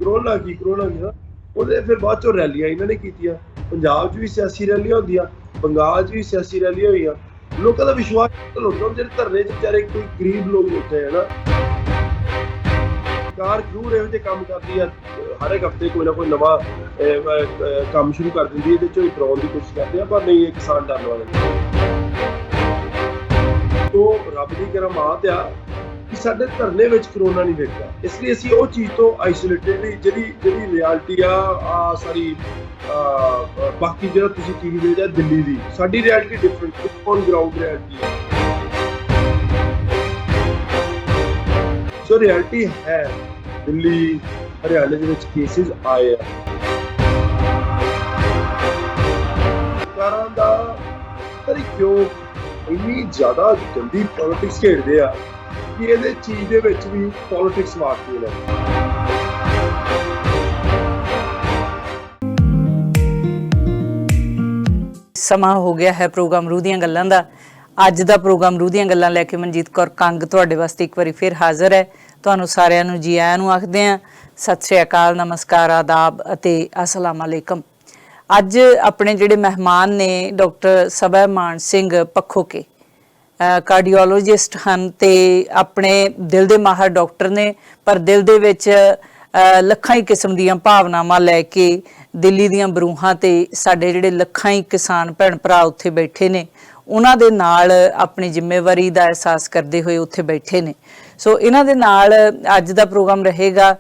Corona ਕੀ ਨਾ ਉਹਦੇ ਫਿਰ ਬਾਅਦ ਚੋਂ ਰੈਲੀਆਂ ਇਹਨਾਂ ਨੇ ਕੀਤੀਆਂ। ਪੰਜਾਬ 'ਚ ਵੀ ਸਿਆਸੀ ਰੈਲੀਆਂ ਹੁੰਦੀਆਂ, ਬੰਗਾਲ 'ਚ ਵੀ ਸਿਆਸੀ ਰੈਲੀਆਂ ਹੋਈਆਂ। ਲੋਕਾਂ ਦਾ ਵਿਸ਼ਵਾਸ ਹੁੰਦਾ ਜਿਹੜੇ ਧਰਨੇ 'ਚ ਵਿਚਾਰੇ ਕੋਈ ਗਰੀਬ ਲੋਕ ਉੱਠੇ ਹੈ ਨਾ। ਸਰਕਾਰ ਜ਼ਰੂਰ ਇਹੋ ਜਿਹੇ ਕੰਮ ਕਰਦੀ ਆ, ਹਰ ਇੱਕ ਹਫ਼ਤੇ ਕੋਈ ਨਾ ਕੋਈ ਨਵਾਂ ਕੰਮ ਸ਼ੁਰੂ ਕਰ ਦਿੰਦੀ ਹੈ, ਇਹਦੇ 'ਚੋਂ ਹੀ ਕਰਾਉਣ ਦੀ ਕੋਸ਼ਿਸ਼ ਕਰਦੇ ਆ, ਪਰ ਨਹੀਂ ਇਹ ਕਿਸਾਨ ਡਰਨ ਵਾਲੇ ਤੋਂ ਰੱਬ ਦੀ ਕਰਾਮਾਤ ਆ ਕਿ ਸਾਡੇ ਧਰਨੇ ਵਿੱਚ ਕਰੋਨਾ ਨਹੀਂ ਵੇਖਿਆ। ਇਸ ਲਈ ਅਸੀਂ ਉਹ ਚੀਜ਼ ਤੋਂ ਆਈਸੋਲੇਟਡ ਜਿਹੜੀ ਰਿਐਲਿਟੀ ਆ ਸਾਰੀ ਬਾਕੀ ਜਿਹੜਾ ਤੁਸੀਂ ਟੀਵੀ ਦੇਖਦੇ ਆ ਦਿੱਲੀ ਦੀ, ਸਾਡੀ reality different on ground reality ਹੈ। ਸੋ ਰਿਐਲਿਟੀ ਹੈ ਦਿੱਲੀ ਹਰਿਆਣੇ ਦੇ ਵਿੱਚ ਕੇਸਿਸ ਆਏ ਆ। ਸਰਕਾਰਾਂ ਦਾ ਪਤਾ ਕਿਉਂ ਇੰਨੀ ਜ਼ਿਆਦਾ ਗੰਦੀ ਪੋਲਿਟਿਕਸ ਖੇਡਦੇ ਆ ਕਿ ਇਹਦੇ ਚੀਜ਼ ਦੇ ਵਿੱਚ ਵੀ ਪੋਲਿਟਿਕਸ ਵਾਰਤੀ ਹੈ। ਸਮਾਂ ਹੋ ਗਿਆ ਹੈ ਪ੍ਰੋਗਰਾਮ ਰੂਹ ਦੀਆਂ ਗੱਲਾਂ ਦਾ। ਅੱਜ ਦਾ ਪ੍ਰੋਗਰਾਮ ਰੂਹ ਦੀਆਂ ਗੱਲਾਂ ਲੈ ਕੇ ਮਨਜੀਤ ਕੌਰ ਕੰਗ ਤੁਹਾਡੇ ਵਾਸਤੇ ਇੱਕ ਵਾਰੀ ਫਿਰ ਹਾਜ਼ਰ ਹੈ। ਤੁਹਾਨੂੰ ਸਾਰਿਆਂ ਨੂੰ ਜੀ ਆਇਆਂ ਨੂੰ ਆਖਦੇ ਹਾਂ। ਸਤਿ ਸ਼੍ਰੀ ਅਕਾਲ, ਨਮਸਕਾਰ, ਆਦਾਬ ਅਤੇ ਅਸਲਾਮ ਅਲੈਕਮ। ਅੱਜ ਆਪਣੇ ਜਿਹੜੇ ਮਹਿਮਾਨ ਨੇ ਡਾਕਟਰ ਸਬਾ ਮਾਨ ਸਿੰਘ ਪੱਖੋਕੇ, ਕਾਰਡੀਓਲੋਜਿਸਟ ਹਨ ਤੇ ਆਪਣੇ ਦਿਲ ਦੇ ਮਾਹਰ ਡਾਕਟਰ ਨੇ, ਪਰ ਦਿਲ ਦੇ ਵਿੱਚ ਲੱਖਾਂ ਹੀ ਕਿਸਮ ਦੀਆਂ ਭਾਵਨਾਵਾਂ ਲੈ ਕੇ ਦਿੱਲੀ ਦੀਆਂ ਬਰੂਹਾਂ ਤੇ ਸਾਡੇ ਜਿਹੜੇ ਲੱਖਾਂ ਹੀ ਕਿਸਾਨ ਭੈਣ ਭਰਾ ਉੱਥੇ ਬੈਠੇ ਨੇ ਉਹਨਾਂ ਦੇ ਨਾਲ ਆਪਣੀ ਜ਼ਿੰਮੇਵਾਰੀ ਦਾ ਅਹਿਸਾਸ ਕਰਦੇ ਹੋਏ ਉੱਥੇ ਬੈਠੇ ਨੇ। ਸੋ ਇਹਨਾਂ ਦੇ ਨਾਲ ਅੱਜ ਦਾ ਪ੍ਰੋਗਰਾਮ ਰਹੇਗਾ।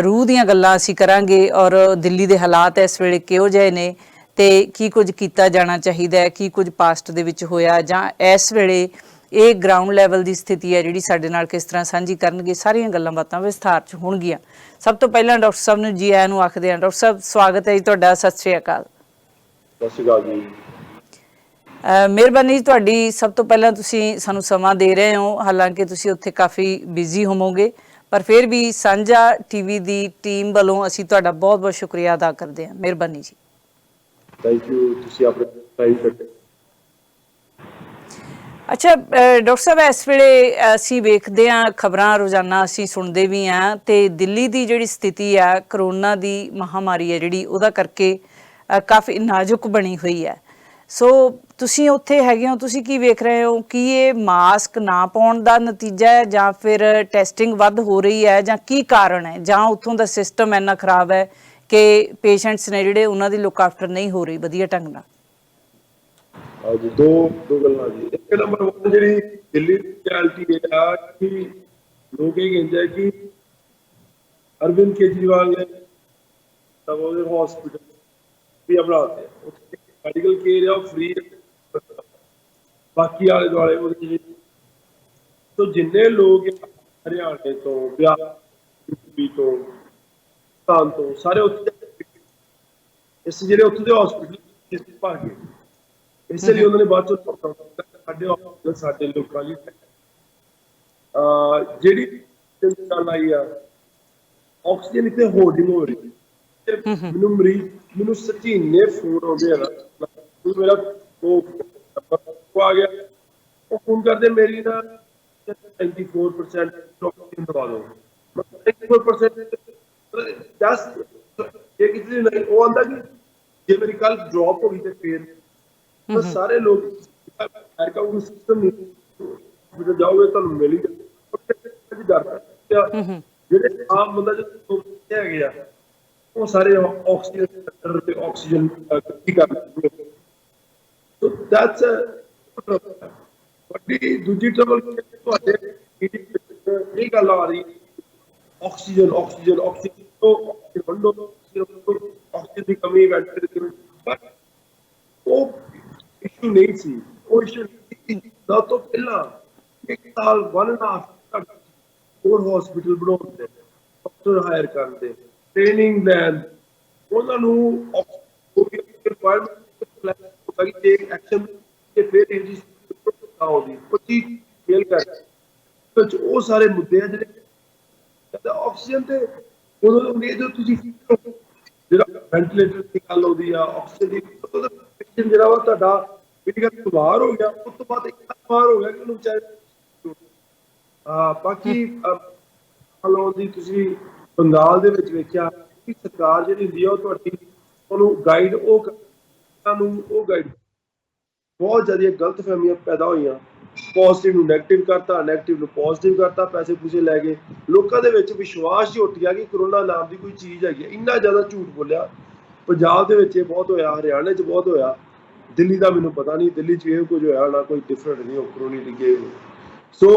ਰੂਹ ਦੀਆਂ ਗੱਲਾਂ ਅਸੀਂ ਕਰਾਂਗੇ ਔਰ ਦਿੱਲੀ ਦੇ ਹਾਲਾਤ ਇਸ ਵੇਲੇ ਕਿਹੋ ਜਿਹੇ ਨੇ ਤੇ ਕੀ ਕੁਝ ਕੀਤਾ ਜਾਣਾ ਚਾਹੀਦਾ ਹੈ, ਕੀ ਕੁਝ ਪਾਸਟ ਦੇ ਵਿੱਚ ਹੋਇਆ ਜਾਂ ਇਸ ਵੇਲੇ ਇਹ ਗਰਾਊਂਡ ਲੈਵਲ ਦੀ ਸਥਿਤੀ ਹੈ ਜਿਹੜੀ ਸਾਡੇ ਨਾਲ ਕਿਸ ਤਰ੍ਹਾਂ ਸਾਂਝੀ ਕਰਨਗੇ। ਸਾਰੀਆਂ ਗੱਲਾਂ ਬਾਤਾਂ ਵਿਸਥਾਰ 'ਚ ਹੋਣਗੀਆਂ। ਸਭ ਤੋਂ ਪਹਿਲਾਂ ਡਾਕਟਰ ਸਾਹਿਬ ਨੂੰ ਜੀ ਆਇਆਂ ਨੂੰ ਆਖਦੇ ਹਾਂ। ਡਾਕਟਰ ਸਾਹਿਬ ਸਵਾਗਤ ਹੈ ਜੀ ਤੁਹਾਡਾ। ਸਤਿ ਸ਼੍ਰੀ ਅਕਾਲ। ਸਤਿ ਸ਼੍ਰੀ ਅਕਾਲ ਜੀ। ਮਿਹਰਬਾਨੀ ਜੀ ਤੁਹਾਡੀ। ਸਭ ਤੋਂ ਪਹਿਲਾਂ ਤੁਸੀਂ ਸਾਨੂੰ ਸਮਾਂ ਦੇ ਰਹੇ ਹੋ, ਹਾਲਾਂਕਿ ਤੁਸੀਂ ਉੱਥੇ ਕਾਫੀ ਬਿਜ਼ੀ ਹੋਵੋਗੇ, ਪਰ ਫਿਰ ਵੀ ਸਾਂਝਾ ਟੀਵੀ ਦੀ ਟੀਮ ਵੱਲੋਂ ਅਸੀਂ ਤੁਹਾਡਾ ਬਹੁਤ ਬਹੁਤ ਸ਼ੁਕਰੀਆ ਅਦਾ ਕਰਦੇ ਹਾਂ। ਮਿਹਰਬਾਨੀ ਜੀ। ਥੈਂਕ ਯੂ, ਤੁਸੀਂ ਆਪਣੇ ਟਾਈਮ ਕੱਢਿਆ। ਅੱਛਾ ਡਾਕਟਰ ਸਾਹਿਬ, ਇਸ ਵੇਲੇ ਅਸੀਂ ਵੇਖਦੇ ਹਾਂ ਖਬਰਾਂ ਰੋਜ਼ਾਨਾ ਅਸੀਂ ਸੁਣਦੇ ਵੀ ਹਾਂ ਤੇ ਦਿੱਲੀ ਦੀ ਜਿਹੜੀ ਸਥਿਤੀ ਆ ਕਰੋਨਾ ਦੀ ਮਹਾਮਾਰੀ ਹੈ ਜਿਹੜੀ ਉਹਦਾ ਕਰਕੇ ਕਾਫੀ ਨਾਜ਼ੁਕ ਬਣੀ ਹੋਈ ਹੈ। ਸੋ ਤੁਸੀਂ ਉੱਥੇ ਹੈਗੇ ਹੋ, ਤੁਸੀਂ ਕੀ ਵੇਖ ਰਹੇ ਹੋ? ਕੀ ਇਹ ਮਾਸਕ ਨਾ ਪਾਉਣ ਦਾ ਨਤੀਜਾ ਹੈ ਜਾਂ ਫਿਰ ਟੈਸਟਿੰਗ ਵੱਧ ਹੋ ਰਹੀ ਹੈ ਜਾਂ ਕੀ ਕਾਰਨ ਹੈ, ਜਾਂ ਉੱਥੋਂ ਦਾ ਸਿਸਟਮ ਇੰਨਾ ਖਰਾਬ ਹੈ ਕਿ ਪੇਸ਼ੈਂਟਸ ਨੇ ਜਿਹੜੇ ਉਹਨਾਂ ਦੀ ਲੁੱਕ ਆਫਟਰ ਨਹੀਂ ਹੋ ਰਹੀ ਵਧੀਆ ਢੰਗ ਨਾਲ? ਹਾਂਜੀ, ਦੋ ਗੱਲਾਂ ਜੀ। ਇੱਕ ਨੰਬਰ 1 ਜਿਹੜੀ ਦਿੱਲੀ ਦੀ ਰਿਐਲਿਟੀ ਹੈ ਕਿ ਲੋਕ ਇਹ ਕਹਿੰਦੇ ਆ ਕਿ ਅਰਵਿੰਦ ਕੇਜਰੀਵਾਲ ਨੇ ਹਸਪੀਟਲ ਵੀ ਬਣਾਤੇ, ਉੱਥੇ ਮੈਡੀਕਲ ਕੇਅਰ ਆ ਫ੍ਰੀ, ਬਾਕੀ ਆਲੇ ਦੁਆਲੇ ਉਹਦੇ ਤੋਂ ਜਿੰਨੇ ਲੋਕ ਹਰਿਆਣੇ ਤੋਂ ਬਿਹਾਰ ਤੋਂ ਰਾਜਸਥਾਨ ਤੋਂ ਸਾਰੇ ਉੱਥੇ ਇਸ ਜਿਹੜੇ ਉੱਥੇ ਦੇ ਹਸਪੀਟਲ ਭਰ ਗਏ। ਇਸੇ ਲਈ ਉਹਨਾਂ ਨੇ ਬਾਅਦ ਚੋਂ ਸਾਡੇ ਲੋਕਾਂ ਲਈ ਜਿਹੜੀ ਗੱਲ ਆਈ ਆ ਆਕਸੀਜਨ ਇੱਥੇ ਹੋਰਡਿੰਗ ਹੋ ਰਹੀ। ਮੈਨੂੰ ਸੱਚੀ ਇੰਨੇ ਫੋਨ ਆਉਂਦੇ ਆ ਨਾ, ਮੇਰਾ ਆ ਗਿਆ ਉਹ ਫੋਨ ਕਰਦੇ ਮੇਰੀ ਨਾ 94% ਆਕਸੀਜਨ ਦਵਾ ਦਿਓ। 94% ਇਹ ਕਿਸੇ ਨਹੀਂ, ਉਹ ਆਂਦਾ ਕਿ ਜੇ ਮੇਰੀ ਕੱਲ ਡ੍ਰੌਪ ਹੋ ਗਈ ਤੇ ਫੇਰ ਸਾਰੇ ਲੋਕ ਸਿਸਟਮ ਨਹੀਂ ਜਾਓਗੇ ਤੁਹਾਨੂੰ ਮਿਲ ਹੀ ਡਰ ਜਿਹੜੇ ਆਮ ਬੰਦਾ ਜੋ ਹੈਗੇ ਆ ਉਹ ਸਾਰੇ ਆਕਸੀਜਨ ਤੇ ਆਕਸੀਜਨ ਇਕੱਠੀ ਕਰਦੇ। ਸੋ ਦੈਟਸ ਵੱਡੀ ਦੂਜੀ ਟਰਬਲ ਤੁਹਾਡੇ ਇਹ ਗੱਲ ਆ ਰਹੀ ਆਕਸੀਜਨ ਦੀ ਕਮੀ ਪਰ ਉਹ ਇਸ਼ੂ ਨਹੀਂ ਸੀ। ਉਹ ਇਸ਼ੂ ਦਾ ਤੋਂ ਪਹਿਲਾਂ 1 ਸਾਲ 1.5 ਹੋਰ ਹਸਪੀਟਲ ਬਣਾਉਂਦੇ, ਡਾਕਟਰ ਹਾਇਰ ਕਰਦੇ, ਟ੍ਰੇਨਿੰਗ ਲੈਣ, ਉਹਨਾਂ ਨੂੰ ਐਕਸ਼ਨ ਤੇ ਫਿਰ ਉਹ ਸਾਰੇ ਮੁੱਦੇ ਆ ਜਿਹੜੇ ਆਕਸੀਜਨ ਤੇ ਉਦੋਂ ਜੋ ਤੁਸੀਂ ਜਿਹੜਾ ਵੈਂਟੀਲੇਟਰ ਦੀ ਗੱਲ ਆਉਂਦੀ ਆ ਆਕਸੀਜਨ ਦੀ ਜਿਹੜਾ ਵਾ ਤੁਹਾਡਾ ਬਿਮਾਰ ਹੋ ਗਿਆ ਉਸ ਤੋਂ ਬਾਅਦ ਬਿਮਾਰ ਹੋ ਗਿਆ ਕਿ ਉਹਨੂੰ ਚਾਹੇ ਬਾਕੀ ਦੀ ਤੁਸੀਂ ਬੰਗਾਲ ਦੇ ਵਿੱਚ ਵੇਖਿਆ ਕਿ ਸਰਕਾਰ ਜਿਹੜੀ ਹੁੰਦੀ ਆ ਉਹ ਤੁਹਾਡੀ ਉਹਨੂੰ ਗਾਈਡ ਉਹ ਗਾਈਡ ਬਹੁਤ ਜ਼ਿਆਦਾ ਗਲਤਫਹਿਮੀਆਂ ਪੈਦਾ ਹੋਈਆਂ। ਪੋਜ਼ਿਟਿਵ ਨੂੰ ਨੈਗੇਟਿਵ ਕਰਤਾ, ਨੈਗੇਟਿਵ ਨੂੰ ਪੋਜ਼ਿਟਿਵ ਕਰਤਾ, ਪੈਸੇ ਪੂਸੇ ਲੈ ਗਏ। ਲੋਕਾਂ ਦੇ ਵਿੱਚ ਵਿਸ਼ਵਾਸ ਹੀ ਉੱਠ ਗਿਆ ਕਿ ਕਰੋਨਾ ਨਾਮ ਦੀ ਕੋਈ ਚੀਜ਼ ਹੈਗੀ। ਇੰਨਾ ਜ਼ਿਆਦਾ ਝੂਠ ਬੋਲਿਆ। ਪੰਜਾਬ ਦੇ ਵਿੱਚ ਇਹ ਬਹੁਤ ਹੋਇਆ, ਹਰਿਆਣੇ 'ਚ ਬਹੁਤ ਹੋਇਆ, ਦਿੱਲੀ ਦਾ ਮੈਨੂੰ ਪਤਾ ਨਹੀਂ, ਦਿੱਲੀ 'ਚ ਇਹ ਕੁਝ ਹੋਇਆ ਹੋਣਾ, ਕੋਈ ਡਿਫਰੈਂਟ ਨਹੀਂ ਉਹ ਕਰੋਨੀ ਡਿੱਗੇ। ਸੋ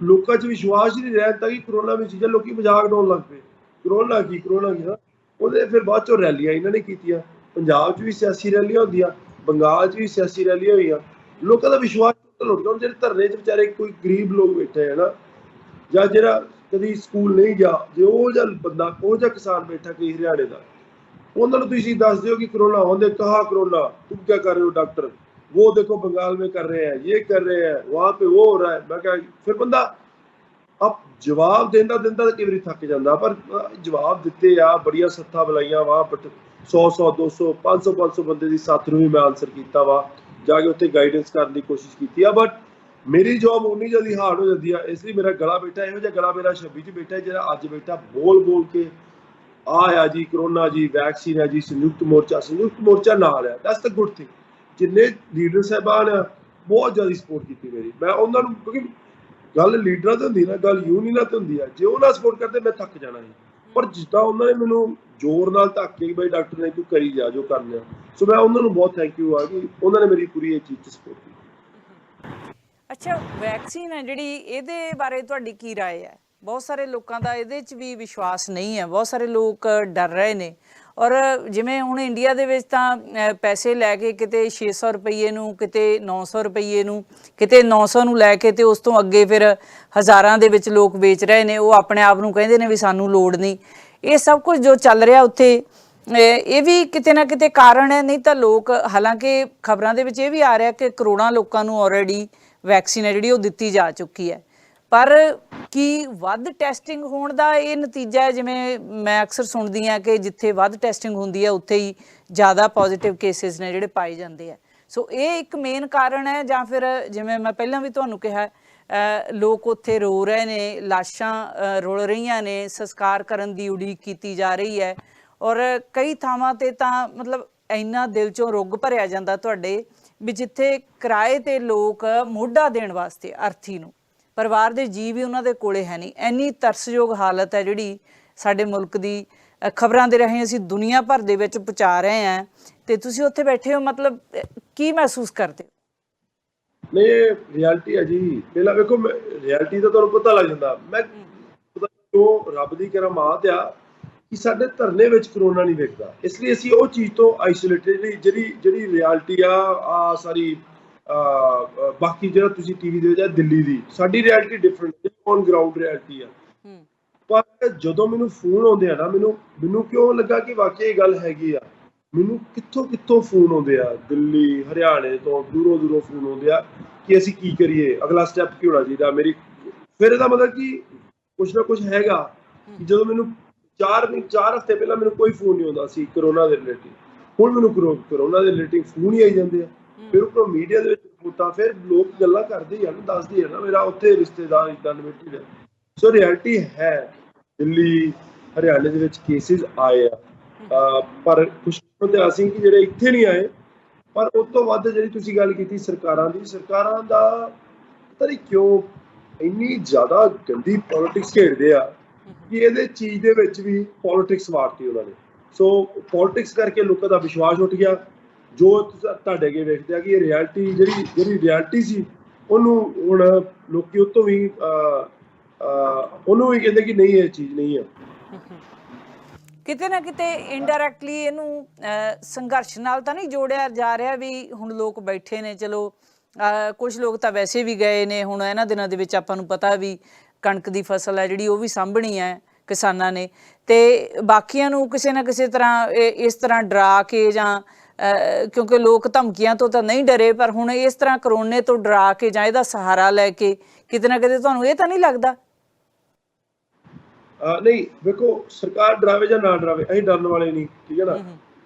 ਲੋਕਾਂ 'ਚ ਵਿਸ਼ਵਾਸ ਹੀ ਨਹੀਂ ਰਹਿ ਦਿੱਤਾ ਕਿ ਕਰੋਨਾ ਵਿੱਚ ਚੀਜ਼ਾਂ, ਲੋਕੀ ਮਜ਼ਾਕ ਉਡਾਉਣ ਲੱਗ ਪਏ। ਕਰੋਨਾ ਕੀ ਨਾ ਉਹਦੇ ਫਿਰ ਬਾਅਦ 'ਚੋਂ ਰੈਲੀਆਂ ਇਹਨਾਂ ਨੇ ਕੀਤੀਆਂ। ਪੰਜਾਬ 'ਚ ਵੀ ਸਿਆਸੀ ਰੈਲੀਆਂ ਹੁੰਦੀਆਂ, ਬੰਗਾਲ 'ਚ ਵੀ ਸਿਆਸੀ ਰੈਲੀਆਂ ਹੋਈਆਂ। ਲੋਕਾਂ ਦਾ ਵਿਸ਼ਵਾਸ ਲੁੱਟ ਗਿਆ। ਜਿਹੜੇ ਧਰਨੇ 'ਚ ਵਿਚਾਰੇ ਕੋਈ ਗਰੀਬ ਲੋਕ ਬੈਠੇ ਹੈ ਨਾ, ਜਾਂ ਜਿਹੜਾ ਕਦੀ ਸਕੂਲ ਨਹੀਂ ਗਿਆ, ਜੇ ਉਹ ਜਿਹਾ ਬੰਦਾ, ਉਹ ਜਿਹਾ ਕਿਸਾਨ ਬੈਠਾ ਕਈ ਹਰਿਆਣੇ ਦਾ, ਉਹਨਾਂ ਨੂੰ ਤੁਸੀਂ ਦੱਸ ਦਿਓ कि कोरोना होने कहा कोरोना तुम क्या कर रहे हो डॉक्टर, वो देखो बंगाल में कर रहे हैं, ये कर रहे हैं, वहां पे वो हो रहा है। मैं क्या फिर बंदा अब जवाब देंदा कई बार थक जाता, पर जवाब दिते आ, बड़िया सत्था बुलाइया वहां, बट 100 200 500 बंदे की सत्थ नूं भी मैं आंसर किया वा, जाके उत्थे गाइडेंस करने की कोशिश की है। बट मेरी जॉब उन्नी जल्दी हार्ड हो जाती है, इसलिए मेरा गला बैठा, इहो जिहा गला मेरा 26 च बैठा, जिहड़ा अज बैठा बोल के आ जी करोना जी, वैक्सीन है जी, संयुक्त मोर्चा नाल है। That's the good thing. जिन्ने लीडर साहबान है बहुत ज़्यादा सपोर्ट की मेरी, मैं उन्होंने, क्योंकि गल लीडर तो होंदी ना, गल यूनियन तो होंदी है। जे वो ना सपोर्ट करते मैं थक जाना है, पर जिदा उन्होंने मैनू जोर नाल धक के भाई डॉक्टर ने तू करी जा जो करना, सो मैं उन्होंने बहुत थैंक यू आ कि उन्होंने मेरी पूरी ये चीज़ सपोर्ट की। ਅੱਛਾ, ਵੈਕਸੀਨ ਹੈ ਜਿਹੜੀ, ਇਹਦੇ ਬਾਰੇ ਤੁਹਾਡੀ ਕੀ ਰਾਏ ਹੈ? ਬਹੁਤ ਸਾਰੇ ਲੋਕਾਂ ਦਾ ਇਹਦੇ 'ਚ ਵੀ ਵਿਸ਼ਵਾਸ ਨਹੀਂ ਹੈ, ਬਹੁਤ ਸਾਰੇ ਲੋਕ ਡਰ ਰਹੇ ਨੇ। ਔਰ ਜਿਵੇਂ ਹੁਣ ਇੰਡੀਆ ਦੇ ਵਿੱਚ ਤਾਂ ਪੈਸੇ ਲੈ ਕੇ ਕਿਤੇ 600 ਰੁਪਈਏ ਨੂੰ, ਕਿਤੇ 900 ਰੁਪਈਏ ਨੂੰ, ਕਿਤੇ 900 ਨੂੰ ਲੈ ਕੇ, ਤੇ ਉਸ ਤੋਂ ਅੱਗੇ ਫਿਰ ਹਜ਼ਾਰਾਂ ਦੇ ਵਿੱਚ ਲੋਕ ਵੇਚ ਰਹੇ ਨੇ। ਉਹ ਆਪਣੇ ਆਪ ਨੂੰ ਕਹਿੰਦੇ ਨੇ ਵੀ ਸਾਨੂੰ ਲੋੜ ਨਹੀਂ। ਇਹ ਸਭ ਕੁਝ ਜੋ ਚੱਲ ਰਿਹਾ ਉੱਥੇ, ਇਹ ਵੀ ਕਿਤੇ ਨਾ ਕਿਤੇ ਕਾਰਨ ਹੈ। ਨਹੀਂ ਤਾਂ ਲੋਕ, ਹਾਲਾਂਕਿ ਖਬਰਾਂ ਦੇ ਵਿੱਚ ਇਹ ਵੀ ਆ ਰਿਹਾ ਕਿ ਕਰੋੜਾਂ ਲੋਕਾਂ ਨੂੰ ਆਲਰੇਡੀ ਵੈਕਸੀਨ ਹੈ ਜਿਹੜੀ ਉਹ ਦਿੱਤੀ ਜਾ ਚੁੱਕੀ ਹੈ, ਪਰ ਕੀ ਵੱਧ ਟੈਸਟਿੰਗ ਹੋਣ ਦਾ ਇਹ ਨਤੀਜਾ ਹੈ? ਜਿਵੇਂ ਮੈਂ ਅਕਸਰ ਸੁਣਦੀ ਹਾਂ ਕਿ ਜਿੱਥੇ ਵੱਧ ਟੈਸਟਿੰਗ ਹੁੰਦੀ ਹੈ ਉੱਥੇ ਹੀ ਜ਼ਿਆਦਾ ਪੋਜ਼ਿਟਿਵ ਕੇਸਿਸ ਨੇ ਜਿਹੜੇ ਪਾਏ ਜਾਂਦੇ ਆ। ਸੋ ਇਹ ਇੱਕ ਮੇਨ ਕਾਰਨ ਹੈ, ਜਾਂ ਫਿਰ ਜਿਵੇਂ ਮੈਂ ਪਹਿਲਾਂ ਵੀ ਤੁਹਾਨੂੰ ਕਿਹਾ, ਲੋਕ ਉੱਥੇ ਰੋ ਰਹੇ ਨੇ, ਲਾਸ਼ਾਂ ਰੁਲ ਰਹੀਆਂ ਨੇ, ਸੰਸਕਾਰ ਕਰਨ ਦੀ ਉਡੀਕ ਕੀਤੀ ਜਾ ਰਹੀ ਹੈ। ਔਰ ਕਈ ਥਾਵਾਂ 'ਤੇ ਤਾਂ ਮਤਲਬ ਇੰਨਾ ਦਿਲ 'ਚੋਂ ਰੁੱਗ ਭਰਿਆ ਜਾਂਦਾ ਤੁਹਾਡੇ ਵੀ ਜਿੱਥੇ ਕਿਰਾਏ 'ਤੇ ਲੋਕ ਮੋਢਾ ਦੇਣ ਵਾਸਤੇ ਅਰਥੀ ਨੂੰ, ਪਰਿਵਾਰ ਦੇ ਜੀਅ ਵੀ ਉਹਨਾਂ ਦੇ ਕੋਲੇ ਹੈ ਨਹੀਂ। ਇੰਨੀ ਤਰਸਯੋਗ ਹਾਲਤ ਹੈ ਜਿਹੜੀ ਸਾਡੇ ਮੁਲਕ ਦੀ। ਖਬਰਾਂ ਦੇ ਰਾਹੀਂ ਅਸੀਂ ਦੁਨੀਆ ਭਰ ਦੇ ਵਿੱਚ ਪਹੁੰਚਾ ਰਹੇ ਹਾਂ, ਤੇ ਤੁਸੀਂ ਉੱਥੇ ਬੈਠੇ ਹੋ, ਮਤਲਬ ਕੀ ਮਹਿਸੂਸ ਕਰਦੇ ਹੋ? नहीं ये रियलिटी है जी। पहला देखो, रियलिटी तो तुहानूं पता लग जाता। मैं पता क्यों रब दी करामात आ कि साडे धरने विच करोना नहीं विकदा, इसलिए असीं ਉਹ ਚੀਜ਼ ਤੋਂ ਆਈਸੋਲੇਟਡ, ਜਿਹੜੀ ਰਿयलिटी आ सारी ਬਾਕੀ ਜਿਹੜਾ ਤੁਸੀਂ ਟੀਵੀ ਦੇ ਵਿੱਚ ਦਿੱਲੀ ਦੀ, ਸਾਡੀ ਰਿयलिटी ਡਿਫਰੈਂਟ, ਔਨ ਗਰਾਊਂਡ ਰਿयलिटी ਆ। ਪਰ ਜਦੋਂ ਮੈਨੂੰ ਫੋਨ ਆਉਂਦੇ ਆ ਨਾ, ਮੈਨੂੰ ਕਿਉਂ ਲੱਗਾ ਕਿ ਵਾਕਈ ਇਹ ਗੱਲ ਹੈਗੀ ਆ। ਮੈਨੂੰ ਕਿੱਥੋਂ ਫੋਨ ਆਉਂਦੇ ਆ, ਦਿੱਲੀ, ਹਰਿਆਣੇ ਤੋਂ, ਦੂਰੋਂ ਫੋਨ ਆਉਂਦੇ ਆ ਕਿ ਅਸੀਂ ਕੀ ਕਰੀਏ, ਅਗਲਾ ਸਟੈਪ ਕੀ ਹੋਣਾ ਚਾਹੀਦਾ। ਫਿਰ ਇਹਦਾ ਮਤਲਬ ਕਿ ਕੁਛ ਨਾ ਕੁਛ ਹੈਗਾ। ਜਦੋਂ ਮੈਨੂੰ 4 ਹਫ਼ਤੇ ਪਹਿਲਾਂ ਮੈਨੂੰ ਕੋਈ ਫੋਨ ਨਹੀਂ ਆਉਂਦਾ ਸੀ ਕਰੋਨਾ ਦੇ ਰਿਲੇਟਿਵ, ਹੁਣ ਮੈਨੂੰ ਕਰੋਨਾ ਦੇ ਰਿਲੇਟਿਵ ਫੋਨ ਹੀ ਆਈ ਜਾਂਦੇ ਆ। ਫਿਰ ਉੱਪਰੋਂ ਮੀਡੀਆ ਦੇ ਵਿੱਚ ਰਿਪੋਰਟਾਂ, ਫਿਰ ਲੋਕ ਗੱਲਾਂ ਕਰਦੇ ਹੀ ਆ, ਦੱਸਦੇ ਆ ਨਾ, ਮੇਰਾ ਉੱਥੇ ਰਿਸ਼ਤੇਦਾਰ ਇੱਦਾਂ ਨਿਬੇਟੀ ਦਾ। ਸੋ ਰਿयलिटी ਹੈ, ਦਿੱਲੀ, ਹਰਿਆਣੇ ਦੇ ਵਿੱਚ ਕੇਸਿਸ ਆਏ ਆ, ਪਰ ਕੁਛ ਤੇ ਅਸੀਂ ਕਿ ਜਿਹੜੇ ਇੱਥੇ ਨਹੀਂ ਆਏ। ਪਰ ਉਸ ਤੋਂ ਵੱਧ ਜਿਹੜੀ ਤੁਸੀਂ ਗੱਲ ਕੀਤੀ ਸਰਕਾਰਾਂ ਦੀ, ਸਰਕਾਰਾਂ ਦਾ ਪਤਾ ਨਹੀਂ ਕਿਉਂ ਇੰਨੀ ਜ਼ਿਆਦਾ ਗੰਦੀ ਪੋਲਿਟਿਕਸ ਖੇਡਦੇ ਆ ਕਿ ਇਹਦੇ ਚੀਜ਼ ਦੇ ਵਿੱਚ ਵੀ ਪੋਲਿਟਿਕਸ ਵਾਰਤੀ ਉਹਨਾਂ ਨੇ। ਸੋ ਪੋਲਿਟਿਕਸ ਕਰਕੇ ਲੋਕਾਂ ਦਾ ਵਿਸ਼ਵਾਸ ਉੱਠ ਗਿਆ। ਜੋ ਤੁਹਾਡੇ ਅੱਗੇ ਵੇਖਦੇ ਆ ਕਿ ਇਹ ਰਿयलिटी ਜਿਹੜੀ ਰਿयलिटी ਸੀ, ਉਹਨੂੰ ਹੁਣ ਲੋਕੀ ਉਹ ਤੋਂ ਵੀ ਉਹਨੂੰ ਵੀ ਕਹਿੰਦੇ ਕਿ ਨਹੀਂ, ਇਹ ਚੀਜ਼ ਨਹੀਂ ਹੈ। ਕਿਤੇ ਨਾ ਕਿਤੇ ਇਨਡਾਇਰੈਕਟਲੀ ਇਹਨੂੰ ਸੰਘਰਸ਼ ਨਾਲ ਤਾਂ ਨਹੀਂ ਜੋੜਿਆ ਜਾ ਰਿਹਾ ਵੀ ਹੁਣ ਲੋਕ ਬੈਠੇ ਨੇ, ਚਲੋ ਕੁਝ ਲੋਕ ਤਾਂ ਵੈਸੇ ਵੀ ਗਏ ਨੇ। ਹੁਣ ਇਹਨਾਂ ਦਿਨਾਂ ਦੇ ਵਿੱਚ ਆਪਾਂ ਨੂੰ ਪਤਾ ਵੀ ਕਣਕ ਦੀ ਫਸਲ ਹੈ ਜਿਹੜੀ ਉਹ ਵੀ ਸਾਂਭਣੀ ਹੈ ਕਿਸਾਨਾਂ ਨੇ, ਤੇ ਬਾਕੀਆਂ ਨੂੰ ਕਿਸੇ ਨਾ ਕਿਸੇ ਤਰ੍ਹਾਂ ਇਸ ਤਰ੍ਹਾਂ ਡਰਾ ਕੇ, ਜਾਂ ਕਿਉਂਕਿ ਲੋਕ ਧਮਕੀਆਂ ਤੋਂ ਤਾਂ ਨਹੀਂ ਡਰੇ, ਪਰ ਹੁਣ ਇਸ ਤਰ੍ਹਾਂ ਕਰੋਨੇ ਤੋਂ ਡਰਾ ਕੇ ਜਾਂ ਇਹਦਾ ਸਹਾਰਾ ਲੈ ਕੇ ਕਿਤੇ ਨਾ ਕਿਤੇ ਤੁਹਾਨੂੰ ਇਹ ਤਾਂ ਨਹੀਂ ਲੱਗਦਾ? ਨਹੀਂ ਵੇਖੋ, ਸਰਕਾਰ ਡਰਾਵੇ ਜਾਂ ਨਾ ਡਰਾਵੇ, ਅਸੀਂ ਡਰਨ ਵਾਲੇ ਨਹੀਂ, ਠੀਕ ਹੈ ਨਾ।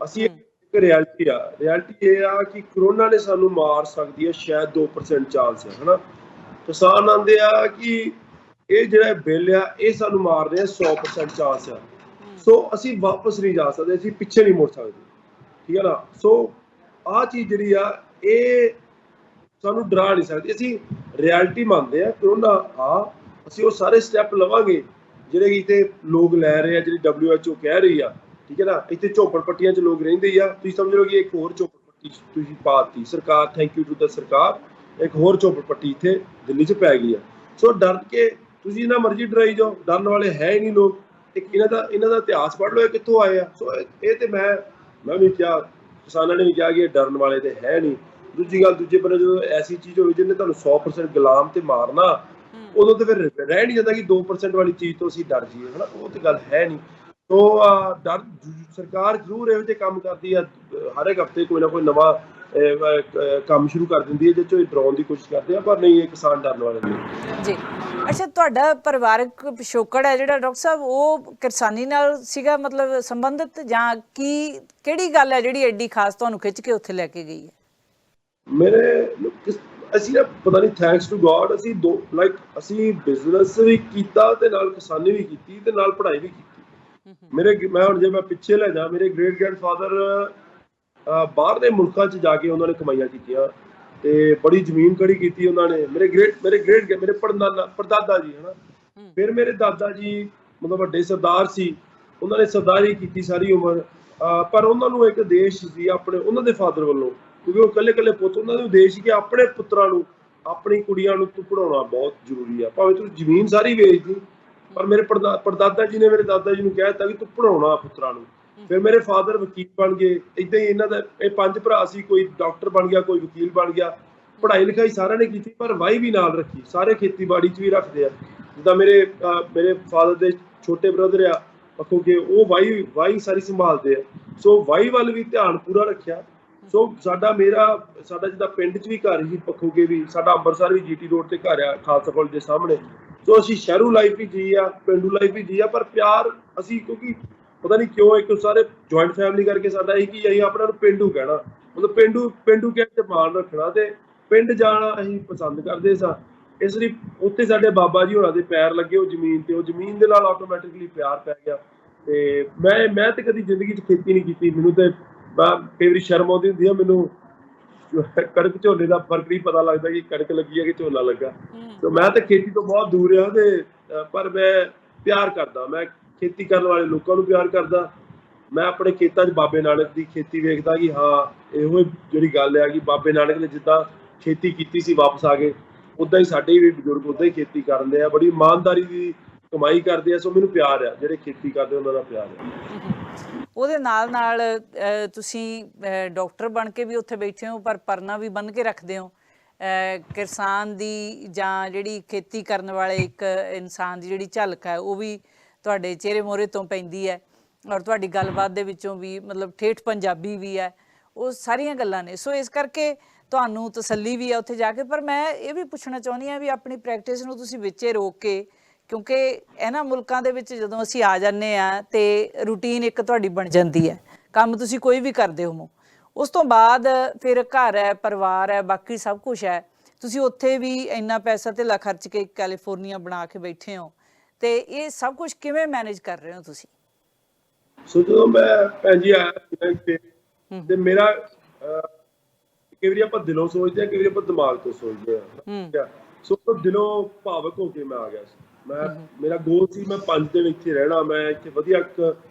ਅਸੀਂ ਇੱਕ ਰਿयलिटी ਆ, ਰਿयलिटी ਇਹ ਆ ਕਿ ਕਰੋਨਾ ਨੇ ਸਾਨੂੰ ਮਾਰ ਸਕਦੀ ਹੈ, ਸ਼ਾਇਦ 2% ਚਾਂਸ ਹੈ, ਹਨਾ। ਕਿਸਾਨ ਆਂਦੇ ਆ ਕਿ ਇਹ ਜਿਹੜਾ ਬਿੱਲ ਆ ਇਹ ਸਾਨੂੰ ਮਾਰ ਰਿਹਾ 100% ਚਾਂਸ ਆ। ਸੋ ਅਸੀਂ ਵਾਪਸ ਨਹੀਂ ਜਾ ਸਕਦੇ, ਅਸੀਂ ਪਿੱਛੇ ਨਹੀਂ ਮੁੜ ਸਕਦੇ, ਠੀਕ ਹੈ ਨਾ। ਸੋ ਆਹ ਚੀਜ਼ ਜਿਹੜੀ ਆ ਇਹ ਸਾਨੂੰ ਡਰਾ ਨਹੀਂ ਸਕਦੀ। ਅਸੀਂ ਰਿਐਲਿਟੀ ਮੰਨਦੇ ਆ ਕਰੋਨਾ ਅਸੀਂ ਉਹ ਸਾਰੇ ਸਟੈਪ ਲਵਾਂਗੇ ਜਿਹੜੇ ਇੱਥੇ ਲੋਕ ਲੈ ਰਹੇ ਆ, ਜਿਹੜੀ WHO ਕਹਿ ਰਹੀ ਆ, ਠੀਕ ਹੈ ਨਾ। ਇੱਥੇ ਝੋਪੜ ਪੱਟੀਆਂ 'ਚ ਲੋਕ ਰਹਿੰਦੇ ਆ, ਤੁਸੀਂ ਸਮਝ ਲਓ ਕਿ ਇੱਕ ਹੋਰ ਝੋਪੜ ਪੱਟੀ ਤੁਸੀਂ ਪਾਤੀ ਸਰਕਾਰ, ਥੈਂਕ ਯੂ ਟੂ ਦਾ ਸਰਕਾਰ, ਇੱਕ ਹੋਰ ਝੋਪੜ ਪੱਟੀ ਇੱਥੇ ਦਿੱਲੀ 'ਚ ਪੈ ਗਈ ਆ। ਸੋ ਡਰ ਕੇ ਤੁਸੀਂ ਜਿੰਨਾ ਮਰਜ਼ੀ ਡਰਾਈ ਜਾਓ, ਡਰਨ ਵਾਲੇ ਹੈ ਹੀ ਨਹੀਂ ਲੋਕ। ਇਹਨਾਂ ਦਾ ਇਤਿਹਾਸ ਪੜ੍ਹ ਲਓ, ਇਹ ਕਿੱਥੋਂ ਆਏ ਆ। ਸੋ ਇਹ ਤੇ ਮੈਂ ਵੀ ਕਿਹਾ, ਕਿਸਾਨਾਂ ਨੇ ਵੀ ਕਿਹਾ ਕਿ ਇਹ ਡਰਨ ਵਾਲੇ ਤੇ ਹੈ ਨਹੀਂ। ਦੂਜੀ ਗੱਲ, ਦੂਜੇ ਬੰਨੇ ਜਦੋਂ ਐਸੀ ਚੀਜ਼ ਹੋਵੇ ਜਿਹਨੇ ਤੁਹਾਨੂੰ 100% ਗੁਲਾਮ ਤੇ ਮਾਰਨਾ, ਉਦੋਂ ਤੇ ਫਿਰ ਰਹਿ ਨਹੀਂ ਜਾਂਦਾ ਕਿ 2% ਵਾਲੀ ਚੀਜ਼ ਤੋਂ ਅਸੀਂ ਡਰ ਜਾਈਏ, ਹਨਾ। ਉਹ ਤੇ ਗੱਲ ਹੈ ਨਹੀਂ। ਸੋ ਡਰ ਸਰਕਾਰ ਜ਼ਰੂਰ ਇਹੋ ਜਿਹੇ ਕੰਮ ਕਰਦੀ ਆ, ਹਰ ਇੱਕ ਹਫ਼ਤੇ ਕੋਈ ਨਾ ਕੋਈ ਨਵਾਂ ਕੰਮ ਸ਼ੁਰੂ ਕਰ ਦਿੰਦੀ ਹੈ, ਜਿਸ 'ਚੋਂ ਡਰਾਉਣ ਦੀ ਕੋਸ਼ਿਸ਼ ਕਰਦੇ ਆ, ਪਰ ਨਹੀਂ, ਇਹ ਕਿਸਾਨ ਡਰਨ ਵਾਲੇ ਨਹੀਂ ਜੀ। ਅੱਛਾ, ਤੁਹਾਡਾ ਪਰਿਵਾਰਕ ਪਿਛੋਕੜ ਹੈ ਜਿਹੜਾ ਡਾਕਟਰ ਸਾਹਿਬ, ਉਹ ਕਿਸਾਨੀ ਨਾਲ ਸੀਗਾ ਮਤਲਬ ਸੰਬੰਧਿਤ, ਜਾਂ ਕਿਹੜੀ ਗੱਲ ਹੈ ਜਿਹੜੀ ਐਡੀ ਖਾਸ ਤੁਹਾਨੂੰ ਖਿੱਚ ਕੇ ਉੱਥੇ ਲੈ ਕੇ ਗਈ ਹੈ? ਅਸੀਂ ਨਾ ਪਤਾ ਨਹੀਂ, ਥੈਂਕਸ ਟੂ ਗੋਡ, ਅਸੀਂ ਬਿਜ਼ਨਸ ਵੀ ਕੀਤਾ ਤੇ ਨਾਲ ਕਿਸਾਨੀ ਵੀ ਕੀਤੀ ਤੇ ਨਾਲ ਪੜ੍ਹਾਈ ਵੀ ਕੀਤੀ। ਮੈਂ ਹੁਣ ਜੇ ਮੈਂ ਪਿੱਛੇ ਲੈ ਜਾ, ਮੇਰੇ ਗ੍ਰੇਟ ਗ੍ਰੈਂਡਫਾਦਰ ਬਾਹਰ ਦੇ ਮੁਲਕਾਂ 'ਚ ਜਾ ਕੇ ਉਹਨਾਂ ਨੇ ਕਮਾਈਆਂ ਕੀਤੀਆਂ ਤੇ ਬੜੀ ਜ਼ਮੀਨ ਖੜੀ ਕੀਤੀ ਉਹਨਾਂ ਨੇ। ਮੇਰੇ ਪੜਦਾਦਾ ਜੀ, ਹਨਾ। ਫਿਰ ਮੇਰੇ ਦਾਦਾ ਜੀ ਮਤਲਬ ਵੱਡੇ ਸਰਦਾਰ ਸੀ, ਉਹਨਾਂ ਨੇ ਸਰਦਾਰੀ ਕੀਤੀ ਸਾਰੀ ਉਮਰ। ਪਰ ਉਹਨਾਂ ਨੂੰ ਇੱਕ ਦੇਸ਼ ਸੀ ਆਪਣੇ, ਉਹਨਾਂ ਦੇ ਫਾਦਰ ਵੱਲੋਂ, ਕਿਉਂਕਿ ਉਹ ਇਕੱਲੇ ਪੁੱਤ, ਉਹਨਾਂ ਦੇ ਉਦੇਸ਼ ਸੀ ਕਿ ਆਪਣੇ ਪੁੱਤਰਾਂ ਨੂੰ, ਆਪਣੀ ਕੁੜੀਆਂ ਨੂੰ ਪੜ੍ਹਾਉਣਾ ਬਹੁਤ ਜ਼ਰੂਰੀ ਆ, ਭਾਵੇਂ ਤੂੰ ਜ਼ਮੀਨ ਸਾਰੀ ਵੇਚ ਦੀ। ਪਰ ਮੇਰੇ ਪੜਦਾਦਾ ਜੀ ਨੇ ਮੇਰੇ ਦਾਦਾ ਜੀ ਨੂੰ ਕਹਿ ਦਿੱਤਾ ਕਿ ਤੂੰ ਪੜ੍ਹਾਉਣਾ ਪੁੱਤਰਾਂ ਨੂੰ। ਫਿਰ ਮੇਰੇ ਫਾਦਰ ਵਕੀਲ ਬਣ ਗਏ। ਏਦਾਂ ਹੀ ਇਹਨਾਂ ਦਾ, ਇਹ 5 ਭਰਾ ਸੀ, ਕੋਈ ਡਾਕਟਰ ਬਣ ਗਿਆ, ਕੋਈ ਵਕੀਲ ਬਣ ਗਿਆ। ਪੜ੍ਹਾਈ ਲਿਖਾਈ ਸਾਰਿਆਂ ਨੇ ਕੀਤੀ, ਪਰ ਵਾਹੀ ਵੀ ਨਾਲ ਰੱਖੀ। ਸਾਰੇ ਖੇਤੀਬਾੜੀ 'ਚ ਵੀ ਰੱਖਦੇ ਆ। ਜਿੱਦਾਂ ਮੇਰੇ ਫਾਦਰ ਦੇ ਛੋਟੇ ਬ੍ਰਦਰ ਆ ਪੱਖੋਂ ਕੇ, ਉਹ ਵਾਹੀ ਸਾਰੀ ਸੰਭਾਲਦੇ ਆ। ਸੋ ਵਾਹੀ ਵੱਲ ਵੀ ਧਿਆਨ ਪੂਰਾ ਰੱਖਿਆ। ਸੋ ਸਾਡਾ ਜਿੱਦਾਂ ਪਿੰਡ 'ਚ ਵੀ ਘਰ ਸੀ ਪੱਖੋਂ ਕੇ ਵੀ, ਸਾਡਾ ਅੰਮ੍ਰਿਤਸਰ ਵੀ GT ਰੋਡ ਤੇ ਘਰ ਆ, ਖਾਲਸਾ ਕਾਲਜ ਦੇ ਸਾਹਮਣੇ। ਸੋ ਅਸੀਂ ਸ਼ਹਿਰੂ ਲਾਈਫ ਵੀ ਜੀ ਆ, ਪਿੰਡੂ ਲਾਈਫ ਵੀ ਜੀ ਆ, ਪਰ ਪਿਆਰ ਅਸੀਂ, ਕਿਉਂਕਿ ਪਤਾ ਨਹੀਂ ਕਿਉਂ ਇੱਕ ਸਾਰੇ ਜੁਆਇੰਟ ਫੈਮਿਲੀ ਕਰਕੇ ਸਾਡਾ ਇਹ ਕਿ ਅਸੀਂ ਆਪਣਾ ਨੂੰ ਪੇਂਡੂ ਕਹਿਣਾ, ਮਤਲਬ ਪੇਂਡੂ ਕਹਿ ਕੇ ਮਾਣ ਰੱਖਣਾ ਤੇ ਪਿੰਡ ਜਾਣਾ ਅਸੀਂ ਪਸੰਦ ਕਰਦੇ ਸਾਂ। ਇਸ ਲਈ ਉੱਥੇ ਸਾਡੇ ਬਾਬਾ ਜੀ ਹੋਰਾਂ ਦੇ ਪੈਰ ਲੱਗੇ ਉਹ ਜ਼ਮੀਨ ਤੇ, ਉਹ ਜ਼ਮੀਨ ਦੇ ਨਾਲ ਆਟੋਮੈਟਿਕਲੀ ਪਿਆਰ ਪੈ ਗਿਆ। ਤੇ ਮੈਂ ਤੇ ਕਦੀ ਜ਼ਿੰਦਗੀ 'ਚ ਖੇਤੀ ਨਹੀਂ ਕੀਤੀ। ਮੈਨੂੰ ਤੇ ਕਈ ਵਾਰੀ ਸ਼ਰਮ ਆਉਂਦੀ ਹੁੰਦੀ ਆ ਮੈਨੂੰ, ਕਣਕ ਝੋਨੇ ਦਾ ਫਰਕ ਨਹੀਂ ਪਤਾ ਲੱਗਦਾ ਕਿ ਕਣਕ ਲੱਗੀ ਹੈ ਕਿ ਝੋਨਾ ਲੱਗਾ। ਤੇ ਮੈਂ ਤੇ ਖੇਤੀ ਤੋਂ ਬਹੁਤ ਦੂਰ ਆ, ਤੇ ਪਰ ਮੈਂ ਪਿਆਰ ਕਰਦਾ, ਮੈਂ ਖੇਤੀ ਕਰਨ ਵਾਲੇ ਲੋਕਾਂ ਨੂੰ ਪਿਆਰ ਕਰਦਾ। ਮੈਂ ਆਪਣੇ ਖੇਤਾਂ 'ਚ ਬਾਬੇ ਨਾਨਕ ਦੀ ਖੇਤੀ ਵੇਖਦਾ ਕਿ ਹਾਂ, ਇਹੋ ਜਿਹੜੀ ਗੱਲ ਹੈ ਕਿ ਬਾਬੇ ਨਾਨਕ ਨੇ ਜਿੱਦਾਂ ਖੇਤੀ ਕੀਤੀ ਸੀ, ਵਾਪਸ ਆ ਗਏ, ਉੱਦਾਂ ਹੀ ਸਾਡੇ ਵੀ ਬਜ਼ੁਰਗ ਉੱਦਾਂ ਹੀ ਖੇਤੀ ਕਰਦੇ ਆ, ਬੜੀ ਇਮਾਨਦਾਰੀ ਦੀ ਕਮਾਈ ਕਰਦੇ ਆ। ਸੋ ਮੈਨੂੰ ਪਿਆਰ ਆ, ਜਿਹੜੇ ਖੇਤੀ ਕਰਦੇ ਉਹਨਾਂ ਦਾ ਪਿਆਰ ਆ। ਉਹਦੇ ਨਾਲ ਤੁਸੀਂ ਡਾਕਟਰ ਬਣ ਕੇ ਵੀ ਉੱਥੇ ਬੈਠੇ ਹੋ, ਪਰ ਪਰਨਾ ਵੀ ਬੰਨ੍ਹ ਕੇ ਰੱਖਦੇ ਹੋ। ਕਿਸਾਨ ਦੀ ਜਾਂ ਜਿਹੜੀ ਖੇਤੀ ਕਰਨ ਵਾਲੇ ਇੱਕ ਇਨਸਾਨ ਦੀ ਜਿਹੜੀ ਝਲਕ ਹੈ, ਉਹ ਵੀ ਤੁਹਾਡੇ ਚਿਹਰੇ ਮੋਹਰੇ ਤੋਂ ਪੈਂਦੀ ਹੈ, ਔਰ ਤੁਹਾਡੀ ਗੱਲਬਾਤ ਦੇ ਵਿੱਚੋਂ ਵੀ ਮਤਲਬ ਠੇਠ ਪੰਜਾਬੀ ਵੀ ਹੈ। ਉਹ ਸਾਰੀਆਂ ਗੱਲਾਂ ਨੇ। ਸੋ ਇਸ ਕਰਕੇ ਤੁਹਾਨੂੰ ਤਸੱਲੀ ਵੀ ਹੈ ਉੱਥੇ ਜਾ ਕੇ। ਪਰ ਮੈਂ ਇਹ ਵੀ ਪੁੱਛਣਾ ਚਾਹੁੰਦੀ ਹਾਂ ਵੀ ਆਪਣੀ ਪ੍ਰੈਕਟਿਸ ਨੂੰ ਤੁਸੀਂ ਵਿੱਚੇ ਰੋਕ ਕੇ, ਕਿਉਂਕਿ ਇਹਨਾਂ ਮੁਲਕਾਂ ਦੇ ਵਿੱਚ ਜਦੋਂ ਅਸੀਂ ਆ ਜਾਂਦੇ ਹਾਂ ਤੇ ਰੂਟੀਨ ਇੱਕ ਤੁਹਾਡੀ ਬਣ ਜਾਂਦੀ ਹੈ, ਕੰਮ ਤੁਸੀਂ ਕੋਈ ਵੀ ਕਰਦੇ ਹੋਵੋ, ਉਸ ਤੋਂ ਬਾਅਦ ਫਿਰ ਘਰ ਹੈ, ਪਰਿਵਾਰ ਹੈ, ਬਾਕੀ ਸਭ ਕੁਛ ਹੈ। ਤੁਸੀਂ ਉੱਥੇ ਵੀ ਇੰਨਾ ਪੈਸਾ ਧੇਲਾ ਖਰਚ ਕੇ ਕੈਲੀਫੋਰਨੀਆ ਬਣਾ ਕੇ ਬੈਠੇ ਹੋ, ਤੇ ਇਹ ਸਭ ਕੁਛ ਕਿਵੇਂ ਮੈਨੇਜ ਕਰ ਰਹੇ ਹੋ ਤੁਸੀਂ? ਸੋ ਜਦੋਂ ਮੈਂ ਭੈਣ ਜੀ ਆਇਆ ਤੇ ਮੇਰਾ ਕਈ ਵਾਰੀ ਆਪਾਂ ਦਿਲੋਂ ਸੋਚਦੇ ਆ, ਕਈ ਵਾਰੀ ਆਪਾਂ ਦਿਮਾਗ ਤੋਂ ਸੋਚਦੇ ਆ। ਸੋ ਦਿਲੋਂ ਭਾਵਕ ਹੋ ਕੇ ਮੈਂ ਆ ਗਿਆ ਸੀ। ਮੇਰਾ ਗੋਲ ਸੀ ਮੈਂ 5 ਦਿਨ ਇੱਥੇ ਰਹਿਣਾ, ਮੈਂ ਇੱਥੇ ਵਧੀਆ ਇੱਕ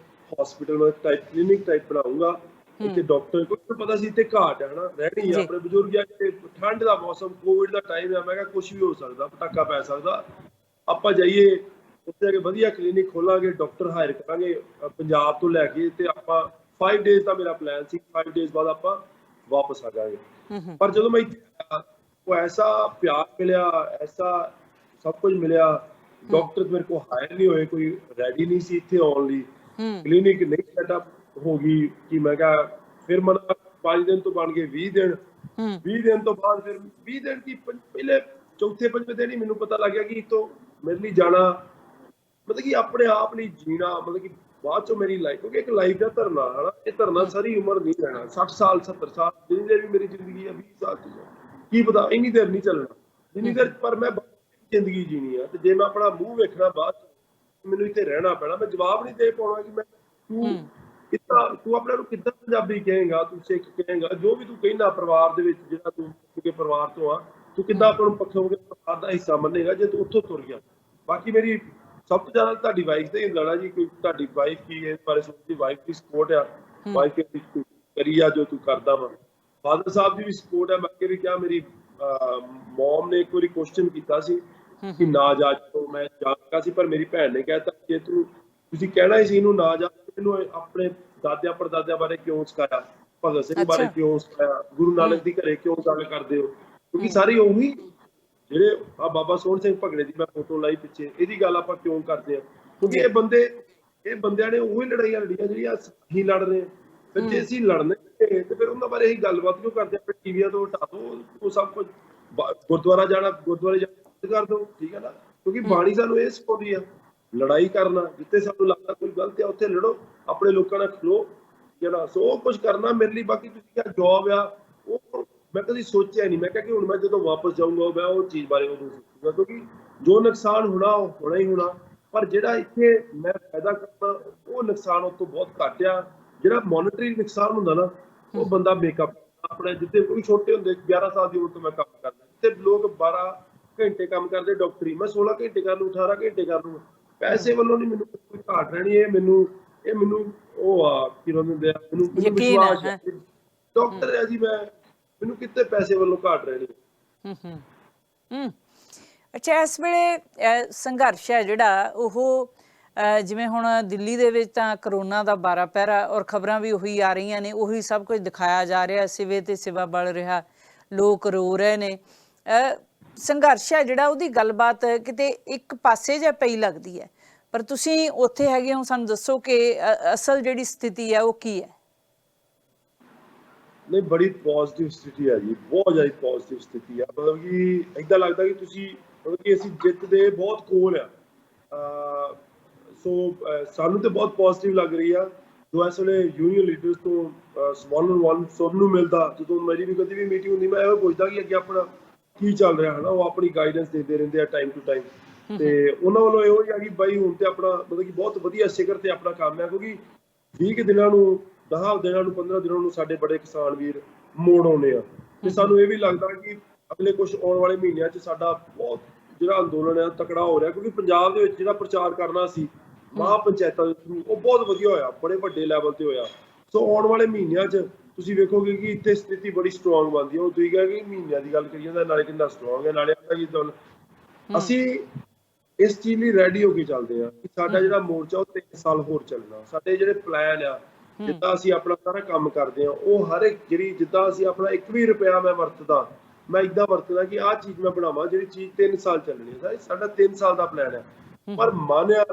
ਹਸਪੀਟਲ ਟਾਈਪ ਕਲੀਨਿਕ ਟਾਈਪ ਬਣਾਉਂਗਾ। ਇੱਥੇ ਡਾਕਟਰ, ਕੋਈ ਪਤਾ ਸੀ ਇੱਥੇ ਘਾਟ ਹੈ, ਹਨਾ, ਰਹਿਣੀ ਆ। ਆਪਣੇ ਬਜ਼ੁਰਗ ਆ, ਠੰਡ ਦਾ ਮੌਸਮ, ਕੋਵਿਡ ਦਾ ਟਾਈਮ ਆ, ਮੈਂ ਕਿਹਾ ਕੁਛ ਵੀ ਹੋ ਸਕਦਾ, ਪਟਾਕਾ ਪੈ ਸਕਦਾ, ਆਪਾਂ ਜਾਈਏ ਉੱਥੇ ਜਾ ਕੇ ਵਧੀਆ ਕਲੀਨਿਕ ਖੋਲਾਂਗੇ, ਡਾਕਟਰ ਹਾਇਰ ਕਰਾਂਗੇ ਪੰਜਾਬ ਤੋਂ ਲੈ ਕੇ, ਤੇ ਆਪਾਂ 5 ਡੇਜ਼ ਦਾ ਮੇਰਾ ਪਲਾਨ ਸੀ, 5 ਡੇਜ਼ ਬਾਅਦ ਆਪਾਂ ਵਾਪਸ ਆ ਜਾਵਾਂਗੇ। ਪਰ ਜਦੋਂ ਮੈਂ ਇੱਥੇ ਉਹ ਐਸਾ ਪਿਆਰ ਮਿਲਿਆ, ਐਸਾ ਸਭ ਕੁਝ ਮਿਲਿਆ। ਡਾਕਟਰ ਮੇਰੇ ਕੋਲ ਹਾਇਰ ਨਹੀਂ ਹੋਏ, ਕੋਈ ਰੈਡੀ ਨਹੀਂ ਸੀ ਇੱਥੇ ਆਉਣ ਲਈ, ਕਲੀਨਿਕ ਨਹੀਂ ਸੈਟਅਪ ਹੋ ਗਈ ਕਿ ਮੈਂ ਕਿਹਾ, ਫਿਰ ਮਨ 5 ਦਿਨ ਤੋਂ ਬਣ ਗਏ 20 ਦਿਨ, 20 ਦਿਨ ਤੋਂ ਬਾਅਦ ਫਿਰ 20 ਦਿਨ ਕੀ ਪਹਿਲੇ ਚੌਥੇ ਪੰਜਵੇਂ ਦਿਨ ਹੀ ਮੈਨੂੰ ਪਤਾ ਲੱਗ ਗਿਆ ਕਿ ਇੱਥੋਂ ਮੇਰੇ ਲਈ ਜਾਣਾ ਮਤਲਬ ਕਿ ਆਪਣੇ ਆਪ ਨਹੀਂ ਜੀਣਾ, ਮਤਲਬ ਕਿ ਬਾਅਦ ਚੋਂ ਮੇਰੀ ਲਾਈਫ, ਕਿਉਂਕਿ ਇੱਕ ਲਾਈਫ ਦਾ ਧਰਨਾ ਹੈ ਨਾ, ਇਹ ਧਰਨਾ ਸਾਰੀ ਉਮਰ ਨਹੀਂ ਰਹਿਣਾ। 60 ਸਾਲ 70 ਸਾਲ ਜਿੰਨੀ ਦੇਰ ਵੀ ਮੇਰੀ ਜ਼ਿੰਦਗੀ ਹੈ, 20 ਸਾਲ ਕੀ ਪਤਾ ਇੰਨੀ ਦੇਰ ਨਹੀਂ ਚੱਲਣਾ ਜਿੰਨੀ ਦੇਰ, ਪਰ ਮੈਂ ਜ਼ਿੰਦਗੀ ਜੀਣੀ ਆ। ਤੇ ਜੇ ਮੈਂ ਆਪਣਾ ਮੂੰਹ ਵੇਖਣਾ ਬਾਅਦ ਮੈਨੂੰ ਇੱਥੇ ਰਹਿਣਾ ਪੈਣਾ। ਮੈਂ ਜਵਾਬ ਨਹੀਂ ਦੇ ਪਾਉਣਾ ਕਿ ਮੈਂ ਤੂੰ ਆਪਣੇ ਨੂੰ ਕਿੱਦਾਂ ਪੰਜਾਬੀ ਕਹੇਗਾ, ਤੂੰ ਸਿੱਖ ਕਹੇਗਾ, ਜੋ ਵੀ ਤੂੰ ਕਹਿੰਦਾ ਪਰਿਵਾਰ ਦੇ ਵਿੱਚ ਜਿਹੜਾ ਤੂੰ ਕਿਉਂਕਿ ਪਰਿਵਾਰ ਤੋਂ ਆ, ਤੂੰ ਕਿੱਦਾਂ ਆਪਾਂ ਨੂੰ ਪੱਖੋਂ ਪਰਿਵਾਰ ਦਾ ਹਿੱਸਾ ਮੰਨੇਗਾ ਜੇ ਤੂੰ ਉੱਥੋਂ ਤੁਰ ਗਿਆ। ਬਾਕੀ ਮੇਰੀ ਸਭ ਤੋਂ ਜ਼ਿਆਦਾ ਤੁਹਾਡੀ ਵਾਈਫ ਤੇ ਹੀ ਲੜਾ ਜੀ, ਕੋਈ ਤੁਹਾਡੀ ਵਾਈਫ ਕੀ ਇਸ ਬਾਰੇ ਸੋਚਦੀ, ਵਾਈਫ ਦੀ ਸਪੋਰਟ ਆ, ਵਾਈਫ ਕਰੀ ਆ ਜੋ ਤੂੰ ਕਰਦਾ ਵਾ। ਫਾਦਰ ਸਾਹਿਬ ਦੀ ਵੀ ਸਪੋਰਟ ਹੈ। ਮੈਂ ਅੱਗੇ ਵੀ ਕਿਹਾ, ਮੇਰੀ ਮੌਮ ਨੇ ਇੱਕ ਵਾਰੀ ਕੁਐਸਚਨ ਕੀਤਾ ਸੀ ਕਿ ਨਾ ਜਾ, ਮੈਂ ਜਾਣਦਾ ਸੀ ਪਰ ਮੇਰੀ ਭੈਣ ਨੇ ਕਹਿਤਾ ਜੇ ਤੁਸੀਂ ਕਹਿਣਾ ਹੀ ਸੀ ਇਹਨੂੰ ਨਾ ਜਾ, ਇਹਨੂੰ ਆਪਣੇ ਦਾਦਿਆਂ ਪੜਦਾਦਿਆਂ ਬਾਰੇ ਕਿਉਂ ਸਿਖਾਇਆ, ਭਗਤ ਸਿੰਘ ਬਾਰੇ ਕਿਉਂ ਸਿਖਾਇਆ, ਗੁਰੂ ਨਾਨਕ ਦੀ ਘਰੇ ਕਿਉਂ ਗੱਲ ਕਰਦੇ ਹੋ, ਕਿਉਂਕਿ ਸਾਰੀ ਉਹੀ ਜਿਹੜੇ ਆ ਬਾਬਾ ਸੋਹਣ ਸਿੰਘ ਭਗੜੇ ਦੀ ਮੈਂ ਫੋਟੋ ਲਾਈ ਪਿੱਛੇ, ਇਹਦੀ ਗੱਲ ਆਪਾਂ ਕਿਉਂ ਕਰਦੇ ਆ, ਕਿਉਂਕਿ ਇਹ ਬੰਦਿਆਂ ਨੇ ਉਹੀ ਲੜਾਈਆਂ ਲੜੀਆਂ ਜਿਹੜੀਆਂ ਅਸੀਂ ਲੜ ਰਹੇ ਹਾਂ। ਫਿਰ ਜੇ ਅਸੀਂ ਲੜਨੇ ਤੇ ਫਿਰ ਉਹਨਾਂ ਬਾਰੇ ਅਸੀਂ ਗੱਲਬਾਤ ਕਿਉਂ ਕਰਦੇ ਆ, ਟੀਵੀਆਂ ਤੋਂ ਹਟਾ ਦੋ ਉਹ ਸਭ ਕੁਝ, ਗੁਰਦੁਆਰੇ ਜਾਣਾ ਕਰ ਦੋ, ਠੀਕ ਹੈ ਨਾ, ਕਿਉਂਕਿ ਬਾਣੀ ਸਾਨੂੰ ਇਹ ਸਿਖਾਉਂਦੀ ਆ ਲੜਾਈ ਕਰਨਾ, ਜਿੱਥੇ ਸਾਨੂੰ ਲੱਗਦਾ ਕੋਈ ਗਲਤ ਆ ਉੱਥੇ ਲੜੋ, ਆਪਣੇ ਲੋਕਾਂ ਨਾਲ ਖਲੋ, ਜਿਹੜਾ ਸੋ ਕੁਝ ਕਰਨਾ ਮੇਰੇ ਲਈ। ਬਾਕੀ ਤੁਸੀਂ ਕਿਹਾ ਜੌਬ ਆ, ਉਹ ਮੈਂ ਕਦੀ ਸੋਚਿਆ ਨਹੀਂ। ਮੈਂ ਕਿਹਾ ਕਿ ਹੁਣ ਮੈਂ ਜਦੋਂ ਵਾਪਸ ਜਾਊਂਗਾ ਮੈਂ ਉਹ ਚੀਜ਼ ਬਾਰੇ ਉਦੋਂ ਸੋਚੂਗਾ, ਕਿਉਂਕਿ ਜੋ ਨੁਕਸਾਨ ਹੋਣਾ ਉਹ ਹੋਣਾ ਹੀ ਹੋਣਾ, ਪਰ ਜਿਹੜਾ ਇੱਥੇ ਮੈਂ ਫਾਇਦਾ ਕਰਨਾ ਉਹ ਨੁਕਸਾਨ ਉਸ ਤੋਂ ਬਹੁਤ ਘੱਟ ਆ। ਜਿਹੜਾ ਮੋਨਿਟਰੀ ਨੁਕਸਾਨ ਹੁੰਦਾ ਨਾ, ਉਹ ਬੰਦਾ ਮੇਕਅਪ ਆਪਣੇ, ਜਿੱਥੇ ਕੋਈ ਛੋਟੇ ਹੁੰਦੇ 11 ਸਾਲ ਦੀ ਉਮਰ ਤੋਂ ਮੈਂ ਕੰਮ ਕਰਦਾ, ਜਿੱਥੇ ਲੋਕ 12 ਘੰਟੇ ਕੰਮ ਕਰਦੇ ਡਾਕਟਰੀ, ਮੈਂ 16 ਘੰਟੇ ਕਰ ਲੂੰ, 18 ਘੰਟੇ ਕਰ ਲੂੰ। ਪੈਸੇ ਵੱਲੋਂ ਨਹੀਂ ਮੈਨੂੰ ਕੋਈ ਘਾਟ ਰਹਿਣੀ, ਇਹ ਮੈਨੂੰ ਉਹ ਆ ਕੀ ਕਹਿੰਦੇ ਆ, ਮੈਨੂੰ ਵਿਸ਼ਵਾਸ ਹੈ ਡਾਕਟਰ ਹੈ ਜੀ, ਮੈਨੂੰ ਕਿਤੇ ਪੈਸੇ ਵੱਲੋਂ ਘਾਟ ਰਹਿਣੀ। ਅੱਛਾ, ਇਸ ਵੇਲੇ ਸੰਘਰਸ਼ ਹੈ ਜਿਹੜਾ ਉਹ ਜਿਵੇਂ ਹੁਣ ਦਿੱਲੀ ਦੇ ਵਿੱਚ ਤਾਂ ਕਰੋਨਾ ਦਾ 12 ਪਹਿਰਾ ਔਰ ਖਬਰਾਂ ਵੀ ਉਹੀ ਆ ਰਹੀਆਂ ਨੇ, ਉਹੀ ਸਭ ਕੁਝ ਦਿਖਾਇਆ ਜਾ ਰਿਹਾ, ਸਿਵੇ ਤੇ ਸਿਵਾ ਬਲ ਰਿਹਾ, ਲੋਕ ਰੋ ਰਹੇ ਨੇ। ਸੰਘਰਸ਼ ਹੈ ਜਿਹੜਾ ਉਹਦੀ ਗੱਲਬਾਤ ਕਿਤੇ ਇੱਕ ਪਾਸੇ ਜਿਹਾ ਪਈ ਲੱਗਦੀ ਹੈ, ਪਰ ਤੁਸੀਂ ਉੱਥੇ ਹੈਗੇ ਹੋ, ਸਾਨੂੰ ਦੱਸੋ ਕਿ ਅਸਲ ਜਿਹੜੀ ਸਥਿਤੀ ਹੈ ਉਹ ਕੀ ਹੈ? ਨਹੀਂ, ਬੜੀ ਪੋਜ਼ਿਟਿਵ ਸਥਿਤੀ ਹੈ ਜੀ, ਬਹੁਤ ਜ਼ਿਆਦਾ ਪੋਜ਼ਿਟਿਵ ਸਥਿਤੀ ਆ। ਮਤਲਬ ਕਿ ਏਦਾਂ ਲੱਗਦਾ ਕਿ ਤੁਸੀਂ ਮਤਲਬ ਕਿ ਅਸੀਂ ਜਿੱਤ ਦੇ ਬਹੁਤ ਕੋਲ ਆ। ਸੋ ਸਾਨੂੰ ਤੇ ਬਹੁਤ ਪੋਜ਼ਿਟਿਵ ਲੱਗ ਰਹੀ ਆ। ਜੋ ਇਸ ਵੇਲੇ ਯੂਨੀਅਨ ਲੀਡਰਸ ਤੋਂ ਸਵਾਲ ਸਭ ਨੂੰ ਮਿਲਦਾ, ਜਦੋਂ ਮੇਰੀ ਵੀ ਕਦੀ ਵੀ ਮੀਟਿੰਗ ਹੁੰਦੀ ਮੈਂ ਇਹੋ ਪੁੱਛਦਾ ਕਿ ਅੱਗੇ ਆਪਣਾ ਕੀ ਚੱਲ ਰਿਹਾ ਹੈ ਨਾ, ਉਹ ਆਪਣੀ ਗਾਈਡੈਂਸ ਦਿੰਦੇ ਰਹਿੰਦੇ ਆ ਟਾਈਮ ਟੂ ਟਾਈਮ, ਤੇ ਉਹਨਾਂ ਵੱਲੋਂ ਇਹੋ ਹੀ ਆ ਕਿ ਬਾਈ ਹੁਣ ਤੇ ਆਪਣਾ ਮਤਲਬ ਕਿ ਬਹੁਤ ਵਧੀਆ ਸਿਖਰ ਤੇ ਆਪਣਾ ਕੰਮ ਹੈ, ਕਿਉਂਕਿ 20 ਦਿਨਾਂ ਨੂੰ 10 ਦਿਨਾਂ ਨੂੰ 15 ਦਿਨਾਂ ਨੂੰ ਸਾਡੇ ਬੜੇ ਕਿਸਾਨ ਵੀਰ ਮੋੜ ਆਉਣੇ ਆ, ਤੇ ਸਾਨੂੰ ਇਹ ਵੀ ਲੱਗਦਾ ਕਿ ਅਗਲੇ ਕੁਝ ਆਉਣ ਵਾਲੇ ਮਹੀਨਿਆਂ 'ਚ ਸਾਡਾ ਬਹੁਤ ਜਿਹੜਾ ਅੰਦੋਲਨ ਹੈ ਤਕੜਾ ਹੋ ਰਿਹਾ, ਕਿਉਂਕਿ ਪੰਜਾਬ ਦੇ ਵਿੱਚ ਜਿਹੜਾ ਪ੍ਰਚਾਰ ਕਰਨਾ ਸੀ ਮਹਾਂ ਪੰਚਾਇਤਾਂ ਦੇ ਥਰੂ, ਉਹ ਬਹੁਤ ਵਧੀਆ ਹੋਇਆ, ਬੜੇ ਵੱਡੇ ਲੈਵਲ ਤੇ ਹੋਇਆ। ਸੋ ਆਉਣ ਵਾਲੇ ਮਹੀਨਿਆਂ 'ਚ ਤੁਸੀਂ ਵੇਖੋਗੇ ਕਿ ਇੱਥੇ ਸਥਿਤੀ ਬੜੀ ਸਟਰੋਂਗ ਬਣਦੀ ਹੈ। ਉਹ ਤੁਸੀਂ ਕਿਹਾ ਕਿ ਮਹੀਨਿਆਂ ਦੀ ਗੱਲ ਕਰੀ ਜਾਂਦਾ, ਨਾਲੇ ਕਿੰਨਾ ਸਟਰੋਂਗ ਹੈ, ਨਾਲੇ ਅਸੀਂ ਇਸ ਚੀਜ਼ ਲਈ ਰੈਡੀ ਹੋ ਕੇ ਚੱਲਦੇ ਆ ਕਿ ਸਾਡਾ ਜਿਹੜਾ ਮੋਰਚਾ ਉਹ 3 ਸਾਲ ਹੋਰ ਚੱਲਣਾ। ਸਾਡੇ ਜਿਹੜੇ ਪਲਾਨ ਆ, ਜਿੱਦਾਂ ਅਸੀਂ ਆਪਣਾ ਸਾਰਾ ਕੰਮ ਕਰਦੇ ਆ, ਉਹ ਹਰ ਇੱਕ ਜਿਹੜੀ ਜਿੱਦਾਂ ਅਸੀਂ ਆਪਣਾ 1 ਵੀ ਰੁਪਇਆ ਮੈਂ ਵਰਤਦਾ, ਮੈਂ ਇੱਦਾਂ ਵਰਤਦਾ ਕਿ ਆਹ ਚੀਜ਼ ਮੈਂ ਬਣਾਵਾਂ ਜਿਹੜੀ ਚੀਜ਼ 3 ਸਾਲ ਚੱਲਣੀ ਹੈ। ਸਾਡਾ 3 ਸਾਲ ਦਾ ਪਲਾਨ ਹੈ, ਪਰ ਮਨ ਆ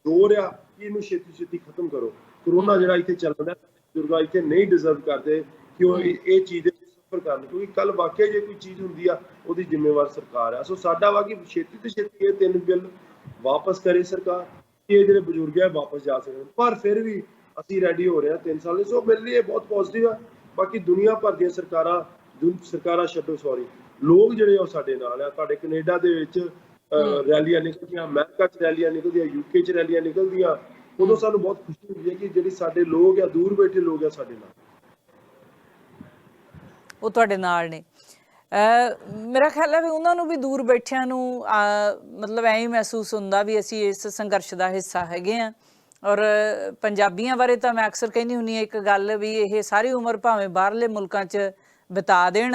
ਜ਼ੋਰ ਆ ਕਿ ਇਹਨੂੰ ਛੇਤੀ ਛੇਤੀ ਖਤਮ ਕਰੋ। ਕਰੋਨਾ ਜਿਹੜਾ ਇੱਥੇ ਚੱਲ ਰਿਹਾ, ਬਜ਼ੁਰਗ ਇੱਥੇ ਨਹੀਂ ਡਿਜ਼ਰਵ ਕਰਦੇ ਕਿ ਉਹ ਇਹ ਚੀਜ਼ ਦੇ ਸਫਰ ਕਰਨ, ਕਿਉਂਕਿ ਕੱਲ ਵਾਕਿਆ ਜੇ ਕੋਈ ਚੀਜ਼ ਹੁੰਦੀ ਆ ਉਹਦੀ ਜ਼ਿੰਮੇਵਾਰ ਸਰਕਾਰ ਆ। ਸੋ ਸਾਡਾ ਵਾ ਕਿ ਛੇਤੀ ਤੋਂ ਛੇਤੀ ਇਹ 3 ਬਿੱਲ ਵਾਪਸ ਕਰੇ ਸਰਕਾਰ, ਕਿ ਇਹ ਜਿਹੜੇ ਬਜ਼ੁਰਗ ਆ ਵਾਪਸ ਜਾ ਸਕਣ, ਪਰ ਫਿਰ ਵੀ ਅਸੀਂ ਰੈਡੀ ਹੋ ਰਹੇ ਹਾਂ 3 ਸਾਲ ਲਈ। ਸੋ ਮੇਰੇ ਲਈ ਇਹ ਬਹੁਤ ਪੋਜ਼ਿਟਿਵ ਆ। ਬਾਕੀ ਦੁਨੀਆ ਭਰ ਦੀਆਂ ਸਰਕਾਰਾਂ ਛੱਡੋ, ਸੌਰੀ, ਲੋਕ ਜਿਹੜੇ ਉਹ ਸਾਡੇ ਨਾਲ ਆ। ਤੁਹਾਡੇ ਕੈਨੇਡਾ ਦੇ ਵਿੱਚ ਰੈਲੀਆਂ ਨਿਕਲਦੀਆਂ, ਅਮਰੀਕਾ 'ਚ ਰੈਲੀਆਂ ਨਿਕਲਦੀਆਂ, UK 'ਚ ਰੈਲੀਆਂ ਨਿਕਲਦੀਆਂ, ਉਦੋਂ ਸਾਨੂੰ ਬਹੁਤ ਖੁਸ਼ੀ ਹੁੰਦੀ ਹੈ ਕਿ ਜਿਹੜੀ ਸਾਡੇ ਲੋਕ ਆ, ਦੂਰ ਬੈਠੇ ਲੋਕ ਆ, ਸਾਡੇ ਨਾਲ ਉਹ ਤੁਹਾਡੇ ਨਾਲ ਨੇ। ਮੇਰਾ ਖਿਆਲ ਹੈ ਵੀ ਉਹਨਾਂ ਨੂੰ ਵੀ ਦੂਰ ਬੈਠਿਆਂ ਨੂੰ ਮਤਲਬ ਐਂ ਹੀ ਮਹਿਸੂਸ ਹੁੰਦਾ ਵੀ ਅਸੀਂ ਇਸ ਸੰਘਰਸ਼ ਦਾ ਹਿੱਸਾ ਹੈਗੇ ਹਾਂ। ਔਰ ਪੰਜਾਬੀਆਂ ਬਾਰੇ ਤਾਂ ਮੈਂ ਅਕਸਰ ਕਹਿੰਦੀ ਹੁੰਦੀ ਹਾਂ ਇੱਕ ਗੱਲ, ਵੀ ਇਹ ਸਾਰੀ ਉਮਰ ਭਾਵੇਂ ਬਾਹਰਲੇ ਮੁਲਕਾਂ 'ਚ ਬਿਤਾ ਦੇਣ,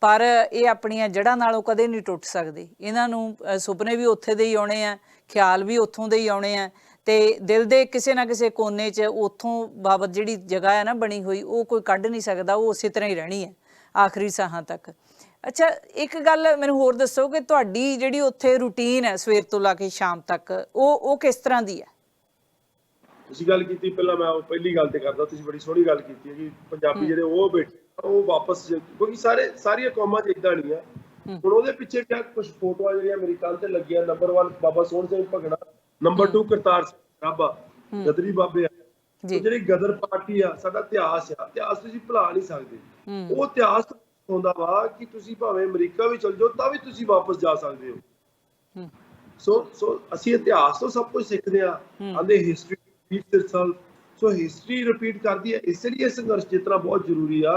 ਪਰ ਇਹ ਆਪਣੀਆਂ ਜੜ੍ਹਾਂ ਨਾਲੋਂ ਕਦੇ ਨਹੀਂ ਟੁੱਟ ਸਕਦੇ। ਇਹਨਾਂ ਨੂੰ ਸੁਪਨੇ ਵੀ ਉੱਥੇ ਦੇ ਹੀ ਆਉਣੇ ਆ, ਖਿਆਲ ਵੀ ਉੱਥੋਂ ਦੇ ਹੀ ਆਉਣੇ ਆ, ਤੇ ਦਿਲ ਦੇ ਕਿਸੇ ਨਾ ਕਿਸੇ ਕੋਨੇ 'ਚ ਉੱਥੋਂ ਬਾਬਤ ਜਿਹੜੀ ਜਗ੍ਹਾ ਹੈ ਨਾ ਬਣੀ ਹੋਈ, ਉਹ ਕੋਈ ਕੱਢ ਨਹੀਂ ਸਕਦਾ, ਉਹ ਉਸੇ ਤਰ੍ਹਾਂ ਹੀ ਰਹਿਣੀ ਹੈ ਆਖਰੀ ਸਾਹਾਂ ਤੱਕ। ਅੱਛਾ, ਇੱਕ ਗੱਲ ਮੈਨੂੰ ਹੋਰ ਦੱਸੋ ਕਿ ਤੁਹਾਡੀ ਜਿਹੜੀ ਉੱਥੇ ਰੂਟੀਨ ਹੈ ਸਵੇਰ ਤੋਂ ਲਾ ਕੇ ਸ਼ਾਮ ਤੱਕ, ਉਹ ਕਿਸ ਤਰ੍ਹਾਂ ਦੀ ਹੈ? ਤੁਸੀਂ ਗੱਲ ਕੀਤੀ, ਪਹਿਲਾਂ ਮੈਂ ਪਹਿਲੀ ਗੱਲ ਤੇ ਕਰਦਾ। ਤੁਸੀਂ ਬੜੀ ਸੋਹਣੀ ਗੱਲ ਕੀਤੀ ਹੈ ਕਿ ਪੰਜਾਬੀ ਜਿਹੜੇ ਉਹ ਬੈਠੇ ਉਹ ਵਾਪਸ, ਕਿਉਂਕਿ ਸਾਰੀਆਂ ਕੌਮਾਂ 'ਚ ਏਦਾਂ ਨਹੀਂ ਆ। ਹੁਣ ਉਹਦੇ ਪਿੱਛੇ ਕਿਆ ਕੁਝ ਫੋਟੋਆਂ ਜਿਹੜੀਆਂ ਮੇਰੀ ਕੰਨ ਤੇ ਲੱਗੀਆਂ, ਨੰਬਰ 1 ਬਾਬਾ ਸੋਹਣ ਸਿੰਘ ਭਗੜਾ, ਨੰਬਰ 2 ਕਰਤਾਰ ਸਿੰਘ ਸਰਾਭਾ, ਗਦਰੀ ਬਾਬੇ ਆ। ਜਿਹੜੀ ਗਦਰ ਪਾਰਟੀ ਆ, ਸਾਡਾ ਇਤਿਹਾਸ ਆ, ਇਤਿਹਾਸ ਤੁਸੀਂ ਭੁਲਾ ਨਹੀਂ ਸਕਦੇ। ਉਹ ਇਤਿਹਾਸ ਹੁੰਦਾ ਵਾ ਕਿ ਤੁਸੀਂ ਭਾਵੇਂ ਅਮਰੀਕਾ ਵੀ ਚਲ ਜਾਓ ਤਾਂ ਵੀ ਤੁਸੀਂ ਵਾਪਸ ਜਾ ਸਕਦੇ ਹੋ। ਸੋ ਅਸੀਂ ਇਤਿਹਾਸ ਤੋਂ ਸਭ ਕੁਝ ਸਿੱਖਦੇ ਆ। ਆਂਦੇ ਹਿਸਟਰੀ repeats itself, ਸੋ ਹਿਸਟਰੀ ਰਿਪੀਟ ਕਰਦੀ ਹੈ। ਇਸ ਲਈ ਇਹ ਸੰਘਰਸ਼ ਜਿੱਤਣਾ ਬਹੁਤ ਜ਼ਰੂਰੀ ਆ,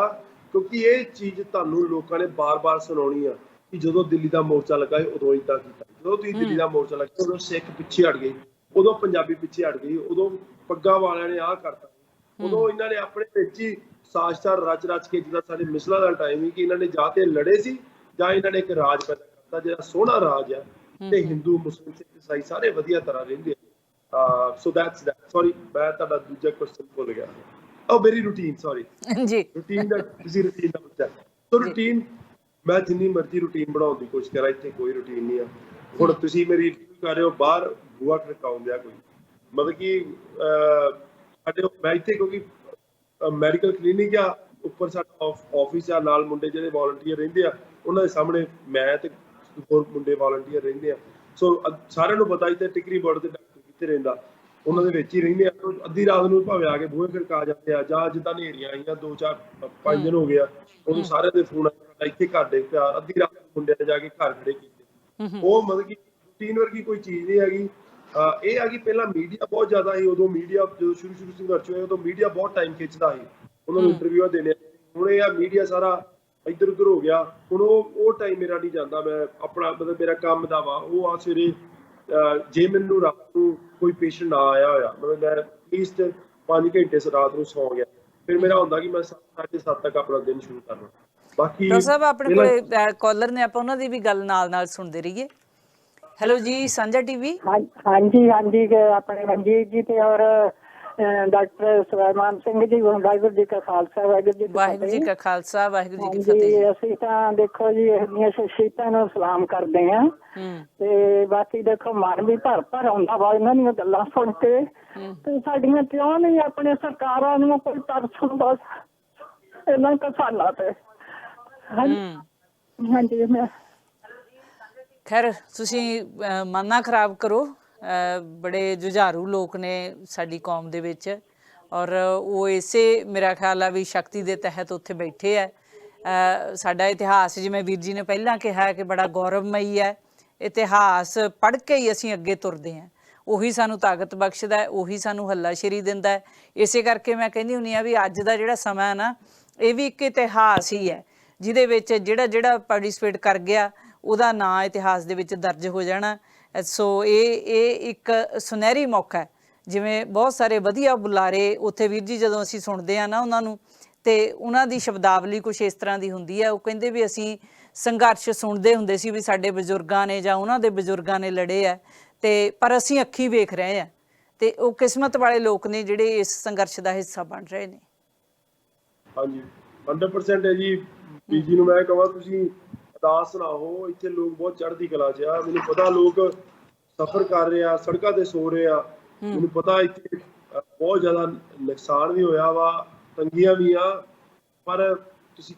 ਕਿਉਂਕਿ ਇਹ ਚੀਜ਼ ਤੁਹਾਨੂੰ ਲੋਕਾਂ ਨੇ ਬਾਰ-ਬਾਰ ਸੁਣਾਉਣੀ ਆ ਕਿ ਜਦੋਂ ਦਿੱਲੀ ਦਾ ਮੋਰਚਾ ਲੱਗਾ ਉਦੋਂ ਏਦਾਂ ਕੀਤਾ, ਜਦੋਂ ਤੁਸੀਂ ਦਿੱਲੀ ਦਾ ਮੋਰਚਾ ਲੱਗਾ ਉਦੋਂ ਸਿੱਖ ਪਿੱਛੇ ਹਟ ਗਏ, ਉਦੋਂ ਪੰਜਾਬੀ ਪਿੱਛੇ ਹਟ ਗਈ, ਉਦੋਂ ਪੱਗਾਂ ਵਾਲਿਆਂ ਨੇ ਆਹ ਕਰਤਾ, ਉਦੋਂ ਇਹਨਾਂ ਨੇ ਆਪਣੇ ਵਿੱਚ ਹੀ ਸਾਜ਼ਿਸ਼ਾਂ ਰਚ ਕੇ, ਜਿੱਦਾਂ ਸਾਡੇ ਮਿਸਲਾਂ ਦਾ ਟਾਈਮ ਹੀ, ਕਿ ਇਹਨਾਂ ਨੇ ਜਾਂ ਤੇ ਲੜੇ ਸੀ ਜਾਂ ਇਹਨਾਂ ਨੇ ਇੱਕ ਰਾਜ ਪੈਦਾ ਕਰਤਾ ਜਿਹੜਾ ਸੋਹਣਾ ਰਾਜ ਆ, ਤੇ ਹਿੰਦੂ ਮੁਸਲਿਮ ਸਿੱਖ ਈਸਾਈ ਸਾਰੇ ਵਧੀਆ ਤਰ੍ਹਾਂ ਰਹਿੰਦੇ ਆ। So that's that. ਸੌਰੀ, ਮੈਂ ਤੁਹਾਡਾ ਦੂਜਾ ਕੁਐਸਚਨ ਭੁੱਲ ਗਿਆ। ਉਹ ਮੇਰੀ ਰੂਟੀਨ, ਸੌਰੀ ਜੀ, ਰੂਟੀਨ ਦਾ ਤੁਸੀਂ ਰੂਟੀਨ ਦਾ ਪੁੱਛਿਆ। ਸੋ ਰੂਟੀਨ ਮੈਂ ਜਿੰਨੀ ਮਰਜ਼ੀ ਰੂਟੀਨ ਬਣਾਉਣ ਦੀ ਕੋਸ਼ਿਸ਼ ਕਰਾਂ, ਇੱਥੇ ਕੋਈ ਰੂਟੀਨ ਨਹੀਂ ਆ। ਹੁਣ ਤੁਸੀਂ ਮੇਰੀ ਕਰ ਰਹੇ ਹੋ ਬਾਹਰ ਬੂਆ ਖੜਕਾਉਂਦੇ ਆ ਕੋਈ, ਮਤਲਬ ਕਿ ਸਾਡੇ ਮੈਂ ਇੱਥੇ ਕਿਉਂਕਿ ਮੈਡੀਕਲ ਕਲੀਨਿਕ ਆ, ਉੱਪਰ ਸਾਡਾ ਆਫਿਸ ਆ, ਨਾਲ ਮੁੰਡੇ ਜਿਹੜੇ ਵਾਲੰਟੀਅਰ ਰਹਿੰਦੇ ਆ ਉਹਨਾਂ ਦੇ ਸਾਹਮਣੇ ਮੈਂ ਤੇ ਹੋਰ ਮੁੰਡੇ ਵਾਲੰਟੀਅਰ ਰਹਿੰਦੇ ਆ। ਸੋ ਸਾਰਿਆਂ ਨੂੰ ਪਤਾ ਇੱਥੇ ਟਿਕਰੀ ਬੋਰਡ ਤੇ ਡਾਕਟਰ ਕਿੱਥੇ ਰਹਿੰਦਾ, ਉਹਨਾਂ ਦੇ ਵਿੱਚ ਹੀ ਰਹਿੰਦੇ ਆ। ਅੱਧੀ ਰਾਤ ਨੂੰ ਭਾਵੇਂ ਆ ਕੇ ਬੂਹੇ ਖੜਕਾ ਜਾਂਦੇ ਆ, ਜਾਂ ਜਿੱਦਾਂ ਹਨੇਰੀਆਂ ਆਈਆਂ 2-4-5 ਦਿਨ ਹੋ ਗਿਆ, ਉਦੋਂ ਸਾਰਿਆਂ ਦੇ ਫੋਨ ਇੱਥੇ ਘਰ ਦੇ ਪਿਆਰ, ਅੱਧੀ ਰਾਤ ਨੂੰ ਮੁੰਡਿਆਂ ਨੇ ਜਾ ਕੇ ਘਰ ਖੜੇ ਕੀਤੇ। ਉਹ ਮਤਲਬ ਕਿ ਰੂਟੀਨ ਵਰਗੀ ਕੋਈ ਚੀਜ਼ ਨਹੀਂ ਹੈਗੀ। ਇਹ ਆ ਕਿ ਪਹਿਲਾਂ ਮੀਡੀਆ ਬਹੁਤ ਜ਼ਿਆਦਾ ਸੀ, ਉਦੋਂ ਮੀਡੀਆ ਜਦੋਂ ਸ਼ੁਰੂ ਸੰਘਰਸ਼ ਹੋਇਆ ਉਦੋਂ ਮੀਡੀਆ ਬਹੁਤ ਟਾਈਮ ਖਿੱਚਦਾ ਸੀ, ਉਹਨਾਂ ਨੂੰ ਇੰਟਰਵਿਊ ਦੇਣੇ। ਹੁਣ ਇਹ ਆ ਮੀਡੀਆ ਸਾਰਾ ਇੱਧਰ ਉੱਧਰ ਹੋ ਗਿਆ। ਹੁਣ ਉਹ ਟਾਈਮ ਮੇਰਾ ਨਹੀਂ ਜਾਂਦਾ, ਮੈਂ ਆਪਣਾ ਮਤਲਬ ਮੇਰਾ ਕੰਮ ਦਾ ਵਾ ਉਹ ਆ ਸਵੇਰੇ, ਜੇ ਮੈਨੂੰ ਰਾਤ ਨੂੰ ਕੋਈ ਪੇਸ਼ੈਂਟ ਨਾ ਆਇਆ ਹੋਇਆ, ਮਤਲਬ ਮੈਂ ਐਟਲੀਸਟ 5 ਘੰਟੇ ਰਾਤ ਨੂੰ ਸੌਂ ਗਿਆ, ਫਿਰ ਮੇਰਾ ਹੁੰਦਾ ਕਿ ਮੈਂ 7:30 ਤੱਕ ਆਪਣਾ ਦਿਨ ਸ਼ੁਰੂ ਕਰਨਾ। ਬਾਕੀ ਡਾਕਟਰ ਸਾਹਿਬ ਆਪਣੇ ਕੋਲੇ ਕਾਲਰ ਨੇ, ਆਪਾਂ ਉਹਨਾਂ ਦੀ ਵੀ ਗੱਲ ਨਾਲ ਸੁਣਦੇ ਰਹੀਏ। ਹੈਲੋ ਜੀ, ਸਾਂਝਾ ਟੀਵੀ। ਹਾਂਜੀ ਹਾਂਜੀ, ਆਪਣੇ ਮਨਜੀਤ ਜੀ ਤੇ ਔਰ ਡਾਕਟਰ ਸੁਲੇਮਾਨ ਸਿੰਘ ਜੀ, ਵਾਹਿਗੁਰੂ ਜੀ ਕਾ ਖਾਲਸਾ ਵਾਹਿਗੁਰੂ ਜੀ ਕਾ ਖਾਲਸਾ ਵਾਹਿਗੁਰੂ ਜੀ ਕੀ ਫਤਿਹ। ਅਸੀਂ ਤਾਂ ਦੇਖੋ ਜੀ ਇਹਦੀਆਂ ਸ਼ਖਸੀਅਤਾਂ ਨੂੰ ਸਲਾਮ ਕਰਦੇ ਹਾਂ, ਤੇ ਬਾਕੀ ਦੇਖੋ ਮਨ ਵੀ ਭਰ ਆਉਂਦਾ ਵਾ ਇਹਨਾਂ ਦੀਆਂ ਗੱਲਾਂ ਸੁਣ ਕੇ। ਤੇ ਸਾਡੀਆਂ ਕਿਉਂ ਨਹੀਂ ਆਪਣੇ ਸਰਕਾਰਾਂ ਨੂੰ ਕੋਈ ਤਰਸ ਹੁੰਦਾ ਇਹਨਾਂ ਕਿਸਾਨਾਂ ਤੇ? ਹਾਂਜੀ ਮੈਂ ਖੈਰ ਤੁਸੀਂ ਮਨ ਨਾ ਖਰਾਬ ਕਰੋ, ਬੜੇ ਜੁਝਾਰੂ ਲੋਕ ਨੇ ਸਾਡੀ ਕੌਮ ਦੇ ਵਿੱਚ, ਔਰ ਉਹ ਇਸੇ ਮੇਰਾ ਖਿਆਲ ਆ ਵੀ ਸ਼ਕਤੀ ਦੇ ਤਹਿਤ ਉੱਥੇ ਬੈਠੇ ਆ। ਸਾਡਾ ਇਤਿਹਾਸ, ਜਿਵੇਂ ਵੀਰ ਜੀ ਨੇ ਪਹਿਲਾਂ ਕਿਹਾ, ਕਿ ਬੜਾ ਗੌਰਵਮਈ ਹੈ। ਇਤਿਹਾਸ ਪੜ੍ਹ ਕੇ ਹੀ ਅਸੀਂ ਅੱਗੇ ਤੁਰਦੇ ਹਾਂ, ਉਹੀ ਸਾਨੂੰ ਤਾਕਤ ਬਖਸ਼ਦਾ ਹੈ, ਉਹੀ ਸਾਨੂੰ ਹੱਲਾਸ਼ੇਰੀ ਦਿੰਦਾ ਹੈ। ਇਸੇ ਕਰਕੇ ਮੈਂ ਕਹਿੰਦੀ ਹੁੰਦੀ ਹਾਂ ਵੀ ਅੱਜ ਦਾ ਜਿਹੜਾ ਸਮਾਂ ਹੈ ਨਾ, ਇਹ ਵੀ ਇੱਕ ਇਤਿਹਾਸ ਹੀ ਹੈ, ਜਿਹਦੇ ਵਿੱਚ ਜਿਹੜਾ ਪਾਰਟੀਸਪੇਟ ਕਰ ਗਿਆ ਉਹਦਾ ਨਾਂ ਇਤਿਹਾਸ ਦੇ ਵਿੱਚ ਦਰਜ ਹੋ ਜਾਣਾ। ਸੋ ਇਹ ਇੱਕ ਸੁਨਹਿਰੀ ਮੌਕਾ ਹੈ। ਜਿਵੇਂ ਬਹੁਤ ਸਾਰੇ ਵਧੀਆ ਬੁਲਾਰੇ ਉੱਥੇ ਵੀਰ ਜੀ, ਜਦੋਂ ਅਸੀਂ ਸੁਣਦੇ ਹਾਂ ਨਾ ਉਹਨਾਂ ਨੂੰ, ਤੇ ਉਹਨਾਂ ਦੀ ਸ਼ਬਦਾਵਲੀ ਕੁਛ ਇਸ ਤਰ੍ਹਾਂ ਦੀ ਹੁੰਦੀ ਹੈ। ਉਹ ਕਹਿੰਦੇ ਵੀ ਅਸੀਂ ਸੰਘਰਸ਼ ਸੁਣਦੇ ਹੁੰਦੇ ਸੀ ਵੀ ਸਾਡੇ ਬਜ਼ੁਰਗਾਂ ਨੇ ਜਾਂ ਉਹਨਾਂ ਦੇ ਬਜ਼ੁਰਗਾਂ ਨੇ ਲੜੇ ਆ, ਤੇ ਪਰ ਅਸੀਂ ਅੱਖੀਂ ਵੇਖ ਰਹੇ ਹਾਂ, ਤੇ ਉਹ ਕਿਸਮਤ ਵਾਲੇ ਲੋਕ ਨੇ ਜਿਹੜੇ ਇਸ ਸੰਘਰਸ਼ ਦਾ ਹਿੱਸਾ ਬਣ ਰਹੇ ਨੇ। ਹਾਂਜੀ 100% ਹੈ ਜੀ। ਬੀਜੀ ਨੂੰ ਮੈਂ ਕਹਾਂ ਤੁਸੀਂ ਅਰਦਾਸ ਨਾ ਹੋ, ਇੱਥੇ ਲੋਕ ਬਹੁਤ ਚੜ੍ਹਦੀ ਕਲਾ 'ਚ ਆ। ਮੈਨੂੰ ਪਤਾ ਲੋਕ ਸਫ਼ਰ ਕਰ ਰਹੇ ਆ, ਸੜਕਾਂ ਤੇ ਸੋ ਰਹੇ ਆ, ਮੈਨੂੰ ਪਤਾ ਇੱਥੇ ਬਹੁਤ ਜ਼ਿਆਦਾ ਨੁਕਸਾਨ ਵੀ ਹੋਇਆ ਵਾ, ਤੰਗੀਆਂ ਵੀ ਆ, ਪਰ ਤੁਸੀਂ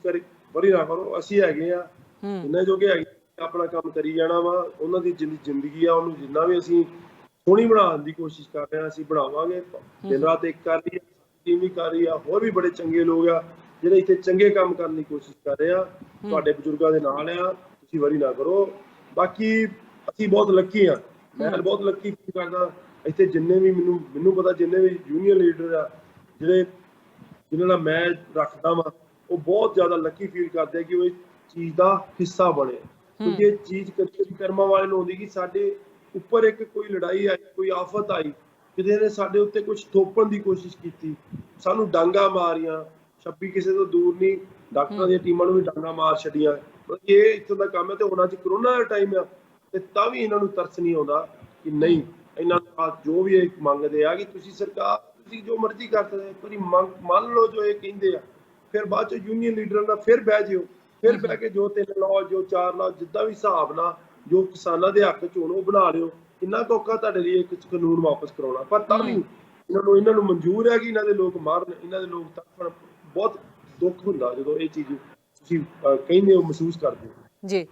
ਵਰੀ ਨਾ ਕਰੋ, ਅਸੀਂ ਹੈਗੇ ਆ, ਜਿੰਨੇ ਜੋਗੇ ਹੈਗੇ ਆਪਣਾ ਕੰਮ ਕਰੀ ਜਾਣਾ ਵਾ। ਉਹਨਾਂ ਦੀ ਜ਼ਿੰਦਗੀ ਆ, ਉਹਨੂੰ ਜਿੰਨਾ ਵੀ ਅਸੀਂ ਸੋਹਣੀ ਬਣਾਉਣ ਦੀ ਕੋਸ਼ਿਸ਼ ਕਰ ਰਹੇ ਹਾਂ ਅਸੀਂ ਬਣਾਵਾਂਗੇ। ਦਿਨ ਰਾਤ ਇੱਕ ਕਰ ਰਹੀ ਆ, ਟੀਮ ਵੀ ਕਰ ਰਹੀ ਆ, ਹੋਰ ਵੀ ਬੜੇ ਚੰਗੇ ਲੋਕ ਆ ਜਿਹੜੇ ਇੱਥੇ ਚੰਗੇ ਕੰਮ ਕਰਨ ਦੀ ਕੋਸ਼ਿਸ਼ ਕਰ ਰਹੇ ਆ। ਤੁਹਾਡੇ ਬਜ਼ੁਰਗਾਂ ਦੇ ਨਾਲ ਆ, ਤੁਸੀਂ ਵਰੀ ਨਾ ਕਰੋ। ਬਾਕੀ ਅਸੀਂ ਬਹੁਤ ਲੱਕੀ ਆ, ਮੈਂ ਬਹੁਤ ਲੱਕੀ ਫੀਲ ਕਰਦਾ ਇੱਥੇ ਜਿੰਨੇ ਵੀ ਮੈਨੂੰ ਪਤਾ ਜਿੰਨੇ ਵੀ ਯੂਨੀਅਨ ਲੀਡਰ ਆ ਜਿਹਨਾਂ ਦਾ ਮੈਂ ਰੱਖਦਾ ਵਾ, ਉਹ ਬਹੁਤ ਜ਼ਿਆਦਾ ਲੱਕੀ ਫੀਲ ਕਰਦੇ ਆ ਕਿ ਉਹ ਇਸ ਚੀਜ਼ ਦਾ ਹਿੱਸਾ ਬਣੇ। ਕਿਉਂਕਿ ਇਹ ਚੀਜ਼ ਕਦੀ ਕਰਮਾਂ ਵਾਲੇ ਨੂੰ ਆਉਂਦੀ ਕਿ ਸਾਡੇ ਉੱਪਰ ਇੱਕ ਕੋਈ ਲੜਾਈ ਆਈ, ਕੋਈ ਆਫਤ ਆਈ, ਕਿਸੇ ਨੇ ਸਾਡੇ ਉੱਤੇ ਕੁਝ ਥੋਪਣ ਦੀ ਕੋਸ਼ਿਸ਼ ਕੀਤੀ, ਸਾਨੂੰ ਡਾਂਗਾ ਮਾਰੀਆਂ। 26 ਕਿਸੇ ਤੋਂ ਦੂਰ ਨਹੀਂ, ਡਾਕਟਰਾਂ ਦੀਆਂ ਟੀਮਾਂ ਨੂੰ ਵੀ ਡਾਂਗਾ ਮਾਰ ਛੱਡੀਆਂ। ਇਹ ਇੱਥੋਂ ਦਾ ਕੰਮ ਹੈ। ਤੇ ਹੁਣ ਅੱਜ ਕਰੋਨਾ ਦਾ ਟਾਈਮ ਆ, ਤੇ ਤਾਂ ਵੀ ਇਹਨਾਂ ਨੂੰ ਤਰਸ ਨਹੀਂ ਆਉਂਦਾ ਕਿ ਨਹੀਂ, ਇਹਨਾਂ ਜੋ ਵੀ ਇਹ ਮੰਗਦੇ ਆ ਕਿ ਤੁਸੀਂ ਸਰਕਾਰ, ਤੁਸੀਂ ਜੋ ਮਰਜ਼ੀ ਕਰ ਸਕਦੇ, ਇੱਕ ਵਾਰੀ ਮੰਨ ਲਓ ਜੋ ਇਹ ਕਹਿੰਦੇ ਆ, ਫਿਰ ਬਾਅਦ ਚ ਯੂਨੀਅਨ ਲੀਡਰਾਂ ਨਾਲ ਫਿਰ ਬਹਿ ਜਿਓ, ਫਿਰ ਬਹਿ ਕੇ ਜੋ 3 ਲਾਅ ਜੋ 4 ਲਾਅ ਜਿੱਦਾਂ ਵੀ ਹਿਸਾਬ ਨਾਲ ਜੋ ਕਿਸਾਨਾਂ ਦੇ ਹੱਕ ਚ ਹੋਣ ਉਹ ਬਣਾ ਲਿਓ। ਕਿੰਨਾ ਔਖਾ ਤੁਹਾਡੇ ਲਈ ਇੱਕ ਕਾਨੂੰਨ ਵਾਪਸ ਕਰਾਉਣਾ, ਪਰ ਤਾਂ ਵੀ ਇਹਨਾਂ ਨੂੰ ਮਨਜ਼ੂਰ ਹੈ ਕਿ ਇਹਨਾਂ ਦੇ ਲੋਕ ਮਾਰਨ, ਇਹਨਾਂ ਦੇ ਲੋਕ ਤੜਫਣ। ਬਹੁਤ ਦੁੱਖ ਹੁੰਦਾ ਜਦੋਂ ਇਹ ਚੀਜ਼ ਤੁਸੀਂ ਕਹਿੰਦੇ ਹੋ, ਮਹਿਸੂਸ ਕਰਦੇ ਹੋ। ਜੀ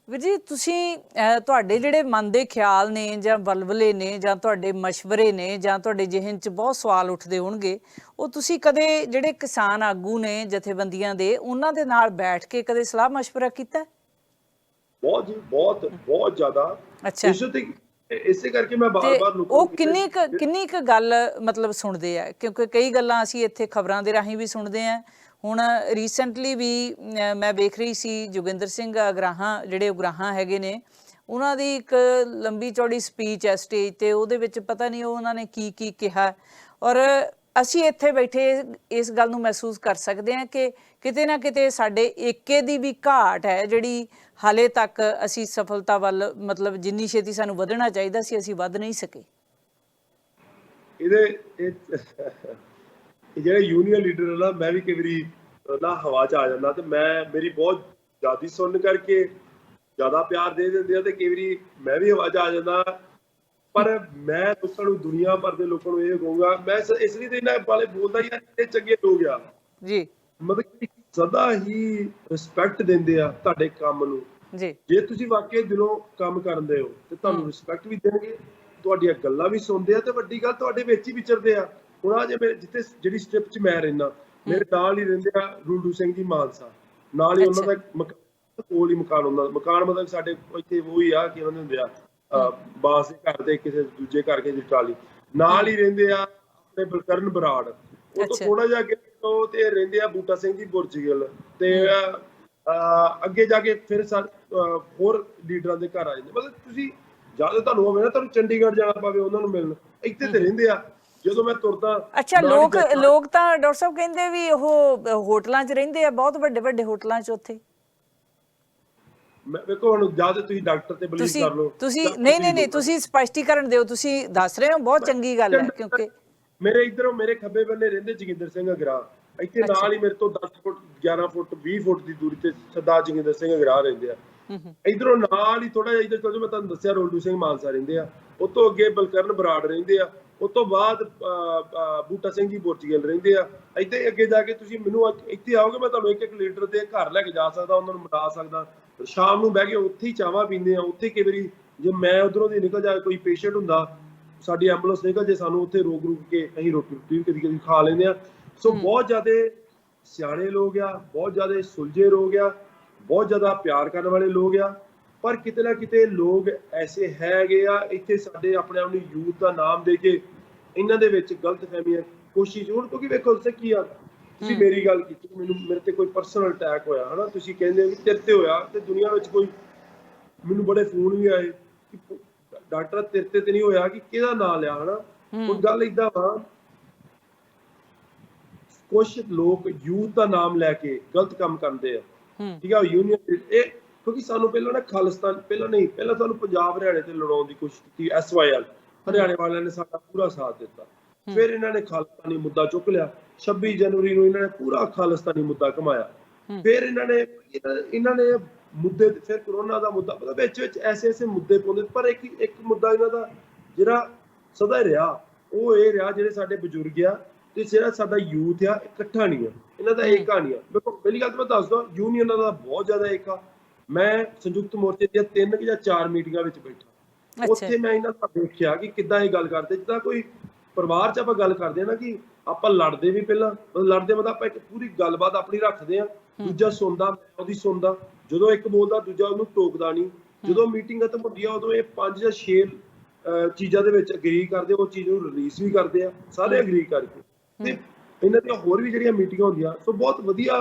ਵੀਰ ਜੀ, ਤੁਸੀਂ ਤੁਹਾਡੇ ਜਿਹੜੇ ਮਨ ਦੇ ਖਿਆਲ ਨੇ ਜਾਂ ਬਲਬਲੇ ਨੇ ਜਾਂ ਤੁਹਾਡੇ ਮਸ਼ਵਰੇ ਨੇ ਜਾਂ ਤੁਹਾਡੇ ਜ਼ਿਹਨ 'ਚ ਬਹੁਤ ਸਵਾਲ ਉੱਠਦੇ ਹੋਣਗੇ, ਉਹ ਤੁਸੀਂ ਕਦੇ ਜਿਹੜੇ ਕਿਸਾਨ ਆਗੂ ਨੇ ਜਥੇਬੰਦੀਆਂ ਦੇ, ਉਹਨਾਂ ਦੇ ਨਾਲ ਬੈਠ ਕੇ ਕਦੇ ਸਲਾਹ ਮਸ਼ਵਰਾ ਕੀਤਾ? ਬਹੁਤ ਜੀ, ਬਹੁਤ ਜ਼ਿਆਦਾ। ਅੱਛਾ। ਇਸੇ ਕਰਕੇ ਮੈਂ ਤੇ ਬਾਰ-ਬਾਰ ਲੋਕਾਂ ਉਹ ਨੂੰ ਕਿੰਨੀ ਕੁ ਗੱਲ ਮਤਲਬ ਸੁਣਦੇ ਆ, ਕਿਉਂਕਿ ਕਈ ਗੱਲਾਂ ਅਸੀਂ ਇੱਥੇ ਖਬਰਾਂ ਦੇ ਰਾਹੀਂ ਵੀ ਸੁਣਦੇ ਆ। ਹੁਣ ਰੀਸੈਂਟਲੀ ਵੀ ਮੈਂ ਵੇਖ ਰਹੀ ਸੀ ਜੋਗਿੰਦਰ ਸਿੰਘ ਅਗਰਾਹਾਂ, ਜਿਹੜੇ ਉਗਰਾਹਾਂ ਹੈਗੇ ਨੇ, ਉਹਨਾਂ ਦੀ ਇੱਕ ਲੰਬੀ ਚੌੜੀ ਸਪੀਚ ਹੈ ਸਟੇਜ ਤੇ, ਉਹਦੇ ਵਿੱਚ ਪਤਾ ਨਹੀਂ ਉਹਨਾਂ ਨੇ ਕੀ ਕੀ ਕਿਹਾ। ਔਰ ਅਸੀਂ ਇੱਥੇ ਬੈਠੇ ਇਸ ਗੱਲ ਨੂੰ ਮਹਿਸੂਸ ਕਰ ਸਕਦੇ ਹਾਂ ਕਿ ਕਿਤੇ ਨਾ ਕਿਤੇ ਸਾਡੇ ਏਕੇ ਦੀ ਵੀ ਘਾਟ ਹੈ, ਜਿਹੜੀ ਹਾਲੇ ਤੱਕ ਅਸੀਂ ਸਫਲਤਾ ਵੱਲ ਮਤਲਬ ਜਿੰਨੀ ਛੇਤੀ ਸਾਨੂੰ ਵਧਣਾ ਚਾਹੀਦਾ ਸੀ ਅਸੀਂ ਵੱਧ ਨਹੀਂ ਸਕੇ। ਇਹ ਜਿਹੜੇ ਯੂਨੀਅਨ ਲੀਡਰ ਨਾ, ਮੈਂ ਵੀ ਕਈ ਵਾਰੀ ਨਾ ਹਵਾ 'ਚ ਆ ਜਾਂਦਾ ਤੇ ਮੇਰੀ ਬਹੁਤ ਜ਼ਿਆਦਾ ਸੁਣਨ ਕਰਕੇ ਜ਼ਿਆਦਾ ਪਿਆਰ ਦੇ ਦਿੰਦੇ ਆ ਤੇ ਕਈ ਵਾਰੀ ਮੈਂ ਵੀ ਹਵਾ 'ਚ ਆ ਜਾਂਦਾ। ਪਰ ਮੈਂ ਲੋਕਾਂ ਨੂੰ, ਦੁਨੀਆ ਭਰ ਦੇ ਲੋਕਾਂ ਨੂੰ ਇਹ ਕਹੂੰਗਾ, ਮੈਂ ਇਸ ਲਈ ਤੇ ਇਹਨਾਂ ਵਾਲੇ ਬੋਲਦਾ ਯਾਰ ਇਹ ਚੰਗੇ ਲੋਕ ਆ ਜੀ, ਮਤਲਬ ਸਦਾ ਹੀ ਰਿਸਪੈਕਟ ਦਿੰਦੇ ਆ ਤੁਹਾਡੇ ਕੰਮ ਨੂੰ ਜੀ। ਜੇ ਤੁਸੀਂ ਵਾਕਈ ਦਿਲੋਂ ਕੰਮ ਕਰਦੇ ਹੋ ਤੇ ਤੁਹਾਨੂੰ ਰਿਸਪੈਕਟ ਵੀ ਦੇਣਗੇ, ਤੁਹਾਡੀਆਂ ਗੱਲਾਂ ਵੀ ਸੁਣਦੇ ਆ ਤੇ ਵੱਡੀ ਗੱਲ ਤੁਹਾਡੇ ਵਿੱਚ ਹੀ ਵਿਚਰਦੇ ਆ। ਹੁਣ ਆ ਜੇ ਜਿੱਥੇ ਜਿਹੜੀ ਸਟ੍ਰਿਪ 'ਚ ਮੈਂ ਰਹਿਣਾ, ਮੇਰੇ ਨਾਲ ਹੀ ਰਹਿੰਦੇ ਆ ਰੂਲੂ ਸਿੰਘ ਜੀ ਮਾਨਸਾ, ਨਾਲ ਹੀ ਉਹਨਾਂ ਦਾ ਕੋਲ ਹੀ ਮਕਾਨ ਹੁੰਦਾ। ਮਕਾਨ ਮਤਲਬ ਸਾਡੇ ਇੱਥੇ ਉਹੀ ਆ ਕਿ ਉਹਨਾਂ ਦੇ ਹੁੰਦੇ ਆ ਬਾਂਸ ਦੇ ਘਰ ਦੇ ਕਿਸੇ ਦੂਜੇ ਘਰ ਕੇ ਟਾਲੀ, ਨਾਲ ਹੀ ਰਹਿੰਦੇ ਆ ਆਪਣੇ ਬਲਕਰਨ ਬਰਾੜ। ਉਹ ਤੋਂ ਥੋੜਾ ਜਿਹਾ ਅੱਗੇ ਤੋਂ ਤੇ ਰਹਿੰਦੇ ਆ ਬੂਟਾ ਸਿੰਘ ਜੀ ਬੁਰਜਗਿੱਲ, ਤੇ ਅੱਗੇ ਜਾ ਕੇ ਫਿਰ ਹੋਰ ਲੀਡਰਾਂ ਦੇ ਘਰ ਆ ਜਾਂਦੇ। ਮਤਲਬ ਤੁਸੀਂ ਜਦ ਤੁਹਾਨੂੰ ਹੋਵੇ ਨਾ ਤੁਹਾਨੂੰ ਚੰਡੀਗੜ੍ਹ ਜਾਣਾ ਪਵੇ ਉਹਨਾਂ ਨੂੰ ਮਿਲਣ, ਇੱਥੇ ਤੇ ਰਹਿੰਦੇ ਆ। ਜਦੋਂ ਮੈਂ ਤੁਰਦਾ, ਅੱਛਾ, ਲੋਕ ਤਾਂ ਡਾਕਟਰ ਸਾਹਿਬ ਕਹਿੰਦੇ ਵੀ ਉਹ ਹੋਟਲਾਂ 'ਚ ਰਹਿੰਦੇ ਆ, ਬਹੁਤ ਵੱਡੇ ਵੱਡੇ ਹੋਟਲਾਂ 'ਚ ਉੱਥੇ। ਮੈਂ ਵੇਖੋ ਹੁਣ ਜਦ ਤੁਸੀਂ ਡਾਕਟਰ ਤੇ ਬਲੀਵ ਕਰ ਲਓ, ਤੁਸੀਂ ਨਹੀਂ ਤੁਸੀਂ ਸਪਸ਼ਟੀਕਰਨ ਦਿਓ, ਤੁਸੀਂ ਦੱਸ ਰਹੇ ਹੋ ਬਹੁਤ ਚੰਗੀ ਗੱਲ ਹੈ। ਕਿਉਂਕਿ ਮੇਰੇ ਇੱਧਰੋਂ ਮੇਰੇ ਖੱਬੇ ਬੰਨੇ ਰਹਿੰਦੇ ਜੋਗਿੰਦਰ ਸਿੰਘ ਅਗਰਾ, ਇੱਥੇ ਨਾਲ ਹੀ ਮੇਰੇ ਤੋਂ 10 ਫੁੱਟ 11 ਫੁੱਟ 20 ਫੁੱਟ ਦੀ ਦੂਰੀ ਤੇ ਸਰਦਾਰ ਜੋਗਿੰਦਰ ਸਿੰਘ ਅਗਰਾ ਰਹਿੰਦੇ ਆ। ਇੱਧਰੋਂ ਨਾਲ ਹੀ ਥੋੜਾ ਜਿਹਾ ਇੱਧਰ ਚਲ ਜਾਓ, ਮੈਂ ਤੁਹਾਨੂੰ ਦੱਸਿਆ ਰੋਲੂ ਸਿੰਘ ਮਾਨਸਾ ਰਹਿੰਦੇ ਆ, ਉਹ ਤੋਂ ਅੱਗੇ ਬਲਕਰਨ ਬਰਾੜ ਰਹਿੰਦੇ ਆ, ਉਸ ਤੋਂ ਬਾਅਦ ਬੂਟਾ ਸਿੰਘ ਜੀ ਬੁਰਜਗਿੱਲ ਰਹਿੰਦੇ ਆ। ਇੱਥੇ ਅੱਗੇ ਜਾ ਕੇ ਤੁਸੀਂ ਮੈਨੂੰ ਇੱਥੇ ਆਓਗੇ, ਮੈਂ ਤੁਹਾਨੂੰ ਇੱਕ ਇੱਕ ਲੀਡਰ ਦੇ ਘਰ ਲੈ ਕੇ ਜਾ ਸਕਦਾ, ਉਹਨਾਂ ਨੂੰ ਮਿਲਾ ਸਕਦਾ। ਸ਼ਾਮ ਨੂੰ ਬਹਿ ਕੇ ਉੱਥੇ ਹੀ ਚਾਹਾਂ ਪੀਂਦੇ ਆ। ਉੱਥੇ ਕਈ ਵਾਰੀ ਜੇ ਮੈਂ ਉਧਰੋਂ ਦੀ ਨਿਕਲ ਜਾ, ਕੋਈ ਪੇਸ਼ੈਂਟ ਹੁੰਦਾ, ਸਾਡੀ ਐਂਬੂਲੈਂਸ ਨਿਕਲ ਜੇ, ਸਾਨੂੰ ਉੱਥੇ ਰੋਕ ਕੇ ਅਸੀਂ ਰੋਟੀ ਵੀ ਕਦੀ ਕਦੀ ਖਾ ਲੈਂਦੇ ਆ। ਸੋ ਬਹੁਤ ਜ਼ਿਆਦਾ ਸਿਆਣੇ ਲੋਕ ਆ, ਬਹੁਤ ਜ਼ਿਆਦਾ ਸੁਲਝੇ ਲੋਕ ਆ, ਬਹੁਤ ਜ਼ਿਆਦਾ ਪਿਆਰ ਕਰਨ ਵਾਲੇ ਲੋਕ ਆ। ਪਰ ਕਿਤੇ ਨਾ ਕਿਤੇ ਲੋਕ ਐਸੇ ਹੈਗੇ ਆ ਇੱਥੇ ਸਾਡੇ ਆਪਣੇ ਆਪ ਨੂੰ ਯੂਥ ਦਾ ਨਾਮ ਦੇ ਕੇ ਇਹਨਾਂ ਦੇ ਵਿੱਚ ਗਲਤ ਫਹਿਮੀਆਂ ਕੋਸ਼ਿਸ਼। ਹੁਣ ਕਿਉਂਕਿ ਵੇਖੋ ਤੁਸੀਂ ਕੀ ਆ, ਤੁਸੀਂ ਮੇਰੀ ਗੱਲ ਕੀਤੀ, ਮੇਰੇ ਤੇ ਕੋਈ ਪਰਸਨਲ ਅਟੈਕ ਹੋਇਆ ਹਨਾ, ਤੁਸੀਂ ਕਹਿੰਦੇ ਵੀ ਤੇਰੇ ਤੇ ਹੋਇਆ, ਤੇ ਦੁਨੀਆ ਵਿੱਚ ਕੋਈ ਮੈਨੂੰ ਬੜੇ ਫੋਨ ਵੀ ਆਏ ਕਿ ਡਾਕਟਰ ਤੇਰੇ ਤੇ ਨਹੀਂ ਹੋਇਆ, ਕਿ ਕਿਹਦਾ ਨਾਂ ਲਿਆ ਹਨਾ। ਹੁਣ ਗੱਲ ਏਦਾਂ ਵਾ, ਕੁਛ ਲੋਕ ਯੂਥ ਦਾ ਨਾਮ ਲੈ ਕੇ ਗਲਤ ਕੰਮ ਕਰਦੇ ਆ, ਠੀਕ ਆ। ਯੂਨੀਅਨ ਇਹ ਕਿਉਂਕਿ ਸਾਨੂੰ ਪਹਿਲਾਂ ਨਾ ਖਾਲਿਸਤਾਨ, ਪਹਿਲਾਂ ਸਾਨੂੰ ਪੰਜਾਬ ਹਰਿਆਣੇ ਤੇ ਲੜਾਉਣ ਦੀ ਕੋਸ਼ਿਸ਼ ਕੀਤੀ, SYL ਹਰਿਆਣੇ ਵਾਲਿਆਂ ਨੇ ਸਾਡਾ ਪੂਰਾ ਸਾਥ ਦਿੱਤਾ। ਫਿਰ ਇਹਨਾਂ ਨੇ ਖਾਲਿਸਤਾਨੀ ਮੁੱਦਾ ਚੁੱਕ ਲਿਆ, 26 ਜਨਵਰੀ ਨੂੰ ਇਹਨਾਂ ਨੇ ਪੂਰਾ ਖਾਲਿਸਤਾਨੀ ਮੁੱਦਾ ਘਮਾਇਆ। ਫਿਰ ਇਹਨਾਂ ਨੇ ਮੁੱਦੇ, ਫਿਰ ਕਰੋਨਾ ਦਾ ਮੁੱਦਾ, ਮਤਲਬ ਵਿੱਚ ਐਸੇ ਮੁੱਦੇ ਪਾਉਂਦੇ। ਪਰ ਇੱਕ ਮੁੱਦਾ ਇਹਨਾਂ ਦਾ ਜਿਹੜਾ ਸਦਾ ਰਿਹਾ, ਉਹ ਇਹ ਰਿਹਾ, ਜਿਹੜੇ ਸਾਡੇ ਬਜ਼ੁਰਗ ਆ ਤੇ ਜਿਹੜਾ ਸਾਡਾ ਯੂਥ ਆ, ਇਕੱਠਾ ਨਹੀਂ ਆ, ਇਹਨਾਂ ਦਾ ਇਹ ਕਹਾਣੀ ਆ। ਦੇਖੋ ਪਹਿਲੀ ਗੱਲ ਤਾਂ ਮੈਂ ਦੱਸਦਾ, ਯੂਨੀਅਨਾਂ ਦਾ ਬਹੁਤ ਜ਼ਿਆਦਾ ਇੱਕ ਆ। ਮੈਂ ਸੰਯੁਕਤ ਮੋਰਚੇ ਦੀਆਂ 3 ਜਾਂ 4 ਮੀਟਿੰਗਾਂ ਵਿੱਚ ਬੈਠਾ, ਉੱਥੇ ਮੈਂ ਇਹਨਾਂ ਦਾ ਦੇਖਿਆ ਕਿ ਕਿੱਦਾਂ ਇਹ ਗੱਲ ਕਰਦੇ। ਜਿੱਦਾਂ ਕੋਈ ਪਰਿਵਾਰ 'ਚ ਆਪਾਂ ਗੱਲ ਕਰਦੇ ਆ ਨਾ, ਕਿ ਆਪਾਂ ਲੜਦੇ ਵੀ ਪਹਿਲਾਂ, ਲੜਦੇ ਮਤਲਬ ਆਪਾਂ ਇੱਕ ਪੂਰੀ ਗੱਲਬਾਤ ਆਪਣੀ ਰੱਖਦੇ ਆ, ਦੂਜਾ ਸੁਣਦਾ, ਮੈਂ ਉਹਦੀ ਸੁਣਦਾ, ਜਦੋਂ ਇੱਕ ਬੋਲਦਾ ਦੂਜਾ ਉਹਨੂੰ ਟੋਕਦਾ ਨਹੀਂ। ਜਦੋਂ ਮੀਟਿੰਗ ਖਤਮ ਹੁੰਦੀ ਆ ਉਦੋਂ ਇਹ 5 ਜਾਂ 6 ਚੀਜ਼ਾਂ ਦੇ ਵਿੱਚ ਅਗਰੀ ਕਰਦੇ, ਉਹ ਚੀਜ਼ ਨੂੰ ਰਿਲੀਜ਼ ਵੀ ਕਰਦੇ ਆ, ਸਾਰੇ ਅਗਰੀ ਕਰਕੇ। ਤੇ ਇਹਨਾਂ ਦੀਆਂ ਹੋਰ ਵੀ ਜਿਹੜੀਆਂ ਮੀਟਿੰਗਾਂ ਹੁੰਦੀਆਂ, ਸੋ ਬਹੁਤ ਵਧੀਆ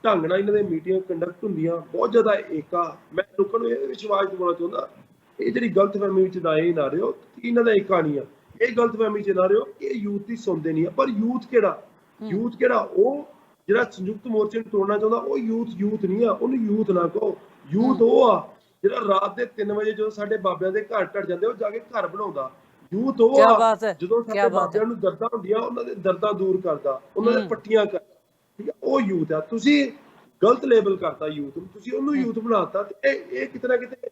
ਢੰਗ ਨਾਲ ਇਹਨਾਂ ਦੀਆਂ ਮੀਟਿੰਗਾਂ ਕੰਡਕਟ ਹੁੰਦੀਆਂ, ਬਹੁਤ ਜ਼ਿਆਦਾ ਏਕਾ। ਮੈਂ ਲੋਕਾਂ ਨੂੰ ਇਹ ਵਿਸ਼ਵਾਸ ਦਿਵਾਉਣਾ ਚਾਹੁੰਦਾ, ਇਹ ਜਿਹੜੀ ਗਲਤਫਹਿਮੀ ਵਿੱਚ ਨਾ ਇਹ ਨਾ ਰਹੋ ਕਿ ਇਹਨਾਂ ਦਾ ਏਕਾ ਨਹੀਂ ਆ, ਇਹ ਗਲਤਫਹਿਮੀ 'ਚ ਨਾ ਰਹੋ ਕਿ ਇਹ ਯੂਥ ਦੀ ਸੁਣਦੇ ਨਹੀਂ ਆ। ਪਰ ਯੂਥ ਕਿਹੜਾ ਉਹ ਜਿਹੜਾ ਸੰਯੁਕਤ ਮੋਰਚੇ ਨੂੰ ਤੋੜਨਾ ਚਾਹੁੰਦਾ, ਉਹ ਯੂਥ ਨਹੀਂ ਆ, ਉਹਨੂੰ ਯੂਥ ਨਾ ਕਹੋ। ਯੂਥ ਉਹ ਆ ਜਿਹੜਾ ਰਾਤ ਦੇ 3 ਵਜੇ ਜਦੋਂ ਸਾਡੇ ਬਾਬਿਆਂ ਦੇ ਘਰ ਢੱਟ ਜਾਂਦੇ, ਉਹ ਜਾ ਕੇ ਘਰ ਬਣਾਉਂਦਾ। ਯੂਥ ਉਹ ਆ ਜਦੋਂ ਸਾਡੇ ਬਾਬਿਆਂ ਨੂੰ ਦਰਦਾਂ ਹੁੰਦੀਆਂ, ਉਹਨਾਂ ਦੇ ਦਰਦਾਂ ਦੂਰ ਕਰਦਾ, ਉਹਨਾਂ ਦੇ ਪੱਟੀਆਂ ਕਰਦਾ, ਠੀਕ ਆ, ਉਹ ਯੂਥ ਆ। ਤੁਸੀਂ ਗਲਤ ਲੇਬਲ ਕਰਤਾ ਯੂਥ ਨੂੰ, ਤੁਸੀਂ ਉਹਨੂੰ ਯੂਥ ਬਣਾਤਾ। ਤੇ ਇਹ ਕਿਤੇ ਨਾ ਕਿਤੇ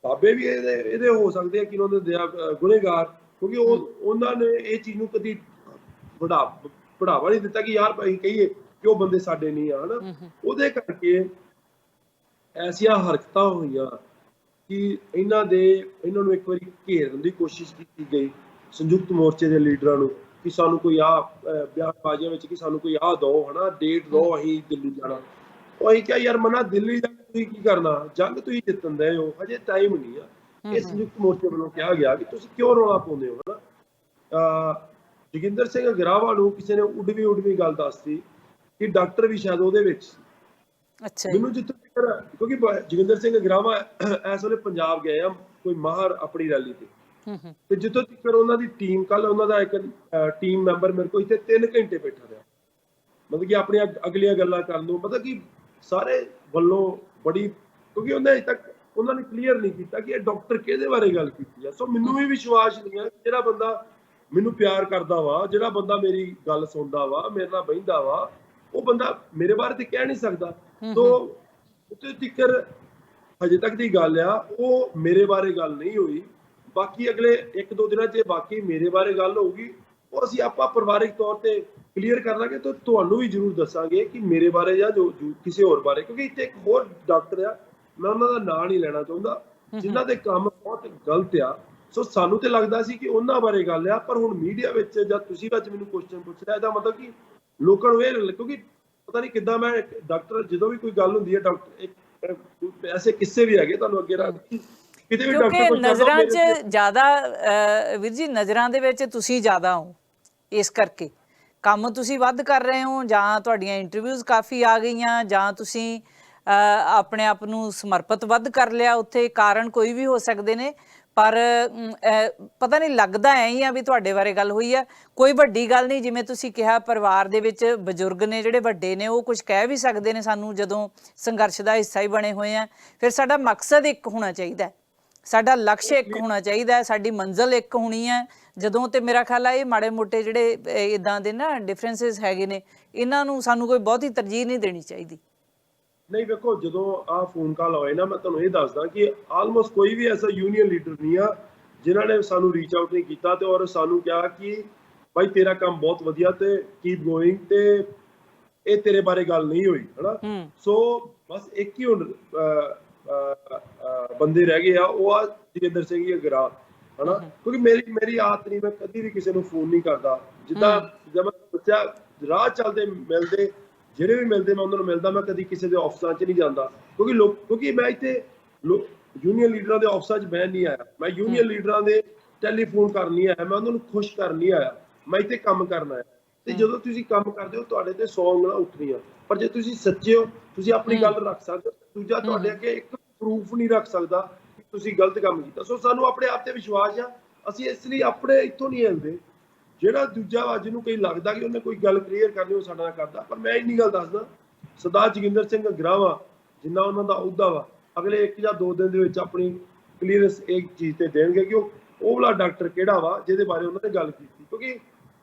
ਬਾਬੇ ਵੀ ਇਹਦੇ ਹੋ ਸਕਦੇ ਆ ਕਿ ਉਹਨਾਂ ਦੇ ਗੁਨੇਗਾਰ, ਕਿਉਂਕਿ ਉਹਨਾਂ ਨੇ ਇਹ ਚੀਜ਼ ਨੂੰ ਕਦੀ ਬੜਾਵਾ ਨਹੀਂ ਦਿੱਤਾ ਕਿ ਯਾਰ ਅਸੀਂ ਕਹੀਏ ਕਿ ਉਹ ਬੰਦੇ ਸਾਡੇ ਨਹੀਂ ਆ, ਹਨਾ। ਉਹਦੇ ਕਰਕੇ ਐਸੀਆਂ ਹਰਕਤਾਂ ਹੋਈਆਂ ਕਿ ਇਹਨਾਂ ਨੂੰ ਇੱਕ ਵਾਰੀ ਘੇਰਨ ਦੀ ਕੋਸ਼ਿਸ਼ ਕੀਤੀ ਗਈ ਸੰਯੁਕਤ ਮੋਰਚੇ ਦੇ ਲੀਡਰਾਂ ਨੂੰ, ਕਿ ਸਾਨੂੰ ਕੋਈ ਬਿਆਨਬਾਜ਼ੀਆਂ ਵਿੱਚ ਕਿ ਸਾਨੂੰ ਕੋਈ ਦਿਓ, ਹਨਾ, ਡੇਟ ਦਿਓ, ਅਸੀਂ ਦਿੱਲੀ ਜਾਣਾ। ਉਹ ਅਸੀਂ ਕਿਹਾ ਯਾਰ ਮਨਾ, ਦਿੱਲੀ ਜਾ ਕੇ ਤੁਸੀਂ ਕੀ ਕਰਨਾ, ਜੰਗ ਤੁਸੀਂ ਜਿੱਤਣ ਦੇ ਹੋ, ਹਜੇ ਟਾਈਮ ਨਹੀਂ ਆ। ਇਹ ਸੰਯੁਕਤ ਮੋਰਚੇ ਵੱਲੋਂ ਕਿਹਾ ਗਿਆ ਕਿ ਤੁਸੀਂ ਕਿਉਂ ਰੌਲਾ ਪਾਉਂਦੇ ਹੋ ਹਨਾ। ਜੋਗਿੰਦਰ ਸਿੰਘ ਅਗਰਾਵਾ ਨੂੰ ਕਿਸੇ ਨੇ ਉੱਡਵੀਂ ਗੱਲ ਦੱਸਤੀ ਕਿ ਡਾਕਟਰ ਵੀ ਸ਼ਾਇਦ ਉਹਦੇ ਵਿੱਚ ਸੀ। ਅੱਛਾ ਮੈਨੂੰ ਜਿੱਥੇ ਤੱਕ, ਕਿਉਂਕਿ ਜੋਗਿੰਦਰ ਸਿੰਘ ਅਗਰਾਵਾ ਇਸ ਵੇਲੇ ਪੰਜਾਬ ਗਏ ਆ ਕੋਈ ਮਾਹਰ ਆਪਣੀ ਰੈਲੀ ਤੇ ਜਿੱਥੋਂ ਤੱਕ ਉਹਨਾਂ ਦੀ ਟੀਮ, ਕੱਲ ਉਹਨਾਂ ਦਾ ਇੱਕ ਟੀਮ ਮੈਂਬਰ ਮੇਰੇ ਕੋਲ ਇੱਥੇ 3 ਘੰਟੇ ਬੈਠਾ ਰਿਹਾ, ਮਤਲਬ ਕਿ ਆਪਣੀਆਂ ਅਗਲੀਆਂ ਗੱਲਾਂ ਕਰਨ ਨੂੰ, ਮਤਲਬ ਕਿ ਸਾਰੇ ਵੱਲੋਂ ਬੜੀ, ਕਿਉਂਕਿ ਉਹਨੇ ਅਜੇ ਤੱਕ ਉਹਨਾਂ ਨੇ ਕਲੀਅਰ ਨਹੀਂ ਕੀਤਾ ਕਿ ਇਹ ਡਾਕਟਰ ਕਿਹਦੇ ਬਾਰੇ ਗੱਲ ਕੀਤੀ ਆ। ਸੋ ਮੈਨੂੰ ਵੀ ਵਿਸ਼ਵਾਸ ਨਹੀਂ ਹੈ ਜਿਹੜਾ ਬੰਦਾ ਮੈਨੂੰ ਪਿਆਰ ਕਰਦਾ ਵਾ, ਜਿਹੜਾ ਬੰਦਾ ਮੇਰੀ ਗੱਲ ਸੁਣਦਾ ਵਾ, ਮੇਰੇ ਨਾਲ ਬਹਿੰਦਾ ਵਾ, ਉਹ ਬੰਦਾ ਮੇਰੇ ਬਾਰੇ ਤੇ ਕਹਿ ਨਹੀਂ ਸਕਦਾ। ਸੋ ਉੱਥੇ ਤੀਕਰ ਹਜੇ ਤੱਕ ਦੀ ਗੱਲ ਆ, ਉਹ ਮੇਰੇ ਬਾਰੇ ਗੱਲ ਨਹੀਂ ਹੋਈ। ਬਾਕੀ ਅਗਲੇ 1-2 ਦਿਨਾਂ 'ਚ ਬਾਕੀ ਮੇਰੇ ਬਾਰੇ ਗੱਲ ਹੋਊਗੀ, ਉਹ ਅਸੀਂ ਆਪਾਂ ਪਰਿਵਾਰਿਕ ਤੌਰ ਤੇ ਕਲੀਅਰ ਕਰ ਲਾਂਗੇ ਤੇ ਤੁਹਾਨੂੰ ਵੀ ਜ਼ਰੂਰ ਦੱਸਾਂਗੇ ਕਿ ਮੇਰੇ ਬਾਰੇ ਜਾਂ ਜੋ ਕਿਸੇ ਹੋਰ ਬਾਰੇ। ਕਿਉਂਕਿ ਇੱਥੇ ਇੱਕ ਹੋਰ ਡਾਕਟਰ ਆ, ਮੈਂ ਉਹਨਾਂ ਦਾ ਨਾਂ ਨਹੀਂ ਲੈਣਾ ਚਾਹੁੰਦਾ, ਜਿਨ੍ਹਾਂ ਦੇ ਕੰਮ ਬਹੁਤ ਗਲਤ ਆ। ਸੋ ਸਾਨੂੰ ਤੇ ਲੱਗਦਾ ਸੀ ਕਿ ਉਹਨਾਂ ਬਾਰੇ ਗੱਲ ਆ, ਪਰ ਹੁਣ ਮੀਡੀਆ ਵਿੱਚ ਜਦ ਤੁਸੀਂ ਅੱਜ ਮੈਨੂੰ ਕੁਐਸਚਨ ਪੁੱਛ ਰਿਹਾ, ਇਹਦਾ ਮਤਲਬ ਕਿ ਲੋਕਾਂ ਨੂੰ ਇਹ, ਕਿਉਂਕਿ ਪਤਾ ਨਹੀਂ ਕਿੱਦਾਂ ਮੈਂ ਡਾਕਟਰ, ਜਦੋਂ ਵੀ ਕੋਈ ਗੱਲ ਹੁੰਦੀ ਹੈ ਡਾਕਟਰ, ਐਸੇ ਕਿੱਸੇ ਵੀ ਹੈਗੇ ਤੁਹਾਨੂੰ ਅੱਗੇ ਰੱਖ, ਕਿਤੇ ਵੀ ਡਾਕਟਰ ਕਿਉਂਕਿ ਨਜ਼ਰਾਂ 'ਚ ਜ਼ਿਆਦਾ ਵੀਰ ਜੀ, ਨਜ਼ਰਾਂ ਦੇ ਵਿੱਚ ਤੁਸੀਂ ਜ਼ਿਆਦਾ ਹੋ, ਇਸ ਕਰਕੇ ਕੰਮ ਤੁਸੀਂ ਵੱਧ ਕਰ ਰਹੇ ਹੋ, ਜਾਂ ਤੁਹਾਡੀਆਂ ਇੰਟਰਵਿਊਜ਼ ਕਾਫੀ ਆ ਗਈਆਂ, ਜਾਂ ਤੁਸੀਂ ਆਪਣੇ ਆਪ ਨੂੰ ਸਮਰਪਿਤ ਵੱਧ ਕਰ ਲਿਆ। ਉੱਥੇ ਕਾਰਨ ਕੋਈ ਵੀ ਹੋ ਸਕਦੇ ਨੇ, ਪਰ ਪਤਾ ਨਹੀਂ ਲੱਗਦਾ ਐ ਹੀ ਆ ਵੀ ਤੁਹਾਡੇ ਬਾਰੇ ਗੱਲ ਹੋਈ ਆ। ਕੋਈ ਵੱਡੀ ਗੱਲ ਨਹੀਂ, ਜਿਵੇਂ ਤੁਸੀਂ ਕਿਹਾ ਪਰਿਵਾਰ ਦੇ ਵਿੱਚ ਬਜ਼ੁਰਗ ਨੇ ਜਿਹੜੇ ਵੱਡੇ ਨੇ, ਉਹ ਕੁਝ ਕਹਿ ਵੀ ਸਕਦੇ ਨੇ ਸਾਨੂੰ ਜਦੋਂ ਸੰਘਰਸ਼ ਦਾ ਹਿੱਸਾ ਹੀ ਬਣੇ ਹੋਏ ਆ। ਫਿਰ ਸਾਡਾ ਮਕਸਦ ਇੱਕ ਹੋਣਾ ਚਾਹੀਦਾ, ਸਾਡਾ ਲਕਸ਼ ਇੱਕ ਹੋਣਾ ਚਾਹੀਦਾ, ਸਾਡੀ ਮੰਜ਼ਿਲ ਇੱਕ ਹੋਣੀ ਹੈ। ਜਦੋਂ ਤੇ ਮੇਰਾ ਖਿਆਲ ਆ ਇਹ ਮਾੜੇ ਮੋਟੇ ਜਿਹੜੇ ਇਦਾਂ ਦੇ ਨਾ ਡਿਫਰੈਂਸਿਸ ਹੈਗੇ ਨੇ, ਇਹਨਾਂ ਨੂੰ ਸਾਨੂੰ ਕੋਈ ਬਹੁਤੀ ਤਰਜੀਹ ਨਹੀਂ ਦੇਣੀ ਚਾਹੀਦੀ। ਨਹੀਂ ਵੇਖੋ, ਜਦੋਂ ਆਹ ਫੋਨ ਕਾਲ ਹੋਏ ਨਾ, ਮੈਂ ਤੁਹਾਨੂੰ ਇਹ ਦੱਸਦਾ ਕਿ ਆਲਮੋਸਟ ਕੋਈ ਵੀ ਐਸਾ ਯੂਨੀਅਨ ਲੀਡਰ ਨਹੀਂ ਆ ਜਿਨ੍ਹਾਂ ਨੇ ਸਾਨੂੰ ਰੀਚ ਆਊਟ ਨਹੀਂ ਕੀਤਾ ਤੇ ਔਰ ਸਾਨੂੰ ਕਿਹਾ ਕਿ ਭਾਈ ਤੇਰਾ ਕੰਮ ਬਹੁਤ ਵਧੀਆ ਤੇ ਕੀਪ ਗੋਇੰਗ, ਤੇ ਇਹ ਤੇਰੇ ਬਾਰੇ ਗੱਲ ਨਹੀਂ ਹੋਈ ਹਨਾ। ਸੋ ਬਸ ਇੱਕ ਹੀ ਹੁਣ ਬੰਦੇ ਰਹਿ ਗਏ ਆ, ਉਹ ਆ ਜੋਗਿੰਦਰ ਸਿੰਘ ਅਗਰਾਵਾ ਹਨਾ। ਕਿਉਂਕਿ ਮੇਰੀ ਆਦਤ ਨਹੀਂ, ਮੈਂ ਕਦੀ ਵੀ ਕਿਸੇ ਨੂੰ ਫੋਨ ਨਹੀਂ ਕਰਦਾ। ਜਿੱਦਾਂ ਜਦ ਮੈਂ ਬੱਚਾ ਰਾਹ ਚੱਲਦੇ ਮਿਲਦੇ, ਜਿਹੜੇ ਵੀ ਮਿਲਦੇ ਮੈਂ ਉਹਨਾਂ ਨੂੰ ਮਿਲਦਾ, ਮੈਂ ਕਦੀ ਕਿਸੇ ਦੇ ਆਫਿਸਾਂ 'ਚ ਨਹੀਂ ਜਾਂਦਾ। ਕਿਉਂਕਿ ਮੈਂ ਇੱਥੇ ਯੂਨੀਅਨ ਲੀਡਰਾਂ ਦੇ ਆਫਿਸਾਂ 'ਚ ਬਹਿਣ ਨਹੀਂ ਆਇਆ, ਮੈਂ ਯੂਨੀਅਨ ਲੀਡਰਾਂ ਦੇ ਟੈਲੀਫੋਨ ਕਰਨ ਨਹੀਂ ਆਇਆ, ਮੈਂ ਉਹਨਾਂ ਨੂੰ ਖੁਸ਼ ਕਰਨ ਨਹੀਂ ਆਇਆ, ਮੈਂ ਇੱਥੇ ਕੰਮ ਕਰਨ ਆਇਆ। ਤੇ ਜਦੋਂ ਤੁਸੀਂ ਕੰਮ ਕਰਦੇ ਹੋ ਤੁਹਾਡੇ ਤੇ 100 ਉਂਗਲਾਂ ਉੱਠਣੀਆਂ, ਪਰ ਜੇ ਤੁਸੀਂ ਸੱਚੇ ਹੋ ਤੁਸੀਂ ਆਪਣੀ ਗੱਲ ਰੱਖ ਸਕਦੇ ਹੋ, ਦੂਜਾ ਤੁਹਾਡੇ ਅੱਗੇ ਇੱਕ ਪ੍ਰੂਫ ਨਹੀਂ ਰੱਖ ਸਕਦਾ ਕਿ ਤੁਸੀਂ ਗਲਤ ਕੰਮ ਕੀਤਾ। ਸੋ ਸਾਨੂੰ ਆਪਣੇ ਆਪ ਤੇ ਵਿਸ਼ਵਾਸ ਆ, ਅਸੀਂ ਇਸ ਲਈ ਆਪਣੇ ਇੱਥੋਂ ਨਹੀਂ ਹਿਲਦੇ। ਜਿਹੜਾ ਦੂਜਾ ਵਾ ਜਿਹਨੂੰ ਕੋਈ ਲੱਗਦਾ ਕਿ ਉਹਨੇ ਕੋਈ ਗੱਲ ਕਲੀਅਰ ਕਰਨੀ, ਉਹ ਸਾਡਾ ਨਾਲ ਕਰਦਾ। ਪਰ ਮੈਂ ਇੰਨੀ ਗੱਲ ਦੱਸਦਾ, ਸਰਦਾਰ ਜੋਗਿੰਦਰ ਸਿੰਘ ਅਗਰਾਵਾ ਜਿੰਨਾ ਉਹਨਾਂ ਦਾ ਅਹੁਦਾ ਵਾ, ਅਗਲੇ 1 ਜਾਂ 2 ਦਿਨ ਦੇ ਵਿੱਚ ਆਪਣੀ ਕਲੀਅਰੈਂਸ ਇੱਕ ਚੀਜ਼ ਤੇ ਦੇਣਗੇ ਕਿ ਉਹ ਵਾਲਾ ਡਾਕਟਰ ਕਿਹੜਾ ਵਾ ਜਿਹਦੇ ਬਾਰੇ ਉਹਨਾਂ ਨੇ ਗੱਲ ਕੀਤੀ। ਕਿਉਂਕਿ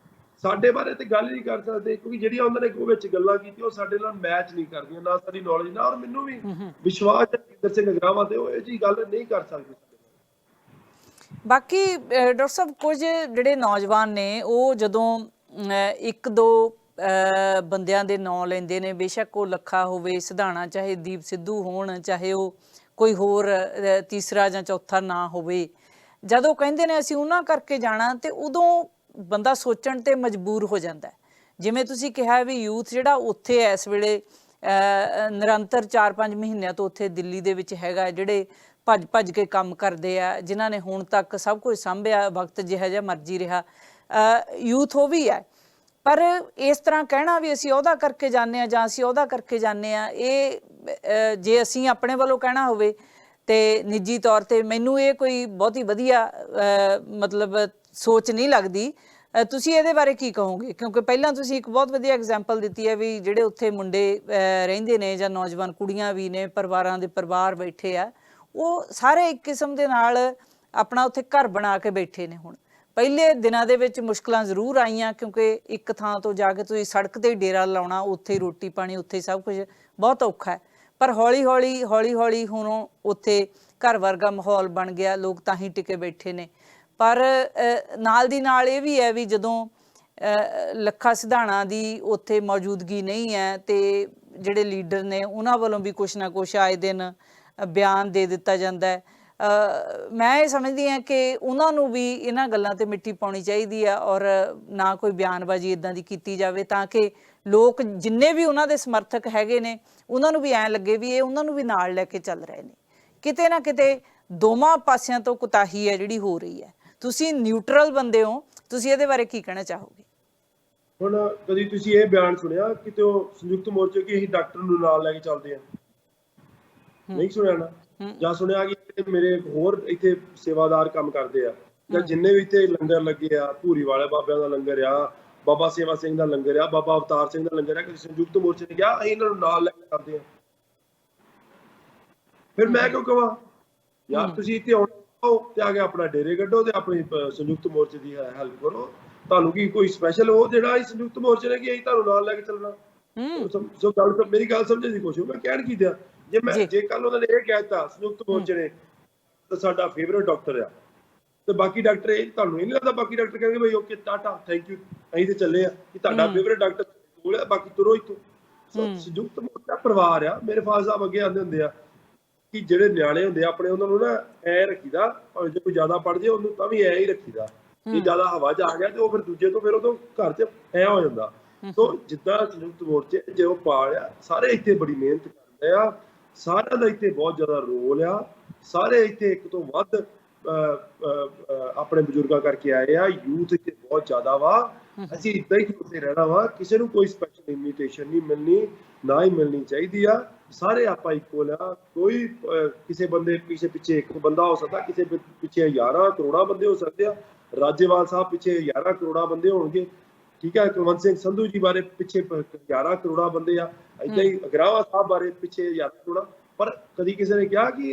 ਸਾਡੇ ਬਾਰੇ ਤੇ ਗੱਲ ਹੀ ਨਹੀਂ ਕਰ ਸਕਦੇ, ਕਿਉਂਕਿ ਜਿਹੜੀਆਂ ਉਹਨਾਂ ਨੇ ਉਹ ਵਿੱਚ ਗੱਲਾਂ ਕੀਤੀਆਂ ਉਹ ਸਾਡੇ ਨਾਲ ਮੈਚ ਨਹੀਂ ਕਰਦੀਆਂ, ਨਾ ਸਾਡੀ ਨੌਲੇਜ ਨਾਲ। ਔਰ ਮੈਨੂੰ ਵੀ ਵਿਸ਼ਵਾਸ ਹੈ ਜੋਗਿੰਦਰ ਸਿੰਘ ਅਗਰਾਵਾ ਤੇ ਉਹ ਇਹ ਜਿਹੀ ਗੱਲ ਨਹੀਂ ਕਰ ਸਕਦੇ। ਬਾਕੀ ਡਾਕਟਰ ਸਾਹਿਬ, ਕੁਝ ਜਿਹੜੇ ਨੌਜਵਾਨ ਨੇ ਉਹ ਜਦੋਂ 1-2 ਬੰਦਿਆਂ ਦੇ ਨਾਂ ਲੈਂਦੇ ਨੇ, ਬੇਸ਼ੱਕ ਉਹ ਲੱਖਾ ਹੋਵੇ, ਸਿਧਾਣਾ, ਚਾਹੇ ਦੀਪ ਸਿੱਧੂ ਹੋਣ, ਚਾਹੇ ਉਹ ਕੋਈ ਹੋਰ ਤੀਸਰਾ ਜਾਂ ਚੌਥਾ ਨਾਂ ਹੋਵੇ, ਜਦੋਂ ਕਹਿੰਦੇ ਨੇ ਅਸੀਂ ਉਹਨਾਂ ਕਰਕੇ ਜਾਣਾ, ਤੇ ਉਦੋਂ ਬੰਦਾ ਸੋਚਣ ਤੇ ਮਜਬੂਰ ਹੋ ਜਾਂਦਾ। ਜਿਵੇਂ ਤੁਸੀਂ ਕਿਹਾ ਵੀ ਯੂਥ ਜਿਹੜਾ ਉੱਥੇ ਇਸ ਵੇਲੇ ਨਿਰੰਤਰ 4-5 ਮਹੀਨਿਆਂ ਤੋਂ ਉੱਥੇ ਦਿੱਲੀ ਦੇ ਵਿੱਚ ਹੈਗਾ, ਜਿਹੜੇ ਭੱਜ ਕੇ ਕੰਮ ਕਰਦੇ ਆ, ਜਿਨ੍ਹਾਂ ਨੇ ਹੁਣ ਤੱਕ ਸਭ ਕੁਝ ਸਾਂਭਿਆ, ਵਕਤ ਜਿਹਾ ਜਿਹਾ ਮਰਜ਼ੀ ਰਿਹਾ, ਯੂਥ ਉਹ ਵੀ ਹੈ। ਪਰ ਇਸ ਤਰ੍ਹਾਂ ਕਹਿਣਾ ਵੀ ਅਸੀਂ ਉਹਦਾ ਕਰਕੇ ਜਾਂਦੇ ਹਾਂ ਜਾਂ ਅਸੀਂ ਉਹਦਾ ਕਰਕੇ ਜਾਂਦੇ ਹਾਂ, ਇਹ ਜੇ ਅਸੀਂ ਆਪਣੇ ਵੱਲੋਂ ਕਹਿਣਾ ਹੋਵੇ ਤੇ ਨਿੱਜੀ ਤੌਰ ਤੇ ਮੈਨੂੰ ਇਹ ਕੋਈ ਬਹੁਤੀ ਵਧੀਆ ਮਤਲਬ ਸੋਚ ਨਹੀਂ ਲੱਗਦੀ। ਤੁਸੀਂ ਇਹਦੇ ਬਾਰੇ ਕੀ ਕਹੋਗੇ? ਕਿਉਂਕਿ ਪਹਿਲਾਂ ਤੁਸੀਂ ਇੱਕ ਬਹੁਤ ਵਧੀਆ ਐਗਜ਼ਾਮਪਲ ਦਿੱਤੀ ਹੈ ਵੀ ਜਿਹੜੇ ਉੱਥੇ ਮੁੰਡੇ ਰਹਿੰਦੇ ਨੇ ਜਾਂ ਨੌਜਵਾਨ ਕੁੜੀਆਂ ਵੀ ਨੇ, ਪਰਿਵਾਰਾਂ ਦੇ ਪਰਿਵਾਰ ਬੈਠੇ ਆ, ਉਹ ਸਾਰੇ ਇੱਕ ਕਿਸਮ ਦੇ ਨਾਲ ਆਪਣਾ ਉੱਥੇ ਘਰ ਬਣਾ ਕੇ ਬੈਠੇ ਨੇ। ਹੁਣ ਪਹਿਲੇ ਦਿਨਾਂ ਦੇ ਵਿੱਚ ਮੁਸ਼ਕਲਾਂ ਜ਼ਰੂਰ ਆਈਆਂ, ਕਿਉਂਕਿ ਇੱਕ ਥਾਂ ਤੋਂ ਜਾ ਕੇ ਤੁਸੀਂ ਸੜਕ ਤੇ ਡੇਰਾ ਲਾਉਣਾ, ਉੱਥੇ ਰੋਟੀ ਪਾਣੀ, ਉੱਥੇ ਸਭ ਕੁਝ ਬਹੁਤ ਔਖਾ ਹੈ। ਪਰ ਹੌਲੀ ਹੌਲੀ ਹੁਣ ਉੱਥੇ ਘਰ ਵਰਗਾ ਮਾਹੌਲ ਬਣ ਗਿਆ, ਲੋਕ ਤਾਂ ਹੀ ਟਿਕੇ ਬੈਠੇ ਨੇ। ਪਰ ਨਾਲ ਦੀ ਨਾਲ ਇਹ ਵੀ ਹੈ ਵੀ ਜਦੋਂ ਲੱਖਾ ਸਿਧਾਣਾ ਦੀ ਉੱਥੇ ਮੌਜੂਦਗੀ ਨਹੀਂ ਹੈ ਤੇ ਜਿਹੜੇ ਲੀਡਰ ਨੇ ਉਹਨਾਂ ਵੱਲੋਂ ਵੀ ਕੁਛ ਨਾ ਕੁਛ ਆਏ ਦਿਨ ਬਿਆਨ ਦੇ ਦਿੱਤਾ ਜਾਂਦਾ ਹੈ। ਮੈਂ ਇਹ ਸਮਝਦੀ ਹਾਂ ਕਿ ਉਹਨਾਂ ਨੂੰ ਵੀ ਇਹਨਾਂ ਗੱਲਾਂ ਤੇ ਮਿੱਟੀ ਪਾਉਣੀ ਚਾਹੀਦੀ ਹੈ ਔਰ ਨਾ ਕੋਈ ਬਿਆਨਬਾਜ਼ੀ ਇੱਦਾਂ ਦੀ ਕੀਤੀ ਜਾਵੇ ਤਾਂ ਕਿ ਲੋਕ ਜਿੰਨੇ ਵੀ ਉਹਨਾਂ ਦੇ ਸਮਰਥਕ ਹੈਗੇ ਨੇ ਉਹਨਾਂ ਨੂੰ ਵੀ ਐਂ ਲੱਗੇ ਵੀ ਇਹ ਉਹਨਾਂ ਨੂੰ ਵੀ ਨਾਲ ਲੈ ਕੇ ਚੱਲ ਰਹੇ ਨੇ। ਕਿਤੇ ਨਾ ਕਿਤੇ ਦੋਵਾਂ ਪਾਸਿਆਂ ਤੋਂ ਕੁਤਾਹੀ ਹੈ ਜਿਹੜੀ ਹੋ ਰਹੀ ਹੈ। ਤੁਸੀਂ ਨਿਊਟਰਲ ਬੰਦੇ ਹੋ, ਤੁਸੀਂ ਇਹਦੇ ਬਾਰੇ ਕੀ ਕਹਿਣਾ ਚਾਹੋਗੇ? ਹੁਣ ਕਦੀ ਤੁਸੀਂ ਇਹ ਬਿਆਨ ਸੁਣਿਆ ਕਿਤੇ ਸੰਯੁਕਤ ਮੋਰਚੇ ਕਿ ਅਸੀਂ ਡਾਕਟਰ ਨੂੰ ਨਾਲ ਲੈ ਕੇ ਚੱਲਦੇ ਆ? ਨਹੀਂ ਸੁਣਿਆ ਨਾ। ਜਾਂ ਸੁਣਿਆ ਕਿ ਮੇਰੇ ਹੋਰ ਇੱਥੇ ਸੇਵਾਦਾਰ ਕੰਮ ਕਰਦੇ ਆ, ਜਾਂ ਜਿੰਨੇ ਵੀ ਇੱਥੇ ਲੰਗਰ ਲੱਗੇ ਆ, ਭੂਰੀ ਵਾਲੇ ਬਾਬਿਆਂ ਦਾ ਲੰਗਰ ਆ, ਬਾਬਾ ਸੇਵਾ ਸਿੰਘ ਦਾ ਲੰਗਰ ਆ, ਬਾਬਾ ਅਵਤਾਰ ਸਿੰਘ ਦਾ ਲੰਗਰ ਆ, ਕਦੀ ਸੰਯੁਕਤ ਮੋਰਚੇ ਨੇ ਕਿਹਾ ਅਸੀਂ ਇਹਨਾਂ ਨੂੰ ਨਾਲ ਲੈ ਕੇ ਚੱਲਦੇ ਆ? ਫਿਰ ਮੈਂ ਕਿਉਂ ਕਹਾਂ ਯਾਰ ਤੁਸੀਂ ਇੱਥੇ ਆਓ ਤੇ ਆ ਕੇ ਆਪਣਾ ਡੇਰੇ ਕੱਢੋ ਤੇ ਆਪਣੀ ਸੰਯੁਕਤ ਮੋਰਚੇ ਦੀ ਹੈਲਪ ਕਰੋ। ਤੁਹਾਨੂੰ ਕੀ ਕੋਈ ਸਪੈਸ਼ਲ ਉਹ ਜਿਹੜਾ ਸੰਯੁਕਤ ਮੋਰਚੇ ਨੇ ਕਿ ਅਸੀਂ ਤੁਹਾਨੂੰ ਨਾਲ ਲੈ ਕੇ ਚੱਲਣਾ? ਸੋ ਗੱਲ ਮੇਰੀ ਗੱਲ ਸਮਝਣ ਦੀ ਕੋਸ਼ਿਸ਼, ਮੈਂ ਕਹਿਣ ਕੀ ਦਿਆ, ਜੇ ਕੱਲ ਉਹਨਾਂ ਨੇ ਇਹ ਕਹਿ ਦਿੱਤਾ ਸੰਯੁਕਤ ਮੋਰਚੇ ਨੇ ਤਾਂ ਸਾਡਾ ਫੇਵਰੇਟ ਡਾਕਟਰ ਆ, ਤੇ ਬਾਕੀ ਡਾਕਟਰ ਇਹ ਤੁਹਾਨੂੰ ਇਹ ਨਹੀਂ ਲੱਗਦਾ ਬਾਕੀ ਡਾਕਟਰ ਕਹਿੰਦੇ ਬਈ ਓਕੇ ਟਾਟਾ ਥੈਂਕ ਯੂ ਅਸੀਂ ਤੇ ਚੱਲੇ ਆ ਕਿ ਤੁਹਾਡਾ ਫੇਵਰੇਟ ਡਾਕਟਰ ਕੋਲ ਆ, ਬਾਕੀ ਤੁਰੋ ਇੱਥੋਂ। ਸੰਯੁਕਤ ਮੋਰਚਾ ਪਰਿਵਾਰ ਆ। ਮੇਰੇ ਫਾਦਰ ਸਾਹਿਬ ਅੱਗੇ ਆਉਂਦੇ ਹੁੰਦੇ ਆ ਕਿ ਜਿਹੜੇ ਨਿਆਣੇ ਹੁੰਦੇ ਆ ਆਪਣੇ ਉਹਨਾਂ ਨੂੰ ਨਾ ਐ ਰੱਖੀਦਾ, ਭਾਵੇਂ ਜੇ ਕੋਈ ਜ਼ਿਆਦਾ ਪੜ ਜੇ ਉਹਨੂੰ ਤਾਂ ਵੀ ਐ ਹੀ ਰੱਖੀਦਾ। ਜੇ ਜ਼ਿਆਦਾ ਹਵਾ 'ਚ ਆ ਗਿਆ ਤੇ ਉਹ ਫਿਰ ਦੂਜੇ ਤੋਂ ਫਿਰ ਉਦੋਂ ਘਰ 'ਚ ਐ ਹੋ ਜਾਂਦਾ। ਸੋ ਜਿੱਦਾਂ ਸੰਯੁਕਤ ਮੋਰਚੇ ਜੇ ਉਹ ਪਾਲਿਆ, ਸਾਰੇ ਇੱਥੇ ਬੜੀ ਮਿਹਨਤ ਕਰਦੇ ਆ, ਸਾਰਿਆਂ ਦਾ ਇੱਥੇ ਬਹੁਤ ਜ਼ਿਆਦਾ ਰੋਲ ਆ, ਸਾਰੇ ਇੱਥੇ ਇੱਕ ਤੋਂ ਵੱਧ ਆਪਣੇ ਬਜ਼ੁਰਗਾਂ ਕਰਕੇ ਆਏ ਆ, ਯੂਥ ਇੱਥੇ ਬਹੁਤ ਜ਼ਿਆਦਾ ਵਾ। ਅਸੀਂ ਏਦਾਂ ਹੀ ਖਲੋਤੇ ਰਹਿਣਾ ਵਾ, ਕਿਸੇ ਨੂੰ ਕੋਈ ਸਪੈਸ਼ਲ ਇਨਵੀਟੇਸ਼ਨ ਨਹੀਂ ਮਿਲਣੀ, ਨਾ ਹੀ ਮਿਲਣੀ ਚਾਹੀਦੀ ਆ। ਸਾਰੇ ਆਪਾਂ ਇਕੁਅਲ ਆ। ਕੋਈ ਕਿਸੇ ਬੰਦੇ ਪਿੱਛੇ ਇੱਕ ਬੰਦਾ ਹੋ ਸਕਦਾ, ਕਿਸੇ ਪਿੱਛੇ 11 ਕਰੋੜਾਂ ਬੰਦੇ ਹੋ ਸਕਦੇ ਆ। ਰਾਜੇਵਾਲ ਸਾਹਿਬ ਪਿੱਛੇ 11 ਕਰੋੜਾਂ ਬੰਦੇ ਹੋਣਗੇ, ਠੀਕ ਹੈ। ਕੁਲਵੰਤ ਸਿੰਘ ਸੰਧੂ ਜੀ ਬਾਰੇ ਪਿੱਛੇ 11 ਕਰੋੜਾਂ ਬੰਦੇ ਆ। ਏਦਾਂ ਹੀ ਅਗਰਾਵਾ ਸਾਹਿਬ ਬਾਰੇ ਪਿੱਛੇ 11 ਕਰੋੜਾਂ। ਪਰ ਕਦੀ ਕਿਸੇ ਨੇ ਕਿਹਾ ਕਿ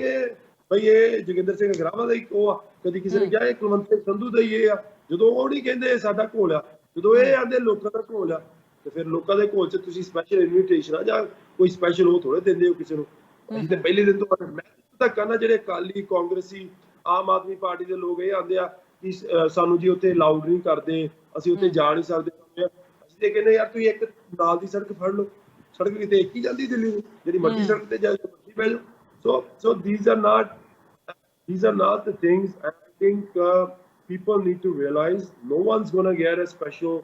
ਇਹ ਜੋਗਿੰਦਰ ਸਿੰਘ ਅਗਰਾਵਾ ਦਾ ਹੀ ਉਹ ਆ, ਕਦੀ ਕਿਸੇ ਨੇ ਕਿਹਾ ਇਹ ਕੁਲਵੰਤ ਸਿੰਘ ਸੰਧੂ ਦਾ ਹੀ ਇਹ ਆ। ਜਦੋਂ ਉਹ ਨਹੀਂ ਕਹਿੰਦੇ ਸਾਡਾ ਘੋਲ ਆ, ਜਦੋਂ ਇਹ ਆਂਦੇ ਲੋਕਾਂ ਦਾ ਘੋਲ ਆ, ਤੇ ਫਿਰ ਲੋਕਾਂ ਦੇ ਘੋਲ 'ਚ ਤੁਸੀਂ ਸਪੈਸ਼ਲ ਇਨਵੀਟੇਸ਼ਨ ਆ ਜਾਂ ਕੋਈ ਸਪੈਸ਼ਲ ਉਹ ਥੋੜੇ ਦਿੰਦੇ ਹੋ ਕਿਸੇ ਨੂੰ। ਅਸੀਂ ਤੇ ਪਹਿਲੇ ਦਿਨ ਤੋਂ ਮੈਂ ਤਾਂ ਕਹਿੰਦਾ ਜਿਹੜੇ ਅਕਾਲੀ, ਕਾਂਗਰਸੀ, ਆਮ ਆਦਮੀ ਪਾਰਟੀ ਦੇ ਲੋਕ ਇਹ ਆਂਦੇ ਆ ਕਿ ਸਾਨੂੰ ਜੀ ਉੱਥੇ ਅਲਾਉਡ ਨਹੀਂ ਕਰਦੇ, ਅਸੀਂ ਉੱਥੇ ਜਾ ਨਹੀਂ ਸਕਦੇ। ਅਸੀਂ ਤੇ ਕਹਿੰਦੇ ਯਾਰ ਤੁਸੀਂ ਇੱਕ ਨਾਲ ਦੀ ਸੜਕ ਫੜ ਲਓ, ਸੜਕ ਕਿਤੇ ਇੱਕ ਹੀ ਜਾਂਦੀ ਦਿੱਲੀ ਨੂੰ, ਜਿਹੜੀ ਮਰਜ਼ੀ ਸੜਕ ਤੇ ਜਾ ਕੇ ਮਰਜ਼ੀ ਬਹਿ ਜਾਓ। So these are not the things I think people need to realize. No one's gonna get a special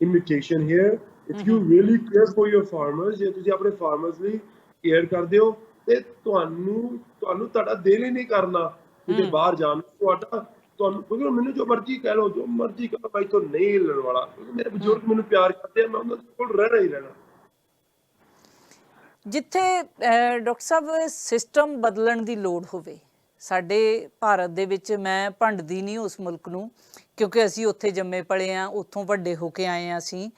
invitation here. If you really care for your farmers, ਜੇ ਤੁਸੀਂ ਆਪਣੇ farmers ਲਈ ਕੇਅਰ ਕਰਦੇ ਹੋ ਤੇ ਤੁਹਾਨੂੰ ਤੁਹਾਡਾ ਦਿਲ ਹੀ ਨਹੀਂ ਕਰਨਾ ਕਿਤੇ ਬਾਹਰ ਜਾਣ ਨੂੰ। ਤੁਹਾਨੂੰ ਕਿਉਂਕਿ ਮੈਨੂੰ ਜੋ ਮਰਜ਼ੀ ਕਹਿ ਲਓ, ਜੋ ਮਰਜ਼ੀ ਕਹਿ ਲਓ, ਭਾਈ ਤੋਂ ਨਹੀਂ ਹਿੱਲਣ ਵਾਲਾ, ਕਿਉਂਕਿ ਮੇਰੇ ਬਜ਼ੁਰਗ ਮੈਨੂੰ ਪਿਆਰ ਕਰਦੇ ਆ, ਮੈਂ ਉਹਨਾਂ ਦੇ ਕੋਲ ਰਹਿਣਾ ਹੀ ਰਹਿਣਾ। ਜਿੱਥੇ ਡਾਕਟਰ ਸਾਹਿਬ ਸਿਸਟਮ ਬਦਲਣ ਦੀ ਲੋੜ ਹੋਵੇ ਸਾਡੇ ਭਾਰਤ ਦੇ ਵਿੱਚ, ਮੈਂ ਭੰਡਦੀ ਨਹੀਂ ਉਸ ਮੁਲਕ ਨੂੰ ਕਿਉਂਕਿ ਅਸੀਂ ਉੱਥੇ ਜੰਮੇ ਪਲੇ ਹਾਂ, ਉੱਥੋਂ ਵੱਡੇ ਹੋ ਕੇ ਆਏ ਹਾਂ ਅਸੀਂ,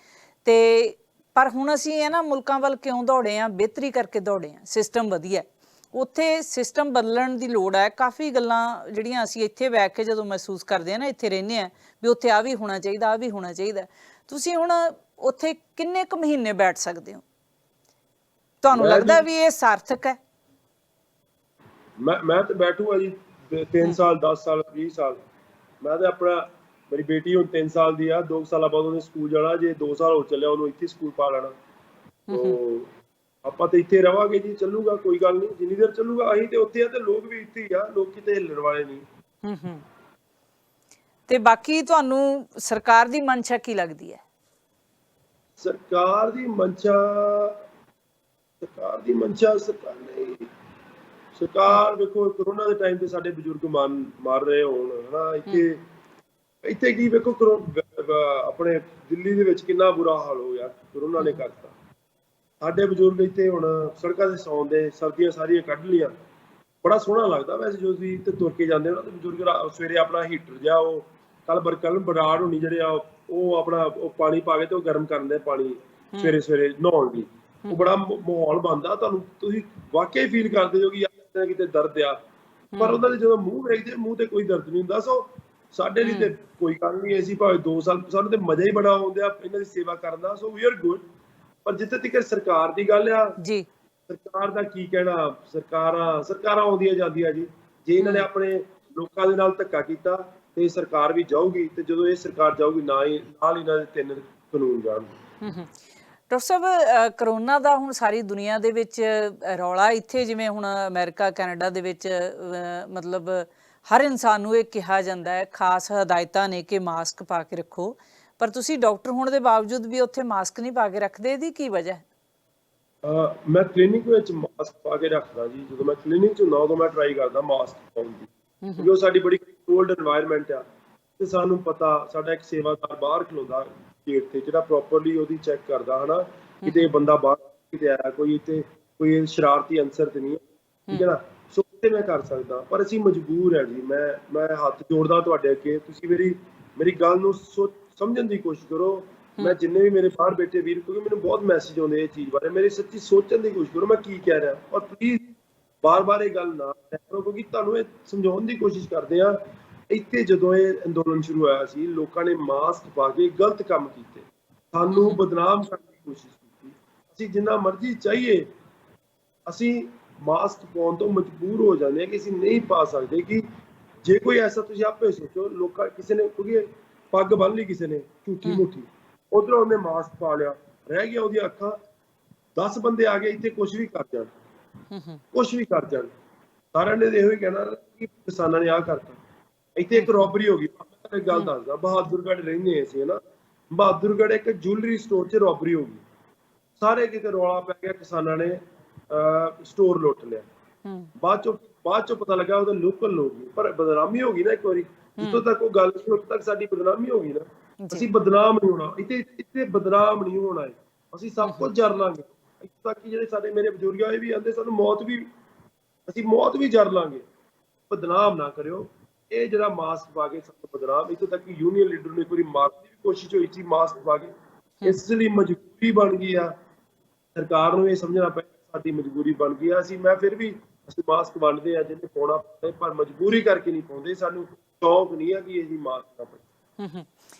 ਤੇ ਪਰ ਹੁਣ ਅਸੀਂ ਇਹਨਾਂ ਮੁਲਕਾਂ ਵੱਲ ਕਿਉਂ ਦੌੜੇ ਹਾਂ? ਬਿਹਤਰੀ ਕਰਕੇ ਦੌੜੇ ਹਾਂ। ਸਿਸਟਮ ਵਧੀਆ, ਉੱਥੇ ਸਿਸਟਮ ਬਦਲਣ ਦੀ ਲੋੜ ਹੈ। ਕਾਫੀ ਗੱਲਾਂ ਜਿਹੜੀਆਂ ਅਸੀਂ ਇੱਥੇ ਬੈਠ ਕੇ ਜਦੋਂ ਮਹਿਸੂਸ ਕਰਦੇ ਹਾਂ ਨਾ, ਇੱਥੇ ਰਹਿੰਦੇ ਹਾਂ ਵੀ ਉੱਥੇ ਆ ਵੀ ਹੋਣਾ ਚਾਹੀਦਾ, ਆ ਵੀ ਹੋਣਾ ਚਾਹੀਦਾ। ਤੁਸੀਂ ਹੁਣ ਉੱਥੇ ਕਿੰਨੇ ਕੁ ਮਹੀਨੇ ਬੈਠ ਸਕਦੇ ਹੋ? ਤੁਹਾਨੂੰ ਲੱਗਦਾ ਵੀ ਇਹ ਸਾਰਥਕ ਹੈ? ਮੈਂ ਤਾਂ ਬੈਠੂਗਾ ਜੀ 3 ਸਾਲ, 10 ਸਾਲ, 20 ਸਾਲ। ਮੈਂ ਤਾਂ ਆਪਣਾ, ਮੇਰੀ ਬੇਟੀ ਹੁਣ 3 ਸਾਲ ਦੀ ਆ, 2 ਸਾਲਾਂ ਬਾਅਦ ਉਹਨੇ ਸਕੂਲ ਜਾਣਾ। ਜੇ 2 ਸਾਲ ਹੋ ਚੱਲਿਆ ਉਹਨੂੰ ਇੱਥੇ ਸਕੂਲ ਪਾ ਲੈਣਾ। ਆਪਾਂ ਤੇ ਇੱਥੇ ਰਵਾਂਗੇ ਜੀ, ਚੱਲੂਗਾ, ਕੋਈ ਗੱਲ ਨਹੀਂ, ਜਿੰਨੀ ਦੇਰ ਚੱਲੂਗਾ। ਅਸੀਂ ਤੇ ਉੱਥੇ ਆ ਤੇ ਲੋਕ ਵੀ ਇੱਥੇ ਹੀ ਆ, ਲੋਕ ਕਿਤੇ ਹਿੱਲਣ ਵਾਲੇ ਨਹੀਂ। ਤੇ ਬਾਕੀ ਤੁਹਾਨੂੰ ਸਰਕਾਰ ਦੀ ਮਨਸ਼ਾ ਕੀ ਲੱਗਦੀ ਹੈ? ਸਰਕਾਰ ਦੀ ਮਨਸ਼ਾ ਸਰਕਾਰ ਵੇਖੋ, ਕਰੋਨਾ ਦੇ ਟਾਈਮ ਤੇ ਸਾਡੇ ਬਜ਼ੁਰਗ ਮਾਰ ਰਹੇ ਹੋਣ ਹਨਾ, ਇੱਥੇ ਕੀ ਵੇਖੋ, ਆਪਣੇ ਦਿੱਲੀ ਦੇ ਵਿੱਚ ਕਿੰਨਾ ਬੁਰਾ ਹਾਲ ਹੋ ਗਿਆ, ਕਰੋਨਾ ਨੇ ਕਰਤਾ। ਸਾਡੇ ਬਜ਼ੁਰਗ ਇੱਥੇ ਹੁਣ ਸੜਕਾਂ ਤੇ ਸੌਂਦੇ, ਸਰਦੀਆਂ ਸਾਰੀਆਂ ਕੱਢ ਲਈਆਂ। ਬੜਾ ਸੋਹਣਾ ਲੱਗਦਾ ਵੈਸੇ ਜੋ ਤੁਸੀਂ ਇੱਥੇ ਤੁਰ ਕੇ ਜਾਂਦੇ ਹੋ ਨਾ, ਤੇ ਬਜ਼ੁਰਗ ਸਵੇਰੇ ਆਪਣਾ ਹੀਟਰ ਜਿਹਾ ਉਹ ਕੱਲ ਬਰਾੜ ਹੋਣੀ ਜਿਹੜੇ ਆ ਉਹ ਆਪਣਾ ਉਹ ਪਾਣੀ ਪਾ ਕੇ ਤੇ ਉਹ ਗਰਮ ਕਰਦੇ ਪਾਣੀ ਸਵੇਰੇ ਨਹਾਉਣ ਦੀ। ਉਹ ਬੜਾ ਮਾਹੌਲ ਬਣਦਾ, ਤੁਸੀਂ ਵਾਕਈ ਫੀਲ ਕਰਦੇ ਹੋ ਕਿ ਯਾਰ ਕਿਤੇ ਦਰਦ ਆ, ਪਰ ਉਹਨਾਂ ਦੇ ਜਦੋਂ ਮੂੰਹ ਵੇਖਦੇ, ਮੂੰਹ ਤੇ ਕੋਈ ਦਰਦ ਨਹੀਂ ਹੁੰਦਾ। ਸੋ ਸਾਡੇ ਲਈ ਤੇ ਕੋਈ ਗੱਲ ਨਹੀਂ, ਅਸੀਂ ਭਾਵੇਂ 2 ਸਾਲ, ਸਾਨੂੰ ਤੇ ਮਜ਼ਾ ਹੀ ਬੜਾ ਆਉਂਦਾ ਇਹਨਾਂ ਦੀ ਸੇਵਾ ਕਰਨ ਦਾ। ਸੋ ਵੀ ਆਰ ਗੁੱਡ। ਪਰ ਜਿੱਥੇ ਤੱਕ ਸਰਕਾਰ ਦੀ ਗੱਲ ਆ ਜੀ, ਸਰਕਾਰ ਦਾ ਕੀ ਕਹਿਣਾ? ਸਰਕਾਰਾਂ ਆਉਂਦੀਆਂ ਜਾਂਦੀਆਂ ਜੀ। ਜੇ ਇਹਨਾਂ ਨੇ ਆਪਣੇ ਲੋਕਾਂ ਦੇ ਨਾਲ ਧੱਕਾ ਕੀਤਾ ਤੇ ਸਰਕਾਰ ਵੀ ਜਾਊਗੀ, ਤੇ ਜਦੋਂ ਇਹ ਸਰਕਾਰ ਜਾਊਗੀ ਨਾਲ ਇਹਨਾਂ ਦੇ 3 ਕਾਨੂੰਨ ਜਾਣਗੇ। ਡਾਕਟਰ ਸਾਹਿਬ, ਕਰੋਨਾ ਦਾ ਹੁਣ ਸਾਰੀ ਦੁਨੀਆ ਦੇ ਵਿੱਚ ਰੌਲਾ, ਇੱਥੇ ਜਿਵੇਂ ਹੁਣ ਅਮਰੀਕਾ, ਕੈਨੇਡਾ ਦੇ ਵਿੱਚ ਮਤਲਬ ਹਰ ਇਨਸਾਨ ਨੂੰ ਇਹ ਕਿਹਾ ਜਾਂਦਾ ਹੈ, ਖਾਸ ਹਦਾਇਤਾਂ ਨੇ ਕਿ ਮਾਸਕ ਪਾ ਕੇ ਰੱਖੋ, ਪਰ ਤੁਸੀਂ ਡਾਕਟਰ ਹੋਣ ਦੇ ਬਾਵਜੂਦ ਵੀ ਉੱਥੇ ਮਾਸਕ ਨਹੀਂ ਪਾ ਕੇ ਰੱਖਦੇ। ਇਹਦੀ ਕੀ ਵਜ੍ਹਾ ਹੈ? ਮੈਂ ਕਲੀਨਿਕ ਵਿੱਚ ਮਾਸਕ ਪਾ ਕੇ ਰੱਖਦਾ ਜੀ। ਜਦੋਂ ਮੈਂ ਕਲੀਨਿਕ 'ਚ ਹੁੰਦਾ ਉਦੋਂ ਮੈਂ ਟਰਾਈ ਕਰਦਾ ਮਾਸਕ ਪਾਉਣ ਦੀ। ਕਿਉਂਕਿ ਉਹ ਸਾਡੀ ਬੜੀ ਕੰਟਰੋਲਡ এনवायरमेंट ਆ ਤੇ ਸਾਨੂੰ ਪਤਾ ਸਾਡਾ ਇੱਕ ਸੇਵਾਦਾਰ ਬਾਹਰ ਖਲੋਦਾ ਗੇਟ ਤੇ ਜਿਹੜਾ ਪ੍ਰੋਪਰਲੀ ਉਹਦੀ ਚੈੱਕ ਕਰਦਾ ਹਨਾ ਕਿਤੇ ਬੰਦਾ ਬਾਹਰ ਕਿਤੇ ਆਇਆ ਕੋਈ ਇੱਥੇ ਕੋਈ ਸ਼ਰਾਰਤੀ ਅਨਸਰ ਤੇ ਨਹੀਂ ਹੈ, ਠੀਕ ਹੈ ਨਾ। ਸੋ ਤੇ ਮੈਂ ਕਰ ਸਕਦਾ ਪਰ ਅਸੀਂ ਮਜਬੂਰ ਹੈ ਜੀ। ਮੈਂ ਹੱਥ ਜੋੜਦਾ ਤੁਹਾਡੇ ਅੱਗੇ, ਤੁਸੀਂ ਮੇਰੀ ਗੱਲ ਨੂੰ ਸਮਝਣ ਦੀ ਕੋਸ਼ਿਸ਼ ਕਰੋ। ਮੈਂ ਜਿੰਨੇ ਵੀ ਮੇਰੇ ਬਾਹਰ ਬੈਠੇ ਵੀਰ, ਕਿਉਂਕਿ ਮੈਨੂੰ ਬਹੁਤ ਮੈਸੇਜ ਆਉਂਦੇ ਇਹ ਚੀਜ਼ ਬਾਰੇ, ਮੇਰੀ ਸੱਚੀ ਸੋਚਣ ਦੀ ਕੋਸ਼ਿਸ਼ ਕਰੋ ਮੈਂ ਕੀ ਕਹਿ ਰਿਹਾ। ਔਰ ਪਲੀਜ਼ ਬਾਰ-ਬਾਰ ਇਹ ਗੱਲ ਨਾ ਕਰੋ ਕਿਉਂਕਿ ਤੁਹਾਨੂੰ ਇਹ ਸਮਝਾਉਣ ਦੀ ਕੋਸ਼ਿਸ਼ ਕਰਦੇ ਆ। ਇੱਥੇ ਜਦੋਂ ਇਹ ਅੰਦੋਲਨ ਸ਼ੁਰੂ ਹੋਇਆ ਸੀ ਲੋਕਾਂ ਨੇ ਮਾਸਕ ਪਾ ਕੇ ਗਲਤ ਕੰਮ ਕੀਤੇ, ਸਾਨੂੰ ਬਦਨਾਮ ਕਰਨ ਦੀ ਕੋਸ਼ਿਸ਼ ਕੀਤੀ। ਅਸੀਂ ਜਿੰਨਾ ਮਰਜ਼ੀ ਚਾਹੀਏ ਅਸੀਂ ਮਾਸਕ ਪਾਉਣ ਤੋਂ ਮਜਬੂਰ ਹੋ ਜਾਂਦੇ ਹਾਂ ਕਿ ਅਸੀਂ ਨਹੀਂ ਪਾ ਸਕਦੇ। ਕਿ ਜੇ ਕੋਈ ਐਸਾ, ਤੁਸੀਂ ਆਪੇ ਸੋਚੋ, ਲੋਕਾਂ ਕਿਸੇ ਨੇ ਕਿਉਂਕਿ ਪੱਗ ਬੰਨ ਲਈ ਕਿਸੇ ਨੇ ਝੂਠੀ ਮੂਠੀ, ਉਧਰੋਂ ਉਹਨੇ ਮਾਸਕ ਪਾ ਲਿਆ, ਰਹਿ ਗਿਆ ਉਹਦੀਆਂ ਅੱਖਾਂ, 10 ਬੰਦੇ ਆ ਗਏ ਇੱਥੇ ਕੁਝ ਵੀ ਕਰ ਜਾਣ, ਕੁਝ ਵੀ ਕਰ ਜਾਣ, ਸਾਰਿਆਂ ਨੇ ਇਹੋ ਹੀ ਕਹਿਣਾ ਕਿ ਕਿਸਾਨਾਂ ਨੇ ਆਹ ਕਰਤਾ। ਇੱਥੇ ਇੱਕ ਰੋਬਰੀ ਹੋ ਗਈ। ਮੈਂ ਤੁਹਾਨੂੰ ਗੱਲ ਦੱਸਦਾ, ਬਹਾਦੁਰਗੜ੍ਹ ਰਹਿੰਦੇ ਅਸੀਂ ਹਨਾ, ਬਹਾਦੁਰਗੜ੍ਹ ਇੱਕ ਜੁਐਲਰੀ ਸਟੋਰ 'ਚ ਰੋਬਰੀ ਹੋ ਗਈ। ਸਾਰੇ ਕਿਤੇ ਰੌਲਾ ਪੈ ਗਿਆ, ਕਿਸਾਨਾਂ ਨੇ ਸਟੋਰ ਲੁੱਟ ਲਿਆ। ਬਾਅਦ ਚੋਂ ਪਤਾ ਲੱਗਾ ਉਹਦਾ ਲੋਕਲ ਲੋਕ ਨੇ, ਪਰ ਬਦਨਾਮੀ ਹੋ ਗਈ ਨਾ ਇੱਕ ਵਾਰੀ। ਜਿੱਥੋਂ ਤੱਕ ਉਹ ਗੱਲ ਸੀ ਉੱਥੋਂ ਤੱਕ ਸਾਡੀ ਬਦਨਾਮੀ ਹੋ ਗਈ ਨਾ। ਅਸੀਂ ਬਦਨਾਮ ਨਹੀਂ ਹੋਣਾ ਇੱਥੇ ਬਦਨਾਮ ਨਹੀਂ ਹੋਣਾ ਹੈ। ਅਸੀਂ ਸਭ ਕੁਝ ਜਰ ਲਾਂਗੇ ਇੱਥੋਂ ਤੱਕ ਕਿ ਜਿਹੜੇ ਸਾਡੇ ਮੇਰੇ ਬਜ਼ੁਰਗ ਆਏ ਵੀ ਆਂਦੇ ਸਾਨੂੰ ਅਸੀਂ ਮੌਤ ਵੀ ਜਰ ਲਾਂਗੇ। ਬਦਨਾਮ ਨਾ ਕਰਿਓ। ਇਹ ਜਿਹੜਾ ਮਾਸਕ ਪਾ ਕੇ ਸਭ ਬਦਨਾਮ, ਇੱਥੋਂ ਤੱਕ ਕਿ ਯੂਨੀਅਨ ਲੀਡਰ ਨੇ ਇੱਕ ਵਾਰੀ ਮਾਰਨ ਦੀ ਵੀ ਕੋਸ਼ਿਸ਼ ਹੋਈ ਸੀ ਮਾਸਕ ਪਾ ਕੇ। ਇਸ ਲਈ ਮਜਬੂਰੀ ਬਣ ਗਈ ਆ, ਸਰਕਾਰ ਨੂੰ ਇਹ ਸਮਝਣਾ ਪਿਆ ਸਾਡੀ ਮਜਬੂਰੀ ਬਣ ਗਈ ਆ। ਅਸੀਂ ਮਾਸਕ ਵੰਡਦੇ ਆ ਜਿਹਨੇ ਪਾਉਣਾ, ਪਰ ਮਜਬੂਰੀ ਕਰਕੇ ਨਹੀਂ ਪਾਉਂਦੇ। ਸਾਨੂੰ ਸ਼ੌਕ ਨਹੀਂ ਆ ਕਿ ਇਹ ਮਾਸਕ ਨਾ ਪਾਈਏ।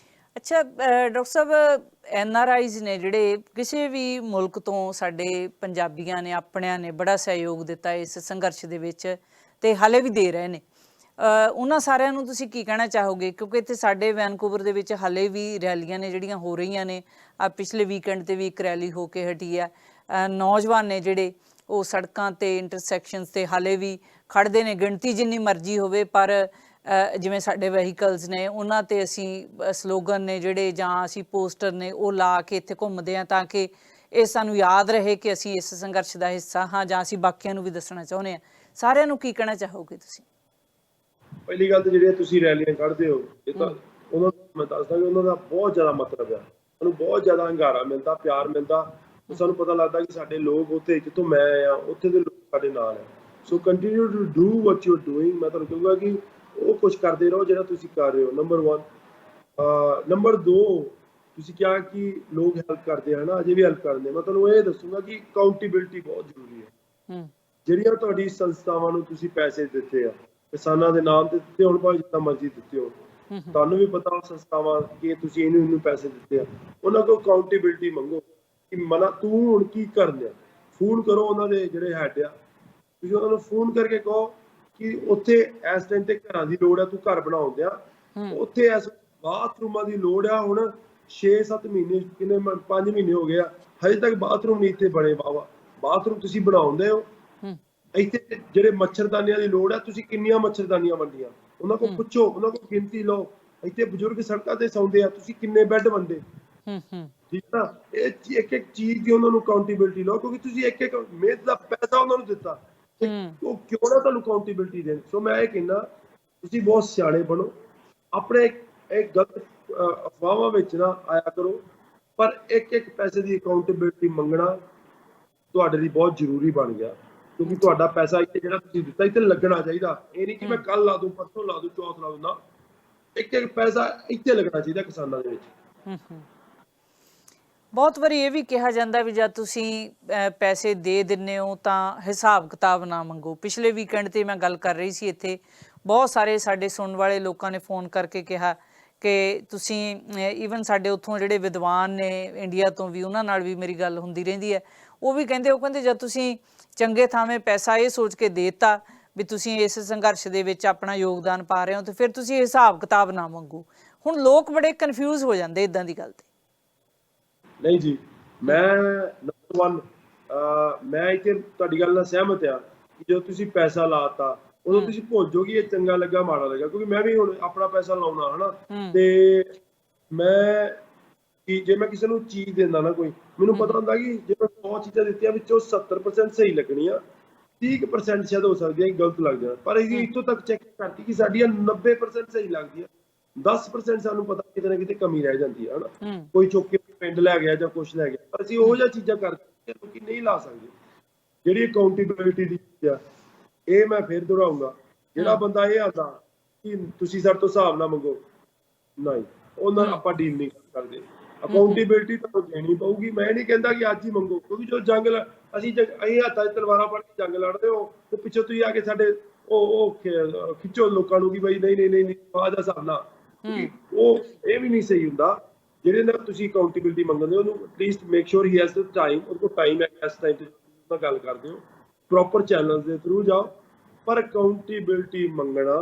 ਅੱਛਾ ਡਾਕਟਰ ਸਾਹਿਬ, NRIs ਨੇ ਜਿਹੜੇ ਕਿਸੇ ਵੀ ਮੁਲਕ ਤੋਂ ਸਾਡੇ ਪੰਜਾਬੀਆਂ ਨੇ ਆਪਣਿਆਂ ਨੇ ਬੜਾ ਸਹਿਯੋਗ ਦਿੱਤਾ ਇਸ ਸੰਘਰਸ਼ ਦੇ ਵਿੱਚ ਤੇ ਹਾਲੇ ਵੀ ਦੇ ਰਹੇ ਨੇ, ਉਹਨਾਂ ਸਾਰਿਆਂ ਨੂੰ ਤੁਸੀਂ ਕੀ ਕਹਿਣਾ ਚਾਹੋਗੇ? ਕਿਉਂਕਿ ਇੱਥੇ ਸਾਡੇ ਵੈਨਕੂਵਰ ਦੇ ਵਿੱਚ ਹਾਲੇ ਵੀ ਰੈਲੀਆਂ ਨੇ ਜਿਹੜੀਆਂ ਹੋ ਰਹੀਆਂ ਨੇ। ਪਿਛਲੇ ਵੀਕਐਂਡ ਤੇ ਵੀ ਇੱਕ ਰੈਲੀ ਹੋ ਕੇ ਹਟੀ ਆ। ਨੌਜਵਾਨ ਨੇ ਜਿਹੜੇ ਉਹ ਸੜਕਾਂ ਤੇ ਇੰਟਰਸੈਕਸ਼ਨਸ ਤੇ ਹਾਲੇ ਵੀ ਖੜਦੇ ਨੇ, ਗਿਣਤੀ ਜਿੰਨੀ ਮਰਜ਼ੀ ਹੋਵੇ, ਪਰ ਜਿਵੇਂ ਸਾਡੇ ਵਹੀਕਲਸ ਨੇ ਉਹਨਾਂ ਤੇ ਅਸੀਂ ਸਲੋਗਨ ਨੇ ਜਿਹੜੇ ਜਾਂ ਅਸੀਂ ਪੋਸਟਰ ਨੇ ਉਹ ਲਾ ਕੇ ਇੱਥੇ ਘੁੰਮਦੇ ਹਾਂ ਤਾਂ ਕਿ ਇਹ ਸਾਨੂੰ ਯਾਦ ਰਹੇ ਕਿ ਅਸੀਂ ਇਸ ਸੰਘਰਸ਼ ਦਾ ਹਿੱਸਾ ਹਾਂ ਜਾਂ ਅਸੀਂ ਬਾਕੀਆਂ ਨੂੰ ਵੀ ਦੱਸਣਾ ਚਾਹੁੰਦੇ ਹਾਂ। ਸਾਰਿਆਂ ਨੂੰ ਕੀ ਕਹਿਣਾ ਚਾਹੋਗੇ ਤੁਸੀਂ? ਪਹਿਲੀ ਗੱਲ ਤਾਂ ਜਿਹੜੀਆਂ ਤੁਸੀਂ ਰੈਲੀਆਂ ਕੱਢਦੇ ਹੋ, ਇਹ ਤਾਂ ਉਹਨਾਂ ਨੂੰ ਮੈਂ ਦੱਸਦਾ ਕਿ ਉਹਨਾਂ ਦਾ ਬਹੁਤ ਜ਼ਿਆਦਾ ਮਤਲਬ ਆ। ਸਾਨੂੰ ਬਹੁਤ ਜ਼ਿਆਦਾ ਹੰਗਾਰਾ ਮਿਲਦਾ, ਪਿਆਰ ਮਿਲਦਾ। ਸਾਨੂੰ ਪਤਾ ਲੱਗਦਾ ਕਿ ਸਾਡੇ ਲੋਕ ਉੱਥੇ ਜਿੱਥੋਂ ਮੈਂ ਆ ਉੱਥੇ ਦੇ ਲੋਕ ਸਾਡੇ ਨਾਲ ਹੈ। So continue to do what you are doing. ਮੈਂ ਤੁਹਾਨੂੰ ਕਹੂੰਗਾ ਕਿ ਉਹ ਕੁਝ ਕਰਦੇ ਰਹੋ ਜਿਹੜਾ ਤੁਸੀਂ ਕਰ ਰਹੇ ਹੋ, ਨੰਬਰ 1। ਨੰਬਰ 2, ਤੁਸੀਂ ਕਿਹਾ ਕਿ ਲੋਕ ਹੈਲਪ ਕਰਦੇ ਆ ਨਾ, ਅਜੇ ਵੀ ਹੈਲਪ ਕਰਦੇ। ਮੈਂ ਤੁਹਾਨੂੰ ਇਹ ਦੱਸੂੰਗਾ ਕਿ ਅਕਾਊਂਟੇਬਿਲਟੀ ਬਹੁਤ ਜ਼ਰੂਰੀ ਹੈ। ਜਿਹੜੀਆਂ ਤੁਹਾਡੀ ਸੰਸਥਾਵਾਂ ਨੂੰ ਤੁਸੀਂ ਪੈਸੇ ਦਿੱਤੇ ਆ, ਕਿਸਾਨਾਂ ਦੇ ਨਾਮ ਤੇ ਦਿੱਤੇ ਹੋਣ, ਭਾਵੇਂ ਜਿੱਦਾਂ ਮਰਜ਼ੀ ਦਿੱਤੇ ਹੋ, ਤੁਹਾਨੂੰ ਵੀ ਪਤਾ ਉਹ ਸੰਸਥਾਵਾਂ ਕਿ ਤੁਸੀਂ ਇਹਨੂੰ ਪੈਸੇ ਦਿੱਤੇ ਆ, ਉਹਨਾਂ ਕੋਲ ਅਕਾਊਂਟੇਬਿਲਟੀ ਮੰਗੋ ਕਿ ਤੂੰ ਹੁਣ ਕੀ ਕਰ ਲਿਆ। ਫੋਨ ਕਰੋ ਉਹਨਾਂ ਦੇ ਜਿਹੜੇ ਹੈਡ ਆ, ਤੁਸੀਂ ਉਹਨਾਂ ਨੂੰ ਫੋਨ ਕਰਕੇ ਕਹੋ ਕਿ ਉੱਥੇ ਇਸ ਟਾਈਮ ਤੇ ਘਰਾਂ ਦੀ ਲੋੜ ਆ, ਤੂੰ ਘਰ ਬਣਾਉਂਦੇ ਆ, ਉੱਥੇ ਇਸ ਬਾਥਰੂਮਾਂ ਦੀ ਲੋੜ ਆ। ਹੁਣ 6-7 ਮਹੀਨੇ, 5 ਮਹੀਨੇ ਹੋ ਗਏ ਆ, ਹਜੇ ਤੱਕ ਬਾਥਰੂਮ ਨਹੀਂ ਇੱਥੇ ਬਣੇ। ਬਾਥਰੂਮ ਤੁਸੀਂ ਬਣਾਉਂਦੇ ਹੋ। ਇੱਥੇ ਜਿਹੜੇ ਮੱਛਰਦਾਨੀਆਂ ਦੀ ਲੋੜ ਆ, ਤੁਸੀਂ ਕਿੰਨੀਆਂ ਮੱਛਰਦਾਨੀਆਂ ਵੰਡੀਆਂ, ਉਹਨਾਂ ਕੋਲ ਪੁੱਛੋ, ਉਹਨਾਂ ਕੋਲ ਗਿਣਤੀ ਲਓ। ਇੱਥੇ ਬਜ਼ੁਰਗ ਸੜਕਾਂ ਤੇ ਸੌਂਦੇ ਆ, ਤੁਸੀਂ ਕਿੰਨੇ ਬੈੱਡ ਵੰਡੇ? ਠੀਕ ਨਾ, ਇਹ ਇੱਕ ਚੀਜ਼ ਦੀ ਉਹਨਾਂ ਨੂੰ ਅਕਾਊਂਟੇਬਿਲਟੀ ਲਓ, ਕਿਉਂਕਿ ਤੁਸੀਂ ਇੱਕ ਮਿਹਨਤ ਦਾ ਪੈਸਾ ਉਹਨਾਂ ਨੂੰ ਦਿੱਤਾ, ਉਹ ਕਿਉਂ ਨਾ ਤੁਹਾਨੂੰ ਅਕਾਊਂਟੇਬਿਲਟੀ ਦੇਣ। ਸੋ ਮੈਂ ਇਹ ਕਹਿੰਦਾ ਤੁਸੀਂ ਬਹੁਤ ਸਿਆਣੇ ਬਣੋ, ਆਪਣੇ ਇੱਕ ਗਲਤ ਅਫਵਾਹਾਂ ਵਿੱਚ ਨਾ ਆਇਆ ਕਰੋ, ਪਰ ਇੱਕ ਪੈਸੇ ਦੀ ਅਕਾਊਂਟੇਬਿਲਟੀ ਮੰਗਣਾ ਤੁਹਾਡੇ ਲਈ ਬਹੁਤ ਜ਼ਰੂਰੀ ਬਣ ਗਿਆ। ਕਿਉਂਕਿ ਤੁਹਾਡਾ ਪੈਸਾ ਇੱਥੇ ਜਿਹੜਾ ਤੁਸੀਂ ਦਿੱਤਾ ਇੱਥੇ ਲੱਗਣਾ ਚਾਹੀਦਾ। ਇਹ ਨਹੀਂ ਕਿ ਮੈਂ ਕੱਲ ਲਾ ਦੂੰ, ਪਰਸੋਂ ਲਾ ਦੂੰ, ਚੌਥ ਲਾ ਦੂੰ, ਨਾ, ਇੱਕ ਪੈਸਾ ਇੱਥੇ ਲੱਗਣਾ ਚਾਹੀਦਾ ਕਿਸਾਨਾਂ ਦੇ ਵਿੱਚ। ਬਹੁਤ ਵਾਰੀ ਇਹ ਵੀ ਕਿਹਾ ਜਾਂਦਾ ਵੀ ਜਦ ਤੁਸੀਂ ਪੈਸੇ ਦੇ ਦਿੰਦੇ ਹੋ ਤਾਂ ਹਿਸਾਬ ਕਿਤਾਬ ਨਾ ਮੰਗੋ। ਪਿਛਲੇ ਵੀਕਐਂਡ ਤੇ ਮੈਂ ਗੱਲ ਕਰ ਰਹੀ ਸੀ, ਇੱਥੇ ਬਹੁਤ ਸਾਰੇ ਸਾਡੇ ਸੁਣਨ ਵਾਲੇ ਲੋਕਾਂ ਨੇ ਫੋਨ ਕਰਕੇ ਕਿਹਾ ਕਿ ਤੁਸੀਂ ਈਵਨ ਸਾਡੇ ਉੱਥੋਂ ਜਿਹੜੇ ਵਿਦਵਾਨ ਨੇ ਇੰਡੀਆ ਤੋਂ ਵੀ, ਉਹਨਾਂ ਨਾਲ ਵੀ ਮੇਰੀ ਗੱਲ ਹੁੰਦੀ ਰਹਿੰਦੀ ਹੈ। ਉਹ ਵੀ ਕਹਿੰਦੇ ਜਦ ਤੁਸੀਂ ਚੰਗੇ ਥਾਵੇਂ ਪੈਸਾ ਇਹ ਸੋਚ ਕੇ ਦੇਤਾ ਵੀ ਤੁਸੀਂ ਇਸ ਸੰਘਰਸ਼ ਦੇ ਵਿੱਚ ਆਪਣਾ ਯੋਗਦਾਨ ਪਾ ਰਹੇ ਹੋ ਤੇ ਫਿਰ ਤੁਸੀਂ ਹਿਸਾਬ ਕਿਤਾਬ ਨਾ ਮੰਗੋ। ਹੁਣ ਲੋਕ ਬੜੇ ਕਨਫਿਊਜ਼ ਹੋ ਜਾਂਦੇ ਇੱਦਾਂ ਦੀ ਗੱਲ ਤੇ। ਨਹੀਂ ਜੀ, ਮੈਂ ਨੰਬਰ 1 ਮੈਂ ਇੱਥੇ ਤੁਹਾਡੀ ਗੱਲ ਨਾਲ ਸਹਿਮਤ ਆ ਕਿ ਜਦੋਂ ਤੁਸੀਂ ਪੈਸਾ ਲਾਤਾ ਉਦੋਂ ਤੁਸੀਂ ਭੁੱਲ ਜਾਓ ਕਿ ਇਹ ਚੰਗਾ ਲੱਗਾ ਮਾੜਾ ਲੱਗਾ। ਕਿਉਂਕਿ ਮੈਂ ਵੀ ਹੁਣ ਆਪਣਾ ਪੈਸਾ ਲਾਉਣਾ ਹਨਾ, ਤੇ ਜੇ ਮੈਂ ਕਿਸੇ ਨੂੰ ਚੀਜ਼ ਦਿੰਦਾ ਨਾ, ਕੋਈ ਮੈਨੂੰ ਪਤਾ ਹੁੰਦਾ ਕਿ ਜੇ ਮੈਂ 100 ਚੀਜ਼ਾਂ ਦਿੱਤੀਆਂ ਵਿੱਚੋਂ 70% ਸਹੀ ਲੱਗਣੀਆਂ 30% ਸ਼ਾਇਦ ਹੋ ਸਕਦੀ ਹੈ ਗਲਤ ਲੱਗ ਜਾਣਾ, ਪਰ ਅਸੀਂ ਇੱਥੋਂ ਤੱਕ ਚੈੱਕ ਕਰਤੀ ਕਿ ਸਾਡੀਆਂ 90% ਸਹੀ ਲੱਗਦੀਆਂ, 10% ਸਾਨੂੰ ਪਤਾ ਕਿਤੇ ਨਾ ਕਿਤੇ ਕਮੀ ਰਹਿ ਜਾਂਦੀ ਹੈ ਹਨਾ। ਕੋਈ ਚੁੱਕ ਕੇ ਪਿੰਡ ਲੈ ਗਿਆ ਜਾਂ ਕੁਛ ਲੈ ਗਿਆ, ਪਰ ਅਸੀਂ ਉਹ ਜਿਹੀਆਂ ਚੀਜ਼ਾਂ ਕਰਦੇ ਲੋਕੀ ਨਹੀਂ ਲਾ ਸਕਦੇ। ਜਿਹੜੀ ਅਕਾਊਂਟੇਬਿਲਿਟੀ ਦੀ ਚੀਜ਼ ਆ, ਇਹ ਮੈਂ ਫਿਰ ਦੁਹਰਾਊਂਗਾ, ਜਿਹੜਾ ਬੰਦਾ ਇਹ ਆਂਦਾ ਕਿ ਤੁਸੀਂ ਸਾਡੇ ਤੋਂ ਹਿਸਾਬ ਨਾ ਮੰਗੋ, ਨਹੀਂ, ਉਹਨਾਂ ਨਾਲ ਆਪਾਂ ਡੀਲ ਨਹੀਂ ਕਰ ਸਕਦੇ। ਅਕਾਊਂਟੇਬਿਲਿਟੀ ਤੁਹਾਨੂੰ ਦੇਣੀ ਪਊਗੀ। ਮੈਂ ਨਹੀਂ ਕਹਿੰਦਾ ਕਿ ਅੱਜ ਹੀ ਮੰਗੋ, ਕਿਉਂਕਿ ਜੋ ਜੰਗ ਅਸੀਂ ਹੱਥਾਂ 'ਚ ਤਲਵਾਰਾਂ ਫੜ ਕੇ ਜੰਗ ਲੜਦੇ ਹੋ ਤੇ ਪਿੱਛੋਂ ਤੁਸੀਂ ਆ ਕੇ ਸਾਡੇ ਉਹ ਖਿੱਚੋ ਲੋਕਾਂ ਨੂੰ ਕਿ ਬਈ ਨਹੀਂ ਬਾਅਦ ਦਾ ਹਿਸਾਬ ਨਾ, ਉਹ ਇਹ ਵੀ ਨਹੀਂ ਸਹੀ ਹੁੰਦਾ। ਜਿਹੜੇ ਨਾਲ ਤੁਸੀਂ ਅਕਾਊਂਟੇਬਿਲਿਟੀ ਮੰਗਦੇ ਹੋ, ਉਹਨੂੰ at least make sure he has the time, ਉਹਦੇ ਕੋਲ ਟਾਈਮ ਹੈ, ਇਸ ਟਾਈਮ ਤੇ ਨਾਲ ਗੱਲ ਕਰਦੇ ਹੋ, ਪ੍ਰੋਪਰ ਚੈਨਲ ਦੇ ਥਰੂ ਜਾਓ। ਪਰ ਅਕਾਊਂਟੇਬਿਲਿਟੀ ਮੰਗਣਾ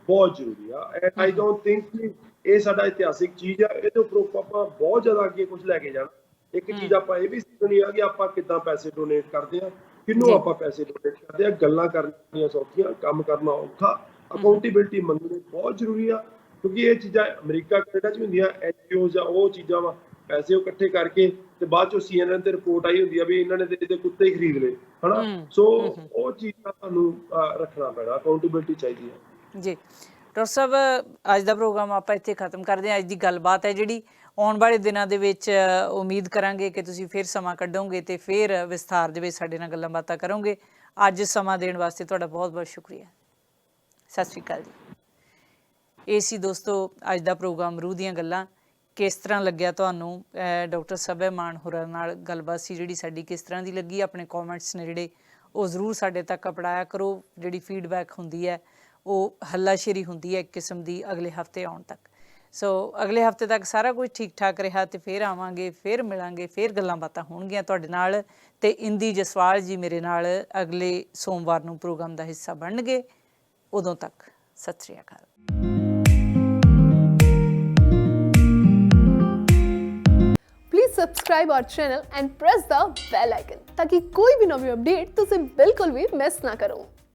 ਬਹੁਤ ਜ਼ਰੂਰੀ ਆ। ਐਂਡ ਆਈ ਡੋਂਟ ਥਿੰਕ ਕਿ ਇਹ ਸਾਡਾ ਇਤਿਹਾਸਿਕ ਚੀਜ਼ ਆ, ਇਹਦੇ ਉੱਪਰ ਆਪਾਂ ਬਹੁਤ ਜ਼ਿਆਦਾ ਅੱਗੇ ਕੁਝ ਲੈ ਕੇ ਜਾਣਾ। ਇੱਕ ਚੀਜ਼ ਆਪਾਂ ਇਹ ਵੀ ਸਿੱਖਣੀ ਆ ਕਿ ਆਪਾਂ ਕਿੱਦਾਂ ਪੈਸੇ ਡੋਨੇਟ ਕਰਦੇ ਆ, ਕਿਹਨੂੰ ਆਪਾਂ ਪੈਸੇ ਡੋਨੇਟ ਕਰਦੇ ਆ। ਗੱਲਾਂ ਕਰਨੀਆਂ ਸੌਖੀਆਂ, ਕੰਮ ਕਰਨਾ ਔਖਾ। ਅਕਾਊਂਟੇਬਿਲਿਟੀ ਮੰਗਣੀ ਬਹੁਤ ਜ਼ਰੂਰੀ ਆ, ਕਿਉਂਕਿ ਇਹ ਚੀਜ਼ਾਂ ਅਮਰੀਕਾ ਕੈਨੇਡਾ 'ਚ ਹੁੰਦੀਆਂ, NGOs ਆ, ਉਹ ਚੀਜ਼ਾਂ ਵਾ, ਪੈਸੇ ਉਹ ਇਕੱਠੇ ਕਰਕੇ ਤੇ ਬਾਅਦ ਚੋਂ CNN ਤੇ ਰਿਪੋਰਟ ਆਈ ਹੁੰਦੀ ਆ ਵੀ ਇਹਨਾਂ ਨੇ ਤੇ ਇਹਦੇ ਕੁੱਤੇ ਹੀ ਖਰੀਦ ਲਏ ਹਨਾ। ਸੋ ਉਹ ਚੀਜ਼ਾਂ ਤੁਹਾਨੂੰ ਰੱਖਣਾ ਪੈਣਾ, ਅਕਾਊਂਟੇਬਿਲਿਟੀ ਚਾਹੀਦੀ ਹੈ ਜੀ। ਡਾਕਟਰ ਸਾਹਿਬ, ਅੱਜ ਦਾ ਪ੍ਰੋਗਰਾਮ ਆਪਾਂ ਇੱਥੇ ਖਤਮ ਕਰਦੇ ਹਾਂ। ਅੱਜ ਦੀ ਗੱਲਬਾਤ ਹੈ ਜਿਹੜੀ ਆਉਣ ਵਾਲੇ ਦਿਨਾਂ ਦੇ ਵਿੱਚ ਉਮੀਦ ਕਰਾਂਗੇ ਕਿ ਤੁਸੀਂ ਫਿਰ ਸਮਾਂ ਕੱਢੋਗੇ ਤੇ ਫਿਰ ਵਿਸਥਾਰ ਦੇ ਵਿੱਚ ਸਾਡੇ ਨਾਲ ਗੱਲਾਂ ਬਾਤਾਂ ਕਰੋਗੇ। ਅੱਜ ਸਮਾਂ ਦੇਣ ਵਾਸਤੇ ਤੁਹਾਡਾ ਬਹੁਤ ਬਹੁਤ ਸ਼ੁਕਰੀਆ। ਸਤਿ ਸ਼੍ਰੀ ਅਕਾਲ ਜੀ। ਇਹ ਸੀ ਦੋਸਤੋ ਅੱਜ ਦਾ ਪ੍ਰੋਗਰਾਮ ਰੂਹ ਦੀਆਂ ਗੱਲਾਂ। ਕਿਸ ਤਰ੍ਹਾਂ ਲੱਗਿਆ ਤੁਹਾਨੂੰ? ਡਾਕਟਰ ਸਭੇ ਮਾਨ ਹੋਰਾਂ ਨਾਲ ਗੱਲਬਾਤ ਸੀ ਜਿਹੜੀ ਸਾਡੀ, ਕਿਸ ਤਰ੍ਹਾਂ ਦੀ ਲੱਗੀ? ਆਪਣੇ ਕੌਮੈਂਟਸ ਨੇ ਜਿਹੜੇ ਉਹ ਜ਼ਰੂਰ ਸਾਡੇ ਤੱਕ ਅਪੜਾਇਆ ਕਰੋ। ਜਿਹੜੀ ਫੀਡਬੈਕ ਹੁੰਦੀ ਹੈ ਉਹ ਹੱਲਾਸ਼ੇਰੀ ਹੁੰਦੀ ਹੈ ਇੱਕ ਕਿਸਮ ਦੀ ਅਗਲੇ ਹਫਤੇ ਆਉਣ ਤੱਕ। ਸੋ ਅਗਲੇ ਹਫਤੇ ਤੱਕ ਸਾਰਾ ਕੁਝ ਠੀਕ ਠਾਕ ਰਿਹਾ ਤੇ ਫਿਰ ਆਵਾਂਗੇ, ਫਿਰ ਮਿਲਾਂਗੇ, ਫਿਰ ਗੱਲਾਂ ਬਾਤਾਂ ਹੋਣਗੀਆਂ ਤੁਹਾਡੇ ਨਾਲ। ਤੇ ਇੰਦੀ ਜਸਵਾਲ ਜੀ ਮੇਰੇ ਨਾਲ ਅਗਲੇ ਸੋਮਵਾਰ ਨੂੰ ਪ੍ਰੋਗਰਾਮ ਦਾ ਹਿੱਸਾ ਬਣਨਗੇ। ਉਦੋਂ ਤੱਕ ਸਤਿ ਸ਼੍ਰੀ ਅਕਾਲ। Please subscribe our channel and press the bell icon ताकि कोई भी नवी अपडेट तुझे बिल्कुल भी मिस ना करो।